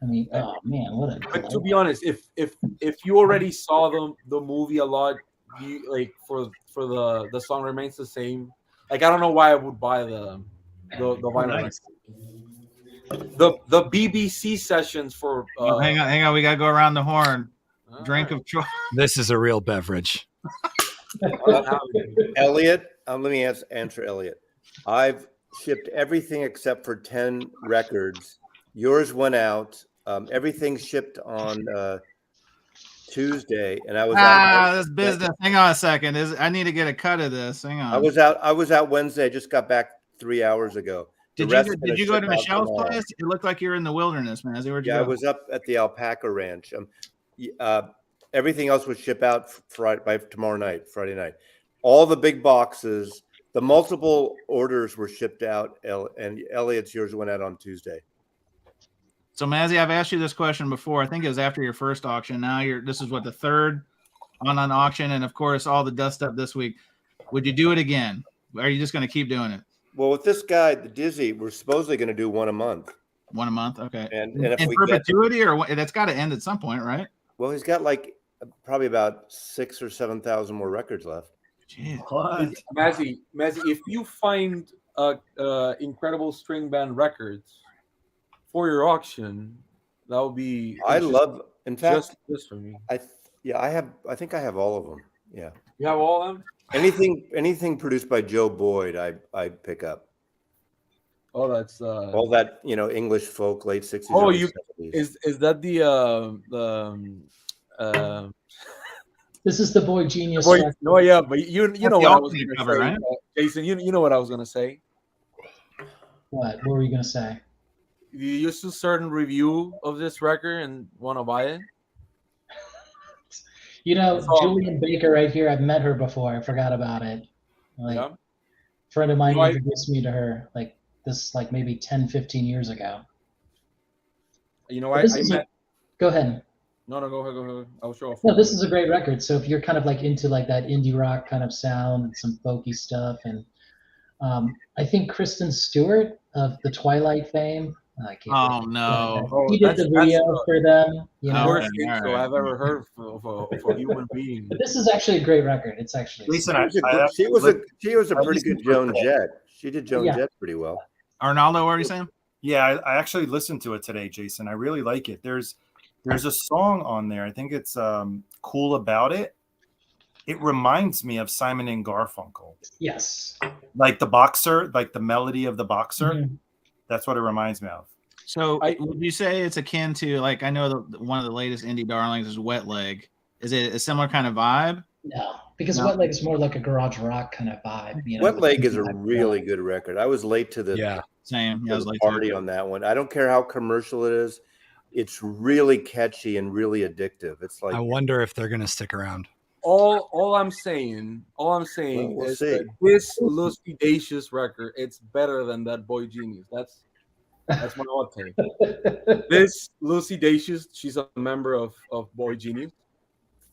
I mean, oh man, what a. But to be honest, if you already saw the movie a lot, you like for the song remains the same. Like I don't know why I would buy the vinyl. Nice. The BBC sessions for hang on, we gotta go around the horn. Drink of choice. This is a real beverage. Elliot, let me answer Elliot. I've shipped everything except for 10 records. Yours went out. Everything shipped on Tuesday, and I was out. This business. Hang on a second. I need to get a cut of this. Hang on. I was out Wednesday. I just got back 3 hours ago. Did you go to Michelle's place? It looked like you were in the wilderness, man. Yeah, I was up at the Alpaca Ranch. Everything else was shipped out by tomorrow night, Friday night. All the big boxes, the multiple orders were shipped out, and Elliot's yours went out on Tuesday. So, Mazzy, I've asked you this question before. I think it was after your first auction. Now this is what, the third on auction, and of course, all the dust up this week. Would you do it again? Or are you just going to keep doing it? Well, with this guy, the Dizzy, we're supposedly going to do one a month. One a month, okay. And if in perpetuity, or that's got to end at some point, right? Well, he's got like probably about 6,000 or 7,000 more records left. Jeez. Mazzy, if you find incredible string band records for your auction, that would be. In fact, just for me. I think I have all of them. Yeah. You have all of them? Anything produced by Joe Boyd, I pick up. Oh, that's all that, English folk, late 60s. Oh, is that the This is the Boy Genius. No, yeah, but you know what I was going to say, right? Jason. You know what I was going to say. What were you going to say? you used to certain review of this record and want to buy it? You know, It's all- Julian Baker right here. I've met her before. I forgot about it. Like, Yeah. a friend of mine You know, introduced me to her like this, like maybe 10, 15 years ago. You know, But I this is met. go ahead. No, go ahead. I'll show off. No, this is a great record. So if you're kind of like into like that indie rock kind of sound and some folky stuff, and I think Kristen Stewart of the Twilight fame. I can't Oh believe no. Oh, he did the video for them. You know, worst Okay, intro all right. I've ever heard for a human being. but this is actually a great record. It's actually Listen, She was a I pretty listened good to it Joan today. Jett. She did Joan Yeah. Jett pretty well. Arnaldo, what are you saying? Yeah, I actually listened to it today, Jason. I really like it. There's a song on there. I think it's Cool About It. It reminds me of Simon and Garfunkel. yes. Like the boxer, like the melody of the boxer. Mhm. That's what it reminds me of. So would you say it's akin to, like, I know one of the latest indie darlings is Wet Leg. Is it a similar kind of vibe? No, because No. Wet Leg is more like a garage rock kind of vibe. You know, Wet Leg is a like, really good record. I was late to the, Yeah. Same. Yeah, I to was the like, party on that one. I don't care how commercial it is. It's really catchy and really addictive. It's like I wonder if they're gonna stick around. All I'm saying Well, we'll is see. that this Lucy Dacious record, it's better than that Boy Genius. That's my hot take. This Lucy Dacious, she's a member of Boy Genius.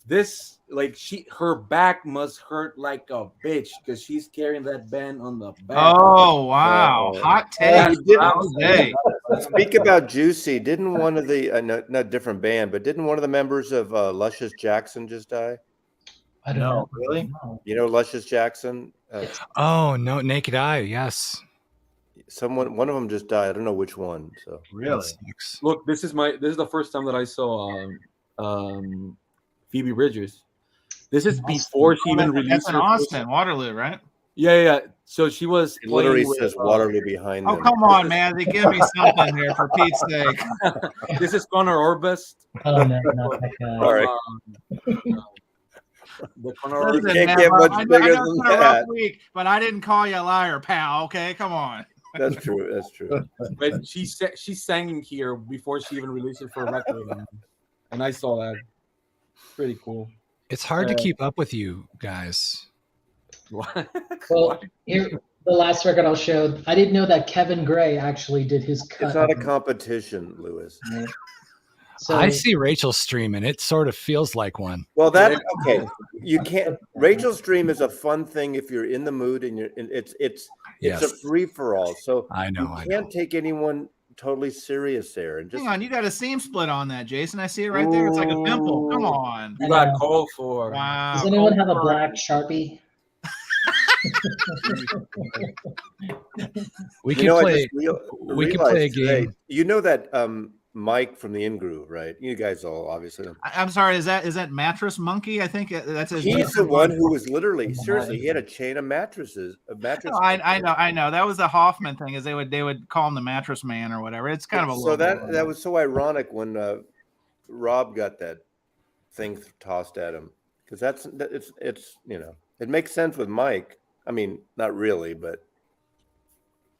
This, like, her back must hurt like a bitch because she's carrying that band on the back. oh wow, hot take. you didn't- Hey, Speak about Juicy. Didn't one of the not different band, but didn't one of the members of Luscious Jackson just die? I don't No, know. really? No. You know Luscious Jackson? Oh no, Naked Eye. Yes. One of them just died. I don't know which one. So Really? Sucks. Look, this is the first time that I saw Phoebe Bridgers. This is before she even that's released in her first- Austin, Waterloo, right? Yeah. So she was it literally playing says with, Waterloo behind Oh them. come on, man! They give me something here for Pete's sake. this is Connor Orbest. Oh no, not that guy. All right. The Connor Listen, can't man, get bro, much I bigger know it's than been a rough that. week, but I didn't call you a liar, pal. Okay, come on. That's true. That's true. But she sang here before she even released it for a record, and I saw that. Pretty cool. It's hard to keep up with you guys. Well, here the last record I'll show. I didn't know that Kevin Gray actually did his cut. It's not a of it, competition, Lewis. right? So I see Rachel stream and it sort of feels like one. Well, okay. You can't. Rachel's Dream is a fun thing if you're in the mood and it's Yes. a free for all. So I know. you can't take anyone totally serious there. And just Hang on, you got a seam split on that, Jason. I see it right there. It's like a pimple. Come on. You got called for. Wow. Does anyone have a Cold black Sharpie? We you can know, I play. just we can play a realized today- game. You know that Mike from the In-Groove, right? You guys all obviously know. I'm sorry. Is that Mattress Monkey? I think that's his. He's the one who was literally seriously. He had a chain of mattresses. No, I know. That was the Hoffman thing. Is they would call him the Mattress Man or whatever. It's kind of a So little bit- that was so ironic when Rob got that thing tossed at him because it's you know it makes sense with Mike. I mean, not really, but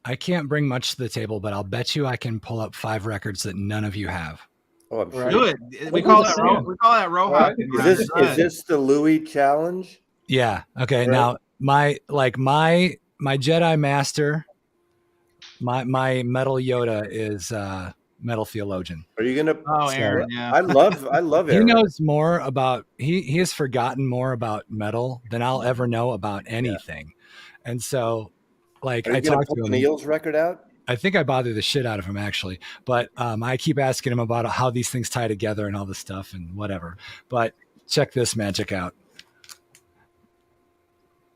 I can't bring much to the table, but I'll bet you I can pull up 5 records that none of you have. oh, I'm sure. do it. We call that Roja. Right. Is this the Louis challenge? Yeah. Okay. Right. Now my Jedi Master, my Metal Yoda is Metal Theologian. Are you gonna? Oh, Aaron. Yeah. I love He Aaron. knows more about he has forgotten more about metal than I'll ever know about anything. And so like Are you I gonna talked put to the him. Neil's record out? I think I bother the shit out of him actually, but I keep asking him about how these things tie together and all this stuff and whatever. But check this magic out.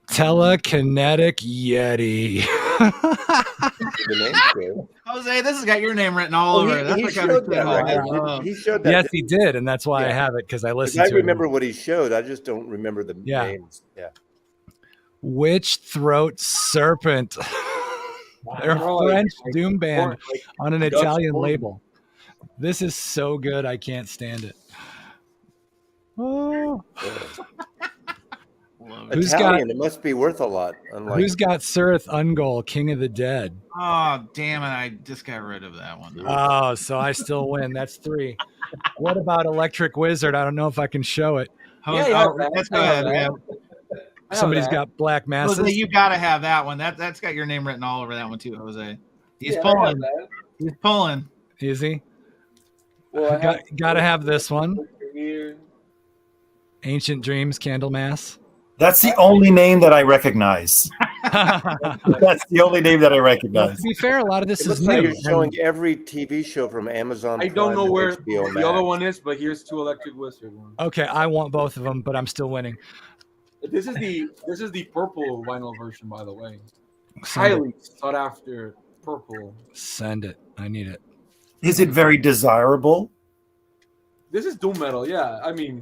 Telekinetic Yeti. The name too. Jose, this has got your name written all over it. That's he the kind showed of that shit I record. love. He showed that. Yes, he did, and that's why I Yeah. have it because I 'Cause listened I to remember it. what he showed. I just don't remember the Yeah. names. Yeah. Witch Throat Serpent. They're a Wow. French Like, doom band like, on an Dutch Italian porn. label. This is so good, I can't stand it. Oh. Love Who's Italian. It must be worth a lot. Unlike Who's got Surith Ungol, King of the Dead? Oh, damn it. I just got rid of that one. Oh, so I still win. That's 3. What about Electric Wizard? I don't know if I can show it. Let's go ahead. Yeah. Somebody's got Black Masses. Jose, you got to have that one. That's got your name written all over that one too, Jose. He's Yeah, pulling. He's pulling. Is he? Well, Got to have this one. Here. Ancient Dreams, Candlemas. That's the only name that I recognize. That's the only name that I recognize. To be fair, a lot of this it is looks like new. you're showing every TV show from Amazon. I don't Prime know and where HBO the Max. other one is, but here's 2 Electric Wizard ones. Okay, I want both of them, but I'm still winning. This is the purple vinyl version, by the way. Send it. Highly sought after purple. Send it. I need it. Is it very desirable? This is doom metal, yeah. I mean,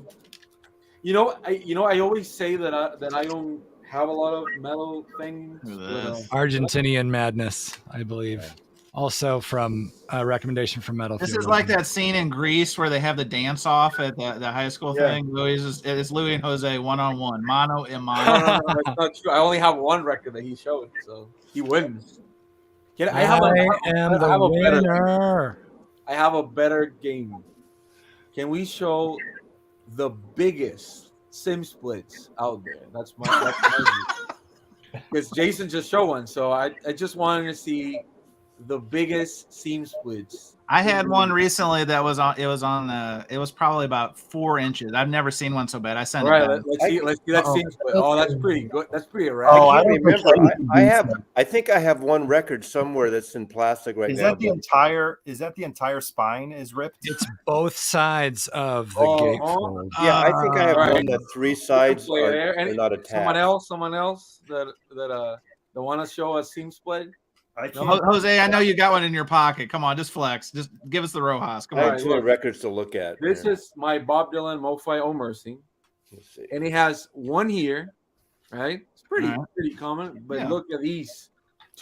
I always say that I don't have a lot of metal things. But, Argentinian Madness, I believe. Also from a recommendation from Metal. This is like that scene in Greece where they have the dance off at the high school thing. It's Louis and Jose one-on-one, mano a mano. No, that's not true. I only have one record that he showed, so he wins. I am the winner. I have a better game. Can we show the biggest sim splits out there? That's my because Jason just showed one, so I just wanted to see the biggest seam splits. I had one recently that was on. It was probably about 4 inches. I've never seen one so bad. I sent it. Let's see that seam split. Oh, that's pretty good. That's pretty rare. Oh, I remember. I think I have one record somewhere that's in plastic right now. Is that the entire spine is ripped? It's both sides of the gatefold. Yeah, I think I have one that 3 sides are not attached. Someone else that want to show a seam split. Jose, I know you got one in your pocket. Come on, just flex. Just give us the Rojas. Come I on. have 2 records to look at. This is my Bob Dylan Mo-Fi Oh Mercy. Let's see. And it has one here, right? It's pretty common, but look at these.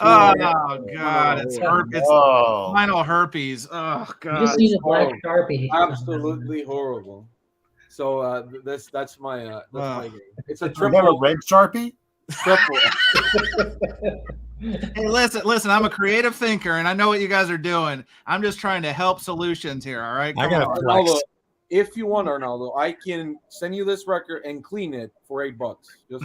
Oh God, it's final herpes. Oh God, you just need a black Sharpie. Absolutely horrible. So that's my game. It's a You got a red Sharpie? triple. Hey, listen. I'm a creative thinker, and I know what you guys are doing. I'm just trying to help solutions here. All right. I got to flex. Arnaldo, if you want, Arnaldo, I can send you this record and clean it for $8. Just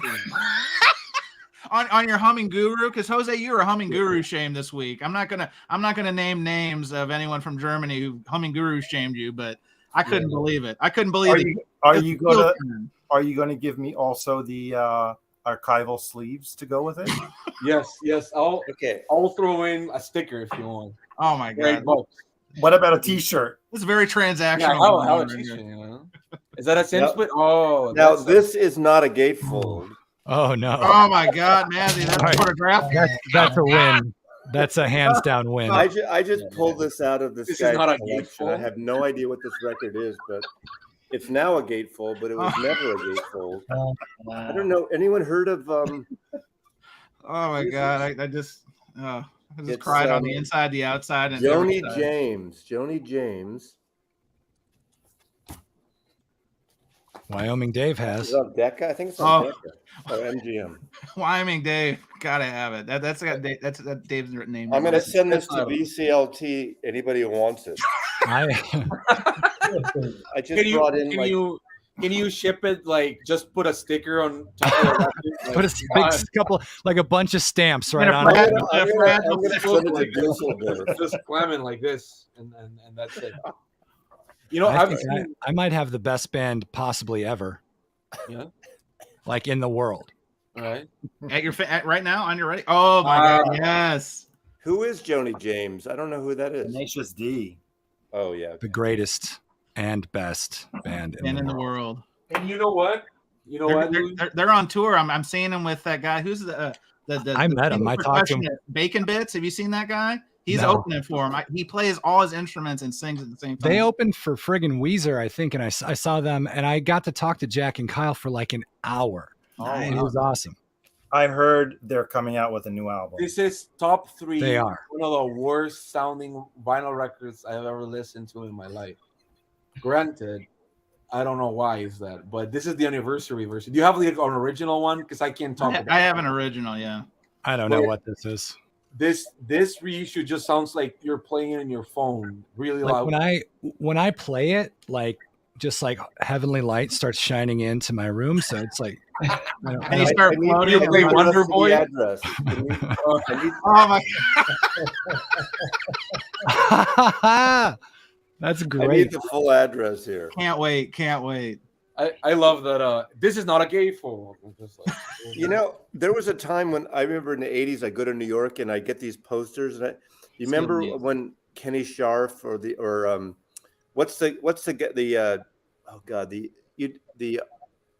on your humming guru, because Jose, you were a humming guru shame this week. I'm not gonna name names of anyone from Germany who humming guru shamed you, but I couldn't believe it. I couldn't believe it. Are you gonna give me also the archival sleeves to go with it? Yes. I'll throw in a sticker if you want. Oh my God. What about a T-shirt? It's very transactional. Yeah, how a T-shirt, Is that a sin split? Oh, now this is not a gatefold. Oh no! Oh my God, Mazzy, that's photographic. That's a win. That's a hands down win. I just pulled this out of this guy's not a collection. I have no idea what this record is, but it's now a gatefold, but it was never a gatefold. I don't know. Anyone heard of? Oh my God, I just cried on the inside, the outside, and Joni James. Wyoming Dave has. Is it on Decca? I think it's on Decca. Or MGM. Wyoming Dave, gotta have it. That's Dave's name. I'm gonna send this to VCLT. Anybody who wants it. I just brought in. Can you ship it? Like, just put a sticker on top of it. Put a big couple, like a bunch of stamps right on it. I'm gonna put it like this, just slamming like this, and that's it. I might have the best band possibly ever. Yeah. Like in the world. All right. Right now on your ready. Oh my God, yes. Who is Joni James? I don't know who that is. Tenacious D. Oh yeah. The greatest and best band in the world. And you know what? They're on tour. I'm seeing them with that guy. Who's I met him. I talked to him. Bacon Bits. Have you seen that guy? He's opening for him. He plays all his instruments and sings at the same time. They opened for friggin' Weezer, I think, and I saw them, and I got to talk to Jack and Kyle for like an hour. It was awesome. I heard they're coming out with a new album. This is top 3. They are one of the worst sounding vinyl records I've ever listened to in my life. Granted, I don't know why is that, but this is the anniversary version. Do you have like an original one? Because I can't talk about I have an original, yeah. I don't know what this is. This reissue just sounds like you're playing it in your phone really Like loud. when I play it, like just like heavenly light starts shining into my room, so it's like And you start floating. you play Wonder the Boy? address. Can you- I need- Oh my! That's I need great. the full address here. Can't wait! Can't wait! I love that. This is not a gay phone. Just like, You know, there was a time when I remember in the '80s, I go to New York and I get these posters. And you remember when Kenny Scharf what's the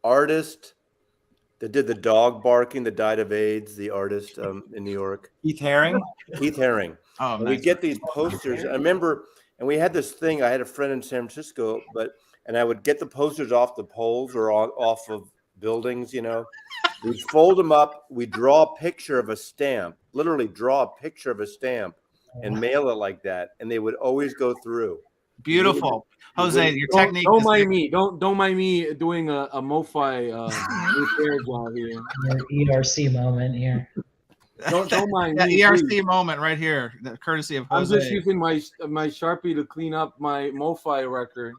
artist that did the dog barking that died of AIDS, the artist in New York, Keith Haring. Keith Haring. Oh, And we get these posters. I remember, and we had this thing. I had a friend in San Francisco, and I would get the posters off the poles or off of buildings. You know, we'd fold them up. We'd draw a picture of a stamp, literally draw a picture of a stamp, and mail it like that. And they would always go through. beautiful, Jose. Your don't, technique. Don't mind me. Don't mind me doing a MoFi repair job here. Your ERC moment here. Don't mind That me. ERC please. moment right here, courtesy of I'm Jose. just using my Sharpie to clean up my MoFi record.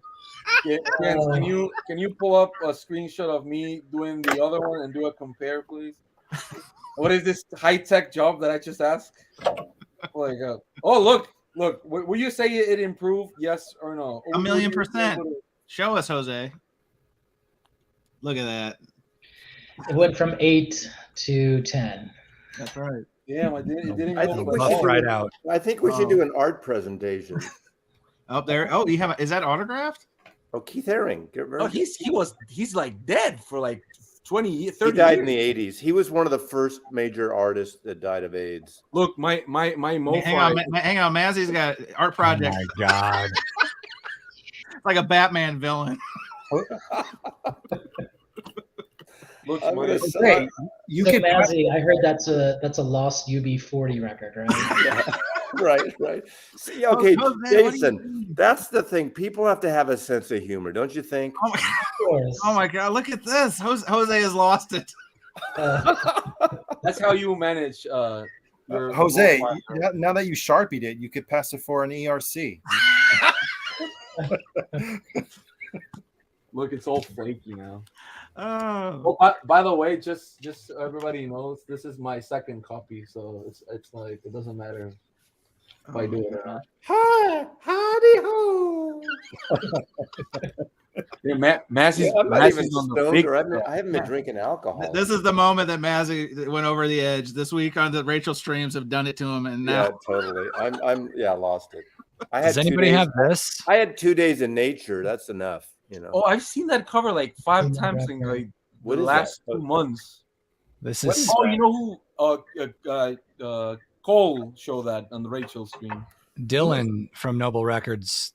Can you pull up a screenshot of me doing the other one and do a compare, please? What is this high tech job that I just asked? Like, oh look, will you say it improved? Yes or no? 1,000,000%. Show us, Jose. Look at that. It went from 8 to 10. That's right. Damn, it didn't I go think for we Buff should right out. I think we should do an art presentation. Up there. Oh, you have. Is that autographed? Oh, Keith Haring. Oh, he's like dead for like 20, 30 He died years. in the '80s. He was one of the first major artists that died of AIDS. Look, my MoFi. Hang on. Mazzy's got art Oh project. my god. Like a Batman villain. Looks I'm my, gonna Great. You So could Mazzy, I heard that's a lost UB40 record, right? right. See, okay, Jose, what do you Jason, mean? that's the thing. People have to have a sense of humor, don't you think? Oh my, Of course. oh my God! Look at this. Jose has lost it. that's how you manage your Jose, MoFi. now that you sharpied it, you could pass it for an ERC. Look, it's all flaky now. Oh. Oh, by the way, just so everybody knows, this is my second copy, so it's like it doesn't matter if I do it or not. Hi, howdy ho. Yeah, Mazzy's, I'm not even Mazzy's on the stoned, big. or I haven't been drinking alcohol. This is the moment that Mazzy went over the edge. This week on the Rachel streams have done it to him, and now Yeah, totally. I'm lost it. I had Does 2 anybody days- have this? I had 2 days in nature. That's enough, you know. Oh, I've seen that cover like 5 times in like What the is last that? 2 months. This What is is Oh, you know who? Cole showed that on the Rachel stream. Dylan from Noble Records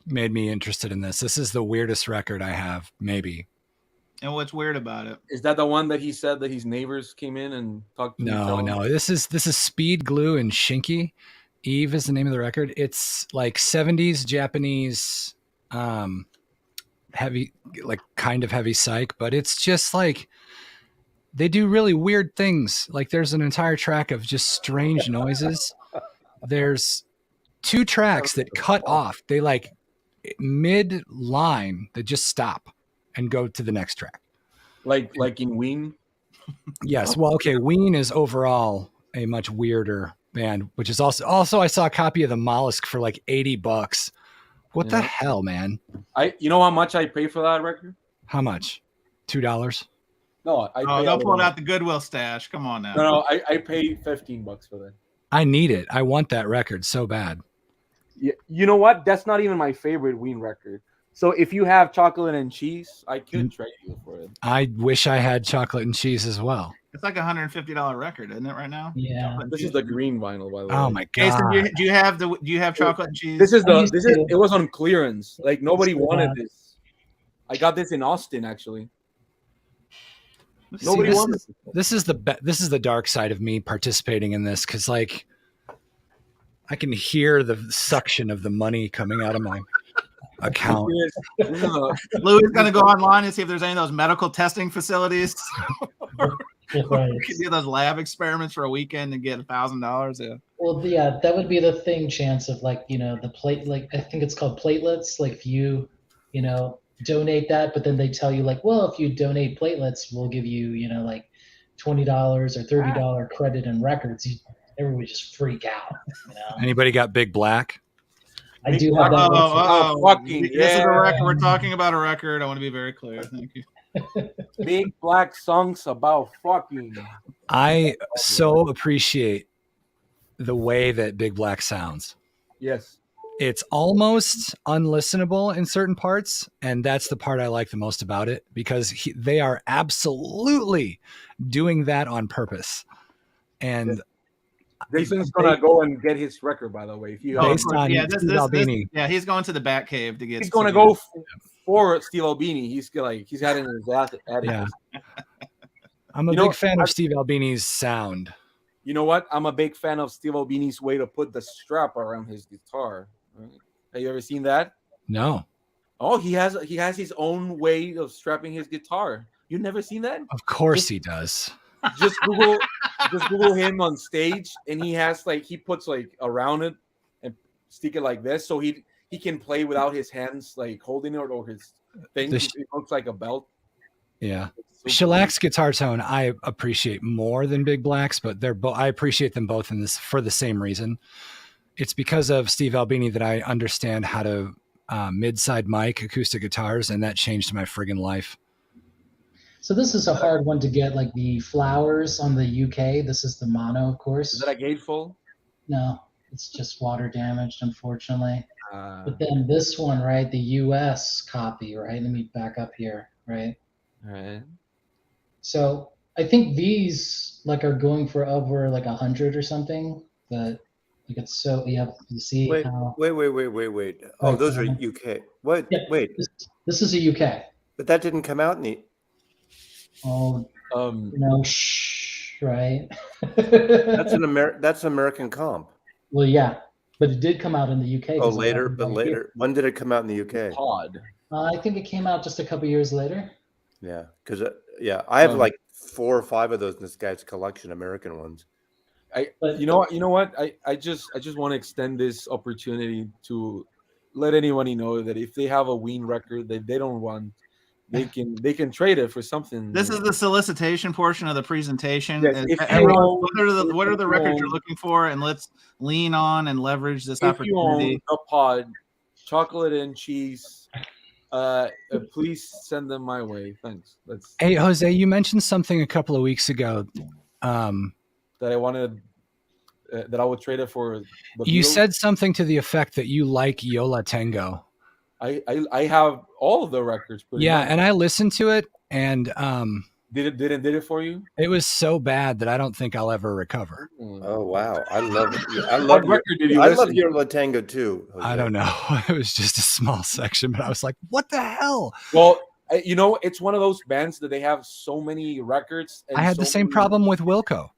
made me interested in this. This is the weirdest record I have, maybe. and what's weird about it? Is that the one that he said that his neighbors came in and talked to each No, other? no. This is Speed, Glue, and Shinky. Eve is the name of the record. It's like 70s Japanese heavy, like kind of heavy psych, but it's just like they do really weird things. Like there's an entire track of just strange noises. There's 2 tracks that cut off. They like mid line that just stop and go to the next track. Like in Ween. Yes. Well, okay. Ween is overall a much weirder band, which is also I saw a copy of the Mollusk for like $80. What the Yeah. hell, man? You know how much I pay for that record? How much? $2? No, I Oh, pay don't pull out the Goodwill stash. Come on now. No, I paid $15 for that. I need it. I want that record so bad. Yeah, you know what? That's not even my favorite Ween record. So if you have chocolate and cheese, I could trade you for it. I wish I had chocolate and cheese as well. It's like $150 record, isn't it? Right now. Yeah. This is the green vinyl, by the way. Oh my Jason, god! do you have chocolate and cheese? This is I used to- it was on clearance. Like nobody Used to wanted have- this. I got this in Austin actually. See, Nobody this, wanted is, this is the dark side of me participating in this because like I can hear the suction of the money coming out of my account. Louis is going to go online and see if there's any of those medical testing facilities. Right. You can do those lab experiments for a weekend and get $1,000. Yeah. Well, yeah, that would be the thing. Chance of like the plate, like I think it's called platelets. Like if you donate that, but then they tell you like, well, if you donate platelets, we'll give you like $20 or $30 credit in records. Everybody just freak out. Anybody got Big Black? I do have that. Fucking This is a record. We're talking about a record. I want to be very clear. Thank you. Big Black songs about fucking. I so appreciate the way that Big Black sounds. Yes. It's almost unlistenable in certain parts, and that's the part I like the most about it, because they are absolutely doing that on purpose. And Jason's gonna go and get his record, by the way. If you based on Steve Albini. He's going to the Batcave to get. He's gonna go for Steve Albini. He's got it in his attic. Yeah. I'm a big fan of Steve Albini's sound. You know what? I'm a big fan of Steve Albini's way to put the strap around his guitar. Have you ever seen that? No. Oh, he has his own way of strapping his guitar. You never seen that? Of course he does. Just Google him on stage, and he has he puts around it and stick it like this, so he can play without his hands holding it or his thing. It looks like a belt. Yeah. Shellac's guitar tone I appreciate more than Big Black's, but I appreciate them both in this for the same reason. It's because of Steve Albini that I understand how to mid-side mic acoustic guitars, and that changed my friggin' life. So this is a hard one to get, like the Flowers on the UK. This is the mono, of course. Is that a gatefold? No, it's just water damaged, unfortunately. But then this one, right, the US copy, right? Let me back up here, right? All right. So I think these are going for over 100 or something, but it's so you see wait. how. Wait. Oh, those are UK. What? Yeah, wait. This is a UK. But that didn't come out in the. Oh, shh, right? That's That's American comp. Well, yeah, but it did come out in the UK. Oh, later. When did it come out in the UK? Pod. I think it came out just a couple years later. Yeah, because I have 4 or 5 of those in this guy's collection, American ones. You know what? I just want to extend this opportunity to let anyone know that if they have a Ween record that they don't want, they can trade it for something. This is the solicitation portion of the presentation. Yes, what are the records you're looking for, and let's lean on and leverage this opportunity. If you own a pod, chocolate and cheese, please send them my way. Thanks. Hey, Jose, you mentioned something a couple of weeks ago. That I wanted, that I would trade it for. You said something to the effect that you like Yola Tango. I have all of the records. Yeah, and I listened to it, and did it for you? It was so bad that I don't think I'll ever recover. Oh wow, I love it. I love Yola Tango too. Jose. I don't know. It was just a small section, but I was like, "What the hell?" Well, it's one of those bands that they have so many records. I had the same problem with Wilco.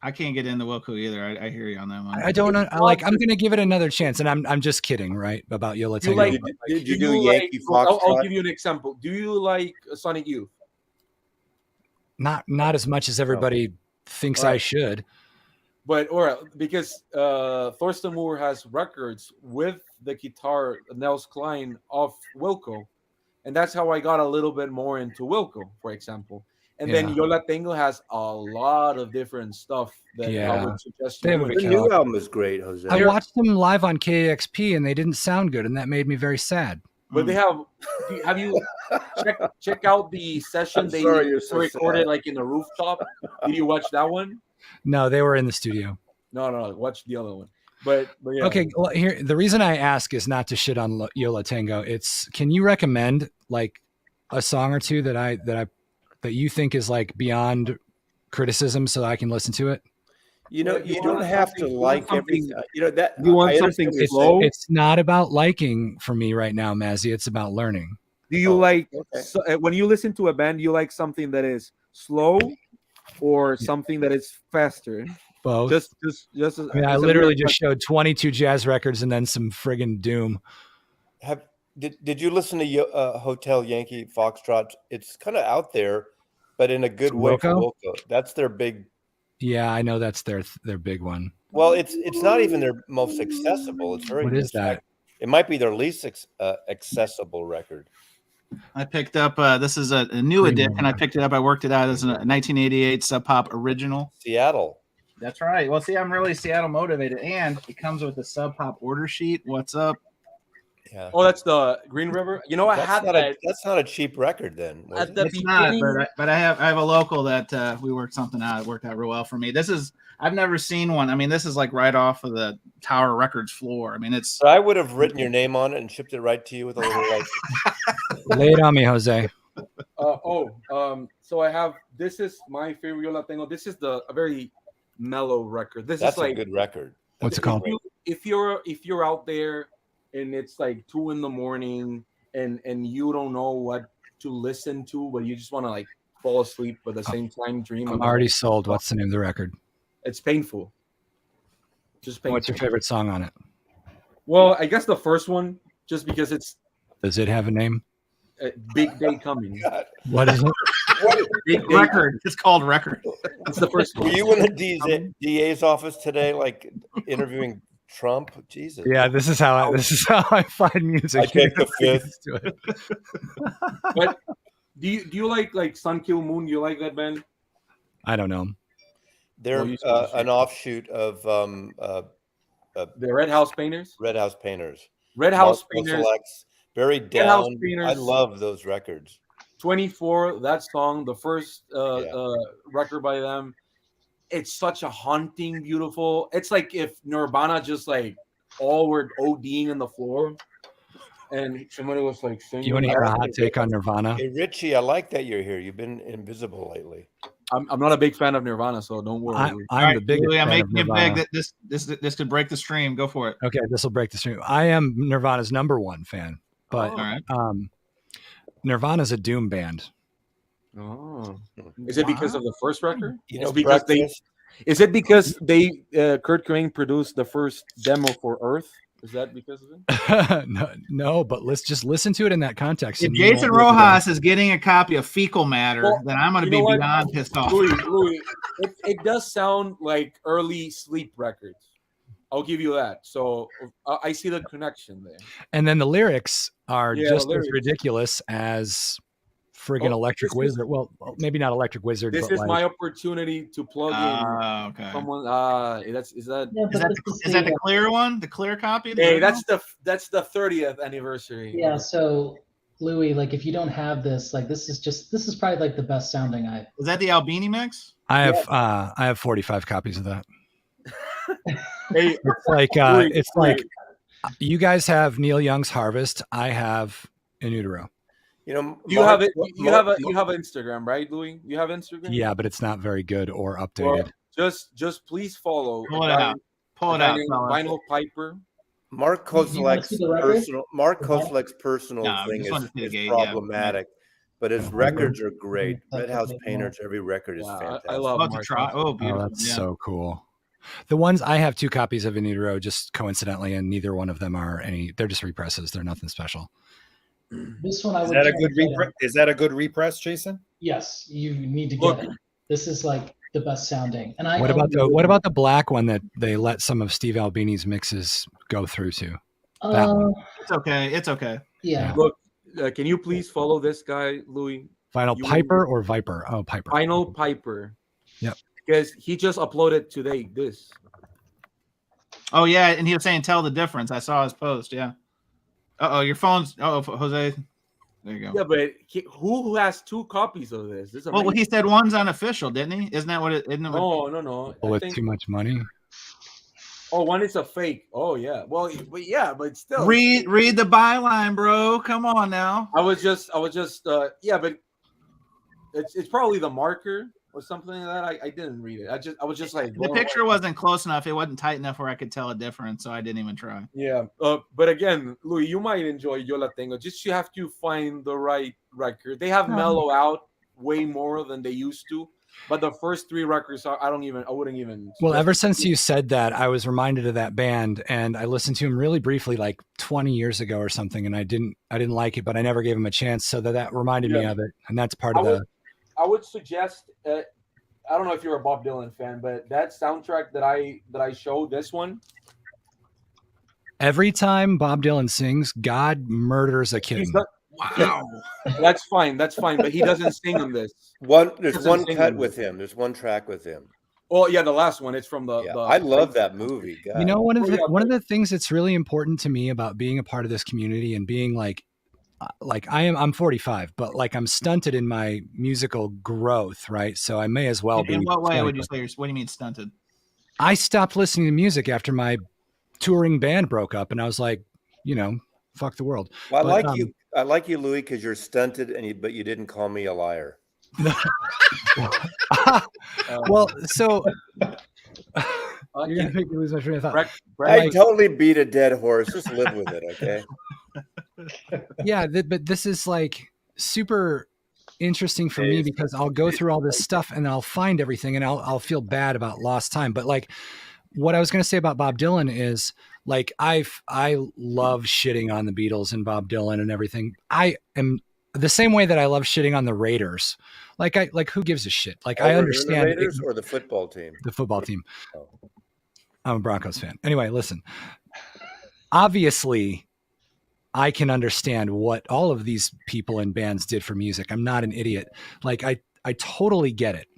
I can't get into Wilco either. I hear you on that one. I don't know. I'm going to give it another chance, and I'm just kidding, right? About Yola Tango. Did you do Yankee Fox? I'll give you an example. Do you like Sonic Youth? Not as much as everybody thinks I should. But because Thorsten Moore has records with the guitar Nels Klein of Wilco, and that's how I got a little bit more into Wilco, for example. And then Yola Tango has a lot of different stuff that I would suggest you. The new album is great, Jose. I watched them live on KXP, and they didn't sound good, and that made me very sad. But they have you check out the session they recorded in the rooftop? Did you watch that one? No, they were in the studio. No, watch the other one. But yeah. Okay, well, here the reason I ask is not to shit on Yola Tango. It's, can you recommend a song or two that you think is beyond criticism so I can listen to it? You don't have to like everything. You want something slow? It's not about liking for me right now, Mazzy. It's about learning. Do you when you listen to a band, you like something that is slow or something that is faster? Both. Just. I literally just showed 22 jazz records and then some friggin' doom. Have Did you listen to Hotel Yankee Foxtrot? It's kind of out there, but in a good way for Wilco. That's their big. Yeah, I know that's their big one. Well, it's not even their most accessible. It's very. What is that? It might be their least accessible record. I picked up. This is a new edition. I picked it up. I worked it out as a 1988 Sub Pop original. Seattle. That's right. Well, see, I'm really Seattle motivated, and it comes with a Sub Pop order sheet. What's up? Yeah. Oh, that's the Green River. You know, that's not a cheap record then. It's not, but I have a local that we worked something out. It worked out real well for me. I've never seen one. I mean, this is like right off of the Tower Records floor. I mean, it's. So I would have written your name on it and shipped it right to you with a little like. Lay it on me, Jose. So I have. This is my favorite Yo La Tengo. This is a very mellow record. That's is like a good record. What's it called? If you're out there and it's like 2 a.m. and you don't know what to listen to, but you just want to like fall asleep but at the same time dream. I'm already sold. What's the name of the record? It's painful. Just painful. What's your favorite song on it? Well, I guess the first one, just because it's. Does it have a name? Big Day Coming. God. What is it? Big Record. It's called Record. It's the first one. Were you in the DA's office today, like interviewing Trump? Jesus. Yeah, this is how I find music. I take the fifth. But do you like Sun Kill Moon? Do you like that band? I don't know. They're an offshoot of the Red House Painters. Red House Painters. Red House Painters. Very down. I love those records. 24, that song, the first record by them. It's such a haunting, beautiful. It's like if Nirvana just like all were ODing on the floor, and somebody was like singing. You want to hear a hot take on Nirvana? Hey Richie, I like that you're here. You've been invisible lately. I'm not a big fan of Nirvana, so don't worry. I'm the biggest. I'm making it big. This could break the stream. Go for it. Okay, this will break the stream. I am Nirvana's #1 fan, but Nirvana's a doom band. Oh, is it because of the first record? Is it because Kurt Cobain produced the first demo for Earth? Is that because of it? no, but let's just listen to it in that context. If Jason Rojas is getting a copy of Fecal Matter, then I'm going to be beyond pissed off. Louis, it does sound like early Sleep records. I'll give you that. So I see the connection there. And then the lyrics are just as ridiculous as friggin' Electric Wizard. Well, maybe not Electric Wizard. This is my opportunity to plug in someone. Is that the clear one? The clear copy? Hey, that's the 30th anniversary. Yeah. So Louis, like if you don't have this, like this is probably like the best sounding Is that the Albini mix? I have 45 copies of that. Hey, it's like you guys have Neil Young's Harvest. I have In Utero. You know, you have Instagram, right, Louis? You have Instagram? Yeah, but it's not very good or updated. Well, just please follow. Pull it out. Vinyl Piper. Mark Kozlek's personal thing is problematic, but his records are great. Red House Painters, every record is fantastic. I love Mark. Oh, that's so cool. The ones I have 2 copies of In Utero, just coincidentally, and neither one of them are they're just represses. They're nothing special. This one is that a good repress, Jason? Yes, you need to get it. This is like the best sounding. And what about the black one that they let some of Steve Albini's mixes go through to? That one. It's okay. Yeah. Look, can you please follow this guy, Louis? Vinyl Piper or Viper? Oh, Piper. Vinyl Piper. Yep. Because he just uploaded today this. Oh yeah, and he was saying tell the difference. I saw his post. Yeah. Your phone's. Jose. There you go. Yeah, but who has 2 copies of this? Well, he said one's unofficial, didn't he? Isn't that what it? Isn't it no. With too much money. Oh, one is a fake. Oh yeah. Well, but still. Read the byline, bro. Come on now. I was just. Yeah, but it's probably the marker or something like that. I didn't read it. I was just like the picture wasn't close enough. It wasn't tight enough where I could tell a difference, so I didn't even try. Yeah. But again, Louis, you might enjoy Yo La Tengo. Just you have to find the right record. They have mellow out way more than they used to. But the first 3 records, I wouldn't even. Well, ever since you said that, I was reminded of that band, and I listened to him really briefly, like 20 years ago or something, and I didn't like it, but I never gave him a chance. So that reminded me of it, and that's part of I would suggest. I don't know if you're a Bob Dylan fan, but that soundtrack that I showed, this one. Every time Bob Dylan sings, God murders a kitten. Wow. That's fine, but he doesn't sing on this. There's one cut with him. There's one track with him. Well, yeah, the last one. It's from the. I love that movie. God. You know, one of the things that's really important to me about being a part of this community and being like I'm 45, but like I'm stunted in my musical growth, right? So I may as well be. In what way would you say what do you mean stunted? I stopped listening to music after my touring band broke up, and I was like, fuck the world. Well, I like you, Louis, because you're stunted, but you didn't call me a liar. Well, so you're gonna make me lose my train of thought. I totally beat a dead horse. Just live with it, okay? Yeah, but this is like super interesting for me because I'll go through all this stuff and I'll find everything and I'll feel bad about lost time. But like, what I was going to say about Bob Dylan is like I love shitting on the Beatles and Bob Dylan and everything. I am the same way that I love shitting on the Raiders. Like who gives a shit? Like I understand the Raiders or the football team. The football team. Oh. I'm a Broncos fan. Anyway, listen. Obviously, I can understand what all of these people in bands did for music. I'm not an idiot. Like I totally get it.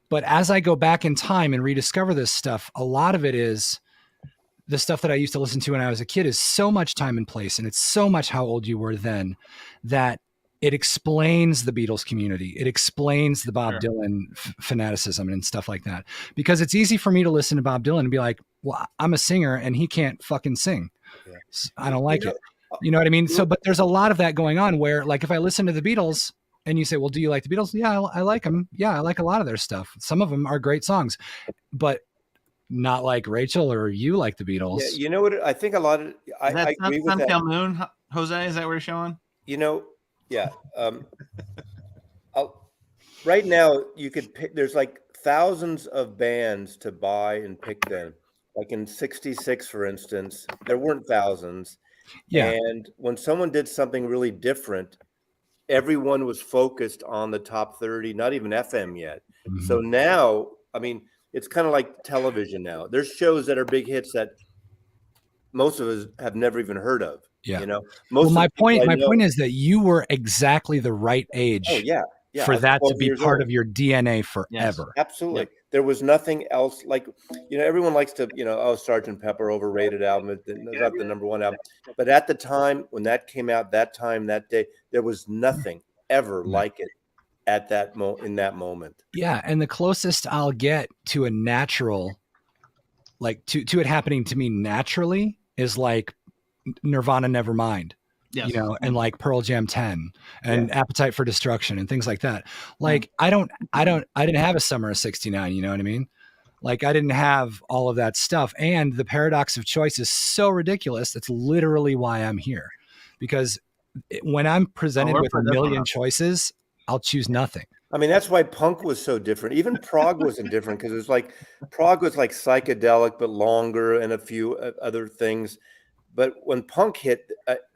But as I go back in time and rediscover this stuff, a lot of it is the stuff that I used to listen to when I was a kid is so much time and place. And it's so much how old you were then that it explains the Beatles community. It explains the Bob Dylan fanaticism and stuff like that. Because it's easy for me to listen to Bob Dylan and be like, well, I'm a singer and he can't fucking sing. Yeah. I don't like it. You know what I mean? So, but there's a lot of that going on where like, if I listen to the Beatles and you say, well, do you like the Beatles? Yeah, I like them. Yeah, I like a lot of their stuff. Some of them are great songs, but not like Rachel or you like the Beatles. Yeah, you know what? I think a lot of I agree with that. Moon, Jose, is that what you're showing? You know, yeah. Right now, you could pick. There's like thousands of bands to buy and pick them. Like in '66, for instance, there weren't thousands. Yeah. And when someone did something really different, everyone was focused on the top 30, not even FM yet. Mm-hmm. So now, I mean, it's kind of like television now. There's shows that are big hits that most of us have never even heard of. Yeah. You know, my point is that you were exactly the right age. Oh, yeah. For that to be part of your DNA forever. Yes, absolutely. Yep. There was nothing else like, everyone likes to, Sgt. Pepper overrated album. It's not the number one album. But at the time when that came out, that day, there was nothing ever like it at that in that moment. Yeah. And the closest I'll get to a natural, like to it happening to me naturally is like Nirvana Nevermind. Yes. And like Pearl Jam 10 and Appetite for Destruction and things like that. Like, I didn't have a summer of 69. You know what I mean? Like I didn't have all of that stuff. And the paradox of choice is so ridiculous. That's literally why I'm here, because when I'm presented with a million choices, I'll choose nothing. I mean, that's why punk was so different. Even prog wasn't different because it was like prog was like psychedelic, but longer and a few other things. But when punk hit,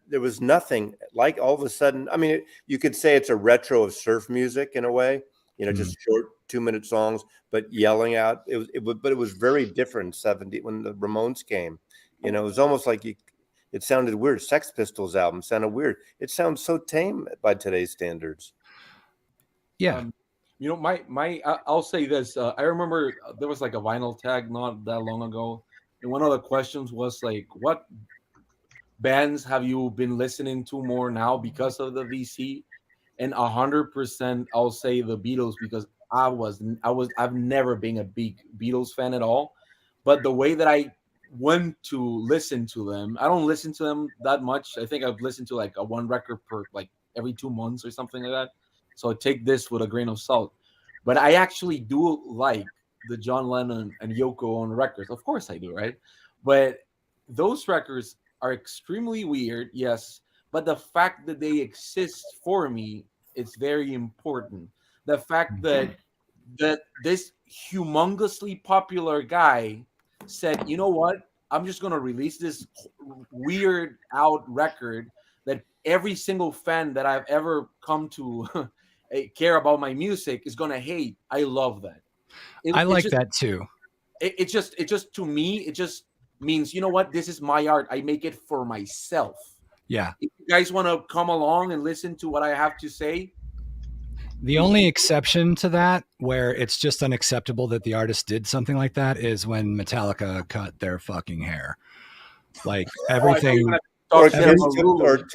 there was nothing like all of a sudden. I mean, you could say it's a retro of surf music in a way, just short 2-minute songs, but yelling out. But it was very different. When the Ramones came, it was almost like it sounded weird. Sex Pistols album sounded weird. It sounds so tame by today's standards. Yeah. I'll say this. I remember there was like a vinyl tag not that long ago, and one of the questions was like, what bands have you been listening to more now because of the VC? And 100% I'll say the Beatles, because I've never been a big Beatles fan at all. But the way that I went to listen to them, I don't listen to them that much. I think I've listened to like a one record per like every 2 months or something like that. So take this with a grain of salt. But I actually do like the John Lennon and Yoko Ono records. Of course I do, right? But those records are extremely weird, yes, but the fact that they exist for me, it's very important. the fact that this humongously popular guy said, you know what? I'm just gonna release this weird out record that every single fan that I've ever come to care about my music is gonna hate. I love that. I like that too. It just to me, it just means, you know what? This is my art. I make it for myself. Yeah. If you guys want to come along and listen to what I have to say. The only exception to that, where it's just unacceptable that the artist did something like that, is when Metallica cut their fucking hair. Like everything. Or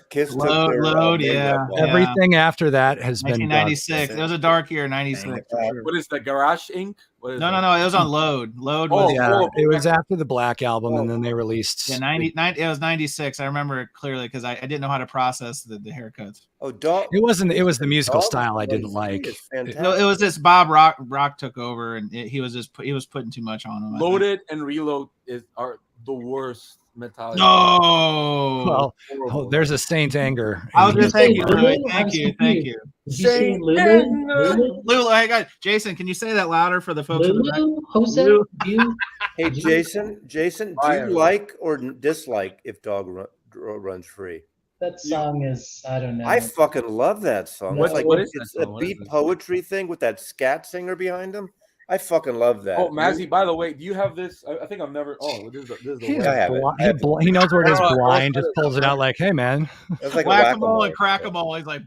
Kiss took their Load, makeup off. Everything after that has been 1996. It was a dark year, 96 for sure. What is the Garage Inc? No. It was on Load. Load Oh, was yeah. It was after the Black album, and then they released. Yeah, 90. It was 96. I remember it clearly because I didn't know how to process the haircuts. Oh, dog. It wasn't. It was the musical Dog style I didn't Run like. Free is fantastic. No, it was this Bob Rock took over, and he was putting too much on him. Loaded and Reload are the worst Metallica. No. Well, there's a Saint Anger. I was just thank you, Lulu? thank you. Did you say Lulu? Lulu, hey guys, Jason, can you say that louder for the folks in the back? Lulu? Jose? Lulu. You? Hey, Jason, do you like or dislike If Dog Runs Free? That song is, I don't know. I fucking love that song. What- It's like what is it's that a song? What beat is it? poetry thing with that scat singer behind him. I fucking love that. Oh, Mazzy, by the way, do you have this? I think I've never. Oh, this is the He's I have it. I have he knows where it is. Oh, Blind, just pulls it out like, "Hey, man." It's like a Whack-a-mole whack-a-mole. and crack-a-mole. He's like,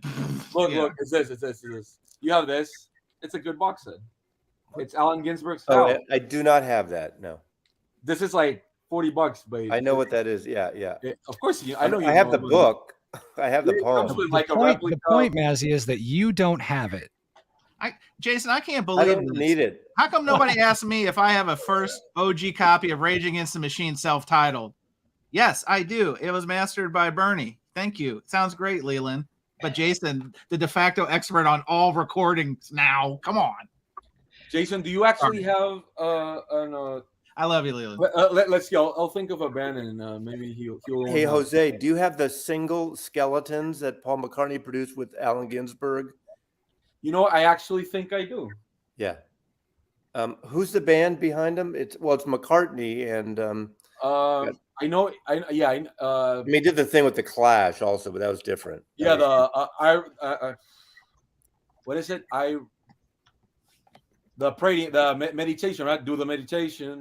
Look, it's this. You have this. It's a good box set. It's Allen Ginsberg's Oh, style. I do not have that. No, This is like $40, but I know what that is. Yeah. Of course, I know. You I have know the it. book. I have the It comes poem. with like a The replica. point, Mazzy, is that you don't have it. Jason, I can't I believe don't this. need it. How come nobody asked me if I have a first OG copy of Rage Against the Machine self-titled? Yes, I do. It was mastered by Bernie. Thank you. Sounds great, Leland. But Jason, the de facto expert on all recordings now. Come on. Jason, do you actually have an? I love you, Leland. Let's go. I'll think of a band and maybe he'll. Hey, Jose, do you have the single Skeletons that Paul McCartney produced with Allen Ginsberg? You know, I actually think I do. Yeah. Who's the band behind him? It's McCartney and I know. I mean, he did the thing with the Clash also, but that was different. yeah. What is it? The meditation, right? Do the meditation.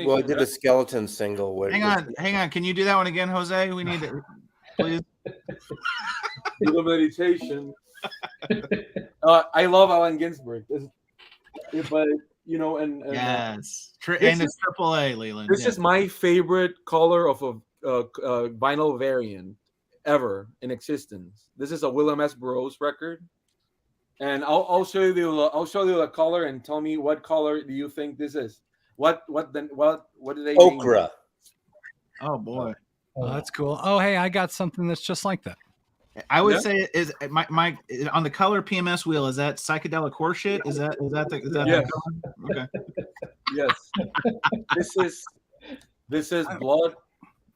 Well, I did a Skeleton single. Where Hang on. Can you do that one again, Jose? We need it, please. Do the meditation. I love Allen Ginsberg, but you know, and Yes, and it's AAA, Leland. this is my favorite color of a vinyl variant ever in existence. This is a Willem S. Burroughs record, and I'll show you the color and tell me what color do you think this is? What do they? Okra. Oh boy, Oh, that's cool. Oh, hey, I got something that's just like that. I would say is my on the color PMS wheel. Is that psychedelic horseshit? Is that Yes. the color? Okay. Yes. This is Blood,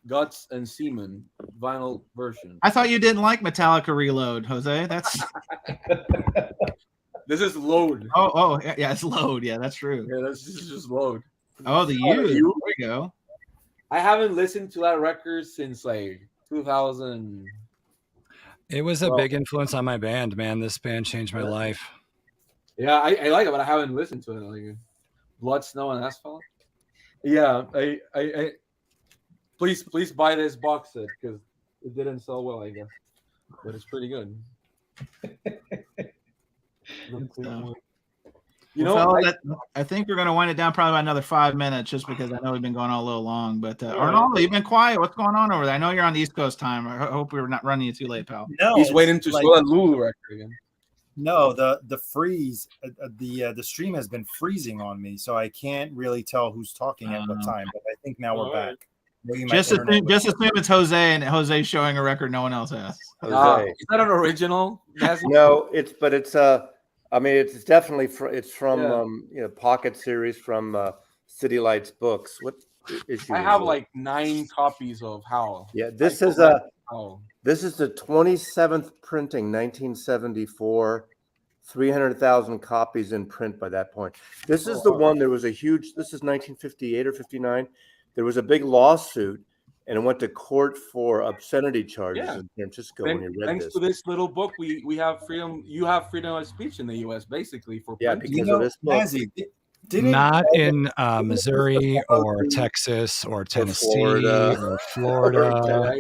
Guts, and Semen vinyl version. I thought you didn't like Metallica Reload, Jose. That's This is Load. oh yeah, it's Load. Yeah, that's true. Yeah, this is just Load. Oh, the Oh, U. you. There you go. I haven't listened to that record since like 2000. It was a big influence on my band, man. This band changed my life. Yeah, I like it, but I haven't listened to it. Like Blood, Snow, and Asphalt. Yeah, I please buy this box set because it didn't sell well, I guess, but it's pretty good. You know, Well, I think we're going to wind it down probably about another 5 minutes just because I know we've been going on a little long. But Arnaldo, you've been quiet. What's going on over there? I know you're on the East Coast time. I hope we're not running you too late, pal. No, he's it's waiting to like- show that Lulu record again. No, the freeze, the stream has been freezing on me, so I can't really tell who's talking at what time. But I think now we're Alright. back. Maybe my Just internet was- assume it's Jose and Jose's showing a record no one else has. Jose. Is that an original? No, it's I mean, it's definitely it's from Yeah. Pocket Series from City Lights Books. What issue? I is have it? like 9 copies of Howl. Yeah, this I is collect Howl. this is the 27th printing, 1974, 300,000 copies in print by that point. This is the one. There was a huge. This is 1958 or 59. There was a big lawsuit, and it went to court for obscenity charges in San Francisco. When you read thanks to this little book, we have freedom. You have freedom of speech in the U.S. basically for yeah, print. because of this book. Not in Missouri or Texas or Tennessee or Florida.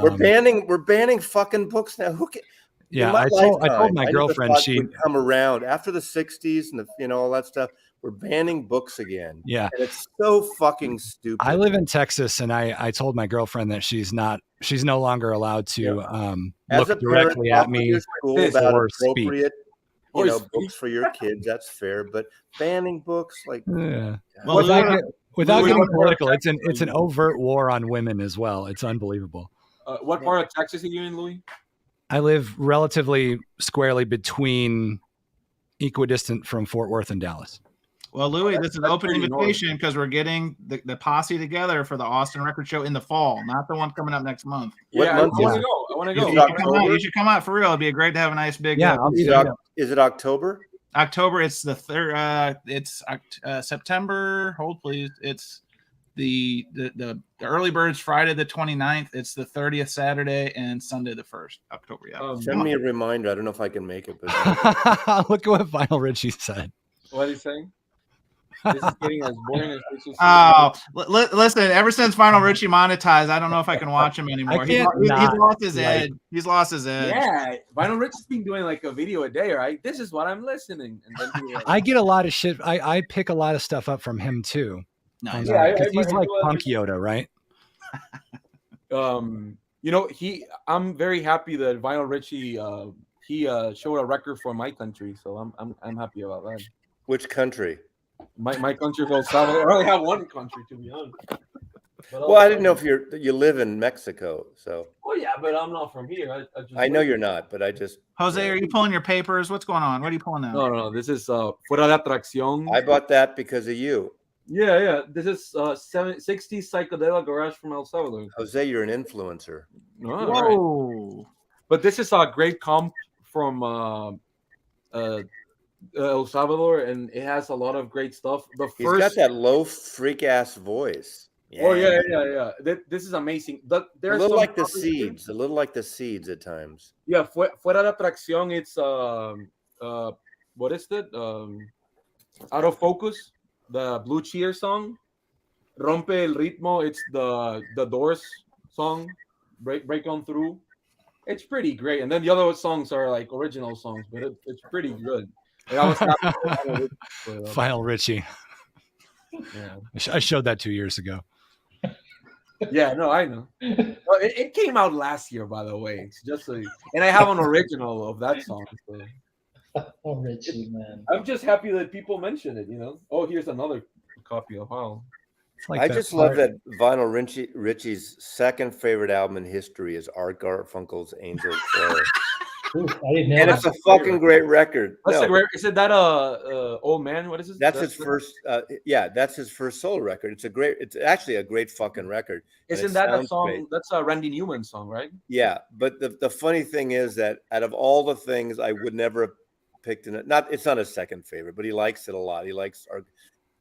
We're banning fucking books now. Who can? Yeah, I told my girlfriend she would come around after the 60s and all that stuff. We're banning books again. Yeah, and it's so fucking stupid. I live in Texas, and I told my girlfriend that she's no longer allowed to look directly at me or speak. Books for your kids, that's fair, but banning books, like, well, without getting political, it's an overt war on women as well. It's unbelievable. What part of Texas are you in, Louis? I live relatively squarely between, equidistant from Fort Worth and Dallas. Well, Louis, this is an open invitation because we're getting the posse together for the Austin Record Show in the fall, not the one coming up next month. Yeah, I want to go. I want to go. You should come out for real. It'd be great to have a nice big. Is it October? October. It's the third. It's September. Hold please. It's the early birds Friday the 29th. It's the 30th Saturday and Sunday the 1st October. Yeah. Send me a reminder. I don't know if I can make it. But look at what Vinyl Richie said. What are you saying? This is getting as boring as this is. Oh, listen! Ever since Vinyl Richie monetized, I don't know if I can watch him anymore. He's lost his edge. He's lost his edge. Yeah, Vinyl Richie's been doing like a video a day, right? This is what I'm listening. And then I get a lot of shit. I pick a lot of stuff up from him too. Nice. Yeah, he's like Punk Yoda, right? I'm very happy that Vinyl Richie he showed a record for my country, so I'm happy about that. Which country? My country of El Salvador. I only have one country, to be honest. Well, I didn't know if you live in Mexico, so. Well, yeah, but I'm not from here. I know you're not, but I just. Jose, are you pulling your papers? What's going on? What are you pulling out? No. This is Fuera de Atracción. I bought that because of you. Yeah. This is 60s psychedelic garage from El Salvador. Jose, you're an influencer. Whoa! Right. But this is a great comp from El Salvador, and it has a lot of great stuff. He's got that low freak ass voice. Yeah. Oh yeah. This is amazing. There's a little like the Seeds. A little like the Seeds at times. Yeah, Fuera de Atracción. It's what is it? Out of Focus, the Blue Cheer song. Rompe el ritmo. It's the Doors song. Break on through. It's pretty great. And then the other songs are like original songs, but it's pretty good. Vinyl Richie. Yeah. I showed that 2 years ago. Yeah, no, I know. Well, it came out last year, by the way. It's just and I have an original of that song. So. Oh, Richie, man. I'm just happy that people mention it. Oh, here's another copy of Vinyl. Like I just love that Vinyl Richie's second favorite album in history is Art Garfunkel's Angel Clare. Ooh, I didn't know. And it's a fucking great record. That's a great. Is it that Old Man? What is this? That's his first. That's his first solo record. It's actually a great fucking record. Isn't that a song? Great. That's a Randy Newman song, right? Yeah, but the funny thing is that out of all the things, I would never have picked it. It's not his second favorite, but he likes it a lot. He likes Art.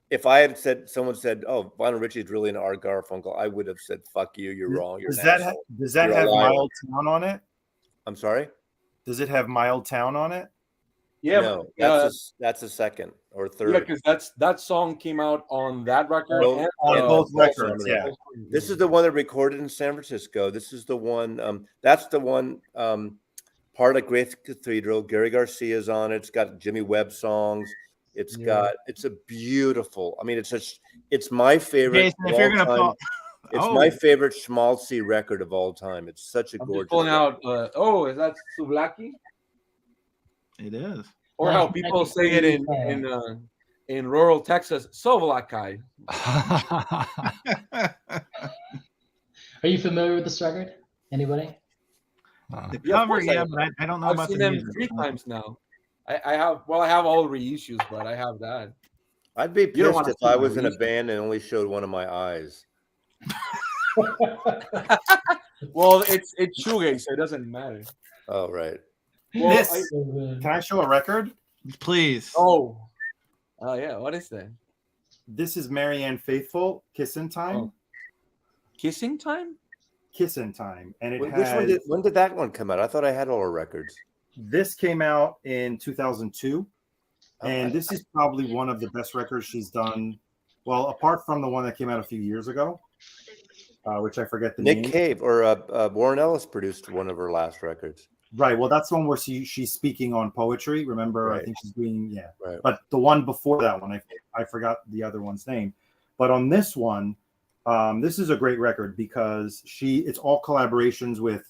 If I had someone said, "Oh, Vinyl Richie's really into Art Garfunkel," I would have said, "Fuck you, you're wrong." Does that have Mild Town on it? I'm sorry. Does it have Mild Town on it? Yeah, no, that's a second or third. Yeah, because that song came out on that record. On both records, yeah. This is the one that recorded in San Francisco. This is the one. That's the one. Part of Great Cathedral. Gary Garcia's on it. It's got Jimmy Webb songs. It's a beautiful. I mean, it's my favorite. Jason, if you're gonna pull, it's my favorite schmaltzy record of all time. It's such a gorgeous. Pulling out. Is that Souvlaki? It is. Or how people say it in rural Texas, Souvlaki. Are you familiar with this record? Anybody? The cover, but I don't know about the music. I've seen them 3 times now. I have all the reissues, but I have that. I'd be pissed if I was in a band and only showed one of my eyes. Well, it's shoegaze, so it doesn't matter. Oh, right. Well, Can I show a record? Please. Oh, yeah. What is that? This is Marianne Faithfull, Kissin' Time. Oh. Kissing Time? Kissin' Time. And it Which has, when did that one come out? I thought I had all her records. this came out in 2002. And this is probably one of the best records she's done. Well, apart from the one that came out a few years ago, which I forget the name. Nick Cave or Warren Ellis produced one of her last records. Right. Well, that's the one where she's speaking on poetry. Remember, Right. I think she's doing, yeah. Right. But the one before that one, I forgot the other one's name. But on this one, this is a great record because it's all collaborations with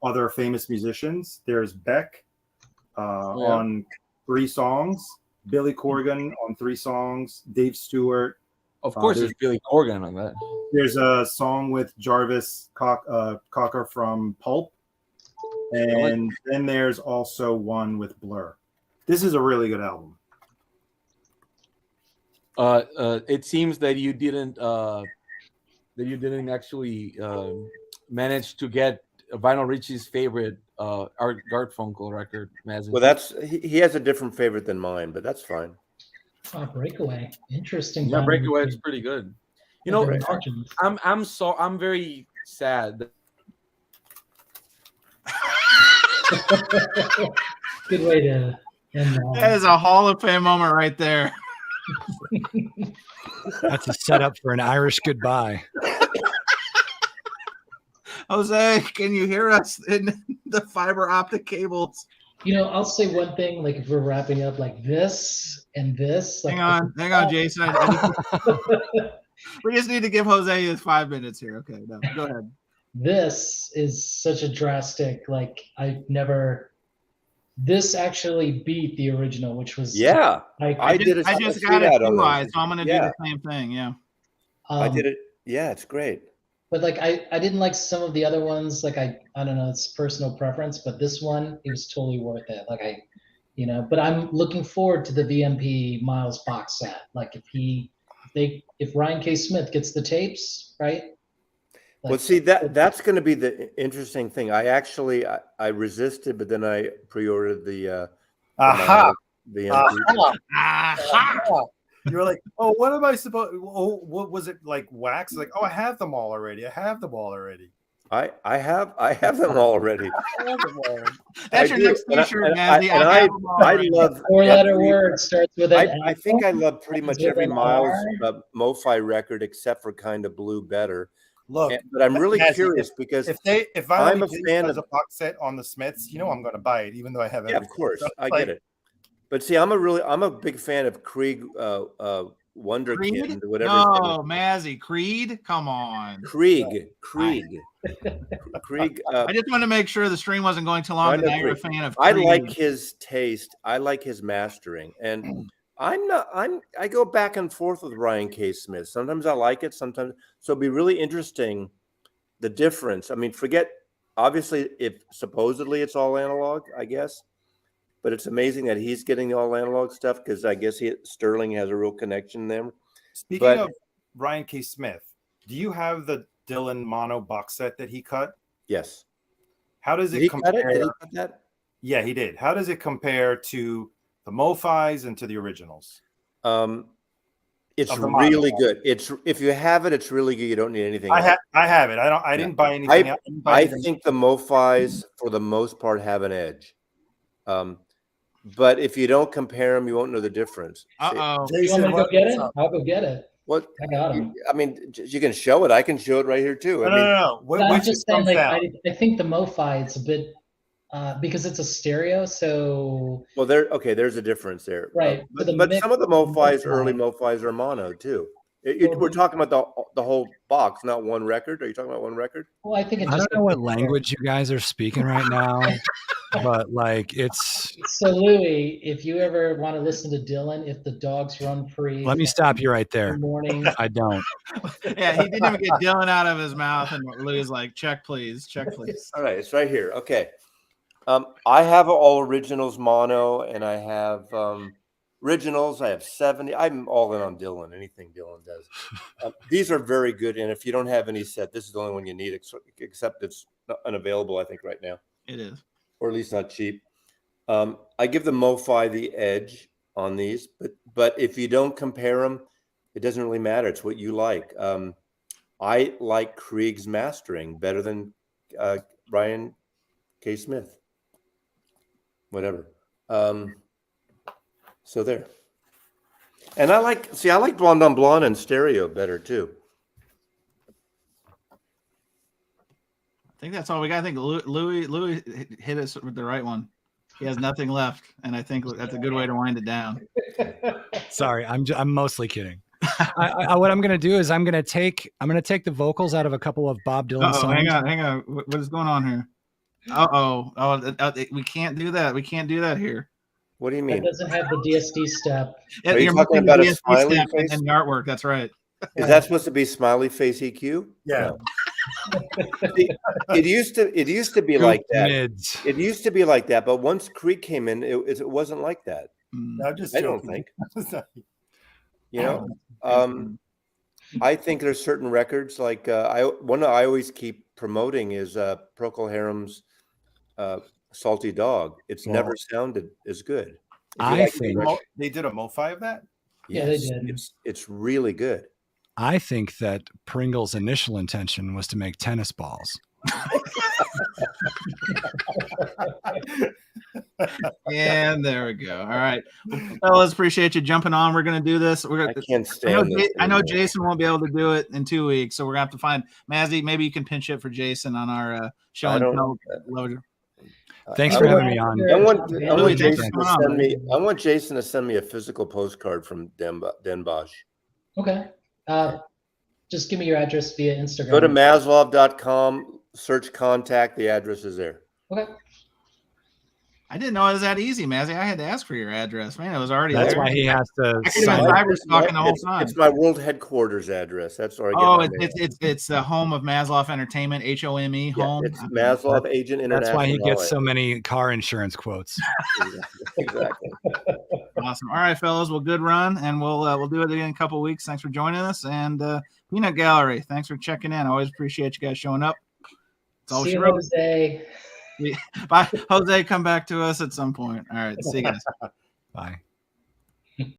other famous musicians. There's Beck on 3 songs, Billy Corgan on 3 songs, Dave Stewart. Of course, there's Billy Corgan on that. There's a song with Jarvis Cocker from Pulp. And then there's also one with Blur. This is a really good album. It seems that you didn't actually manage to get Vinyl Richie's favorite Art Garfunkel record, Mazin. Well, he has a different favorite than mine, but that's fine. Oh, Breakaway. Interesting. Yeah, Breakaway is pretty good. You know, I'm very sad. Good way to end that. That is a Hall of Fame moment right there. That's a setup for an Irish goodbye. Jose, can you hear us in the fiber optic cables? You know, I'll say one thing, like if we're wrapping up like this and this. Like, Hang on, Jason. We just need to give Jose his 5 minutes here. Okay, no, go ahead. This is such a drastic, like this actually beat the original, which was I just got it 2 eyes, so I'm gonna do the same thing. Yeah. I did it. Yeah, it's great. But like I didn't like some of the other ones. Like I don't know, it's personal preference, but this one, it was totally worth it. Like but I'm looking forward to the VMP Miles box set. Like if Ryan K. Smith gets the tapes, right? Like, Well, see, that's going to be the interesting thing. I resisted, but then I pre-ordered the You were like, oh, what am I supposed? Oh, what was it like? Wax? Like, oh, I have them all already. I have them all already. That's your next T-shirt, Mazzy. I love 4-letter word starts with an I think I love pretty much every Miles MoFi record except for Kind of Blue better. Look, but I'm really curious because if I'm a fan of a box set on the Smiths, I'm going to buy it, even though I have everything. Yeah, of course, I get it. But see, I'm a big fan of Krieg Wonderkind, whatever. No, Mazzy, Creed, come on. Krieg. I just wanted to make sure the stream wasn't going too long. Now you're a fan of I Creed. like his taste. I like his mastering, and I go back and forth with Ryan K. Smith. Sometimes I like it, sometimes. So it'd be really interesting the difference. I mean, obviously, if supposedly it's all analog, I guess. But it's amazing that he's getting all analog stuff because I guess Sterling has a real connection there. Speaking of Ryan K. Smith, do you have the Dylan mono box set that he cut? Yes. How does it compare? Did he cut that? Yeah, he did. How does it compare to the MoFis and to the originals? It's really good. If you have it, it's really good. You don't need anything else. I have it. I didn't buy anything else. I think the MoFis, for the most part, have an edge. But if you don't compare them, you won't know the difference. Uh-oh. You want me to go get it? I'll go get it. What? I got them. I mean, you can show it. I can show it right here too. No. I'm just saying, like, I think the MoFi, it's a bit because it's a stereo. So there's a difference there, right? But some of the MoFis, early MoFis, are mono too. We're talking about the whole box, not one record. Are you talking about one record? Well, I think I don't know what language you guys are speaking right now, but like it's. So Louis, if you ever want to listen to Dylan, if the dogs run free. Let me stop you right there. Morning. I don't. Yeah, he didn't even get Dylan out of his mouth, and Louis is like, "Check, please. Check, please." All right, it's right here. Okay, I have all originals mono, and I have originals. I have 70. I'm all in on Dylan. Anything Dylan does. These are very good, and if you don't have any set, this is the only one you need. Except it's unavailable, I think, right now. It is. or at least not cheap. I give the MoFi the edge on these, but if you don't compare them, it doesn't really matter. It's what you like. I like Krieg's mastering better than Ryan K. Smith. Whatever. So there. And I like Blonde on Blonde and stereo better too. I think that's all we got. I think Louis hit us with the right one. He has nothing left, and I think that's a good way to wind it down. Sorry, I'm mostly kidding. What I'm gonna do is I'm gonna take the vocals out of a couple of Bob Dylan songs. Hang on. What is going on here? We can't do that. We can't do that here. What do you mean? It doesn't have the DSD step. Are you talking about a smiley face and the artwork? That's right. Is that supposed to be smiley face EQ? Yeah. No. It used to be like that. Mids. It used to be like that, but once Krieg came in, it wasn't like that. I'm just I don't joking. think. You know, I think there's certain records like one I always keep promoting is Procol Harum's Salty Dog. It's never sounded as good. I think they did a MoFi of that. Yeah, they did. It's really good. I think that Pringle's initial intention was to make tennis balls. And there we go. All right, well, fellas, appreciate you jumping on. We're gonna do this. I can't stand this. I know Jason won't be able to do it in 2 weeks, so we're gonna have to find Mazzy. Maybe you can pinch it for Jason on our show. Thanks for having me on. I want Jason to send me a physical postcard from Den Bosch. Okay. Just give me your address via Instagram. Go to Maslov.com, search contact. The address is there. Okay. I didn't know it was that easy, Mazzy. I had to ask for your address. Man, it was already That's there. why he has to. Talking the whole time. It's my world headquarters address. That's where I get it's the home of Maslov Entertainment, HOME, home. It's Maslov Agent International. That's why he gets so many car insurance quotes. Exactly. Awesome. All right, fellas. Well, good run, and we'll do it again in a couple of weeks. Thanks for joining us, and Peanut Gallery. Thanks for checking in. I always appreciate you guys showing up. See you, Jose. Bye, Jose. Come back to us at some point. All right. See you guys. Bye.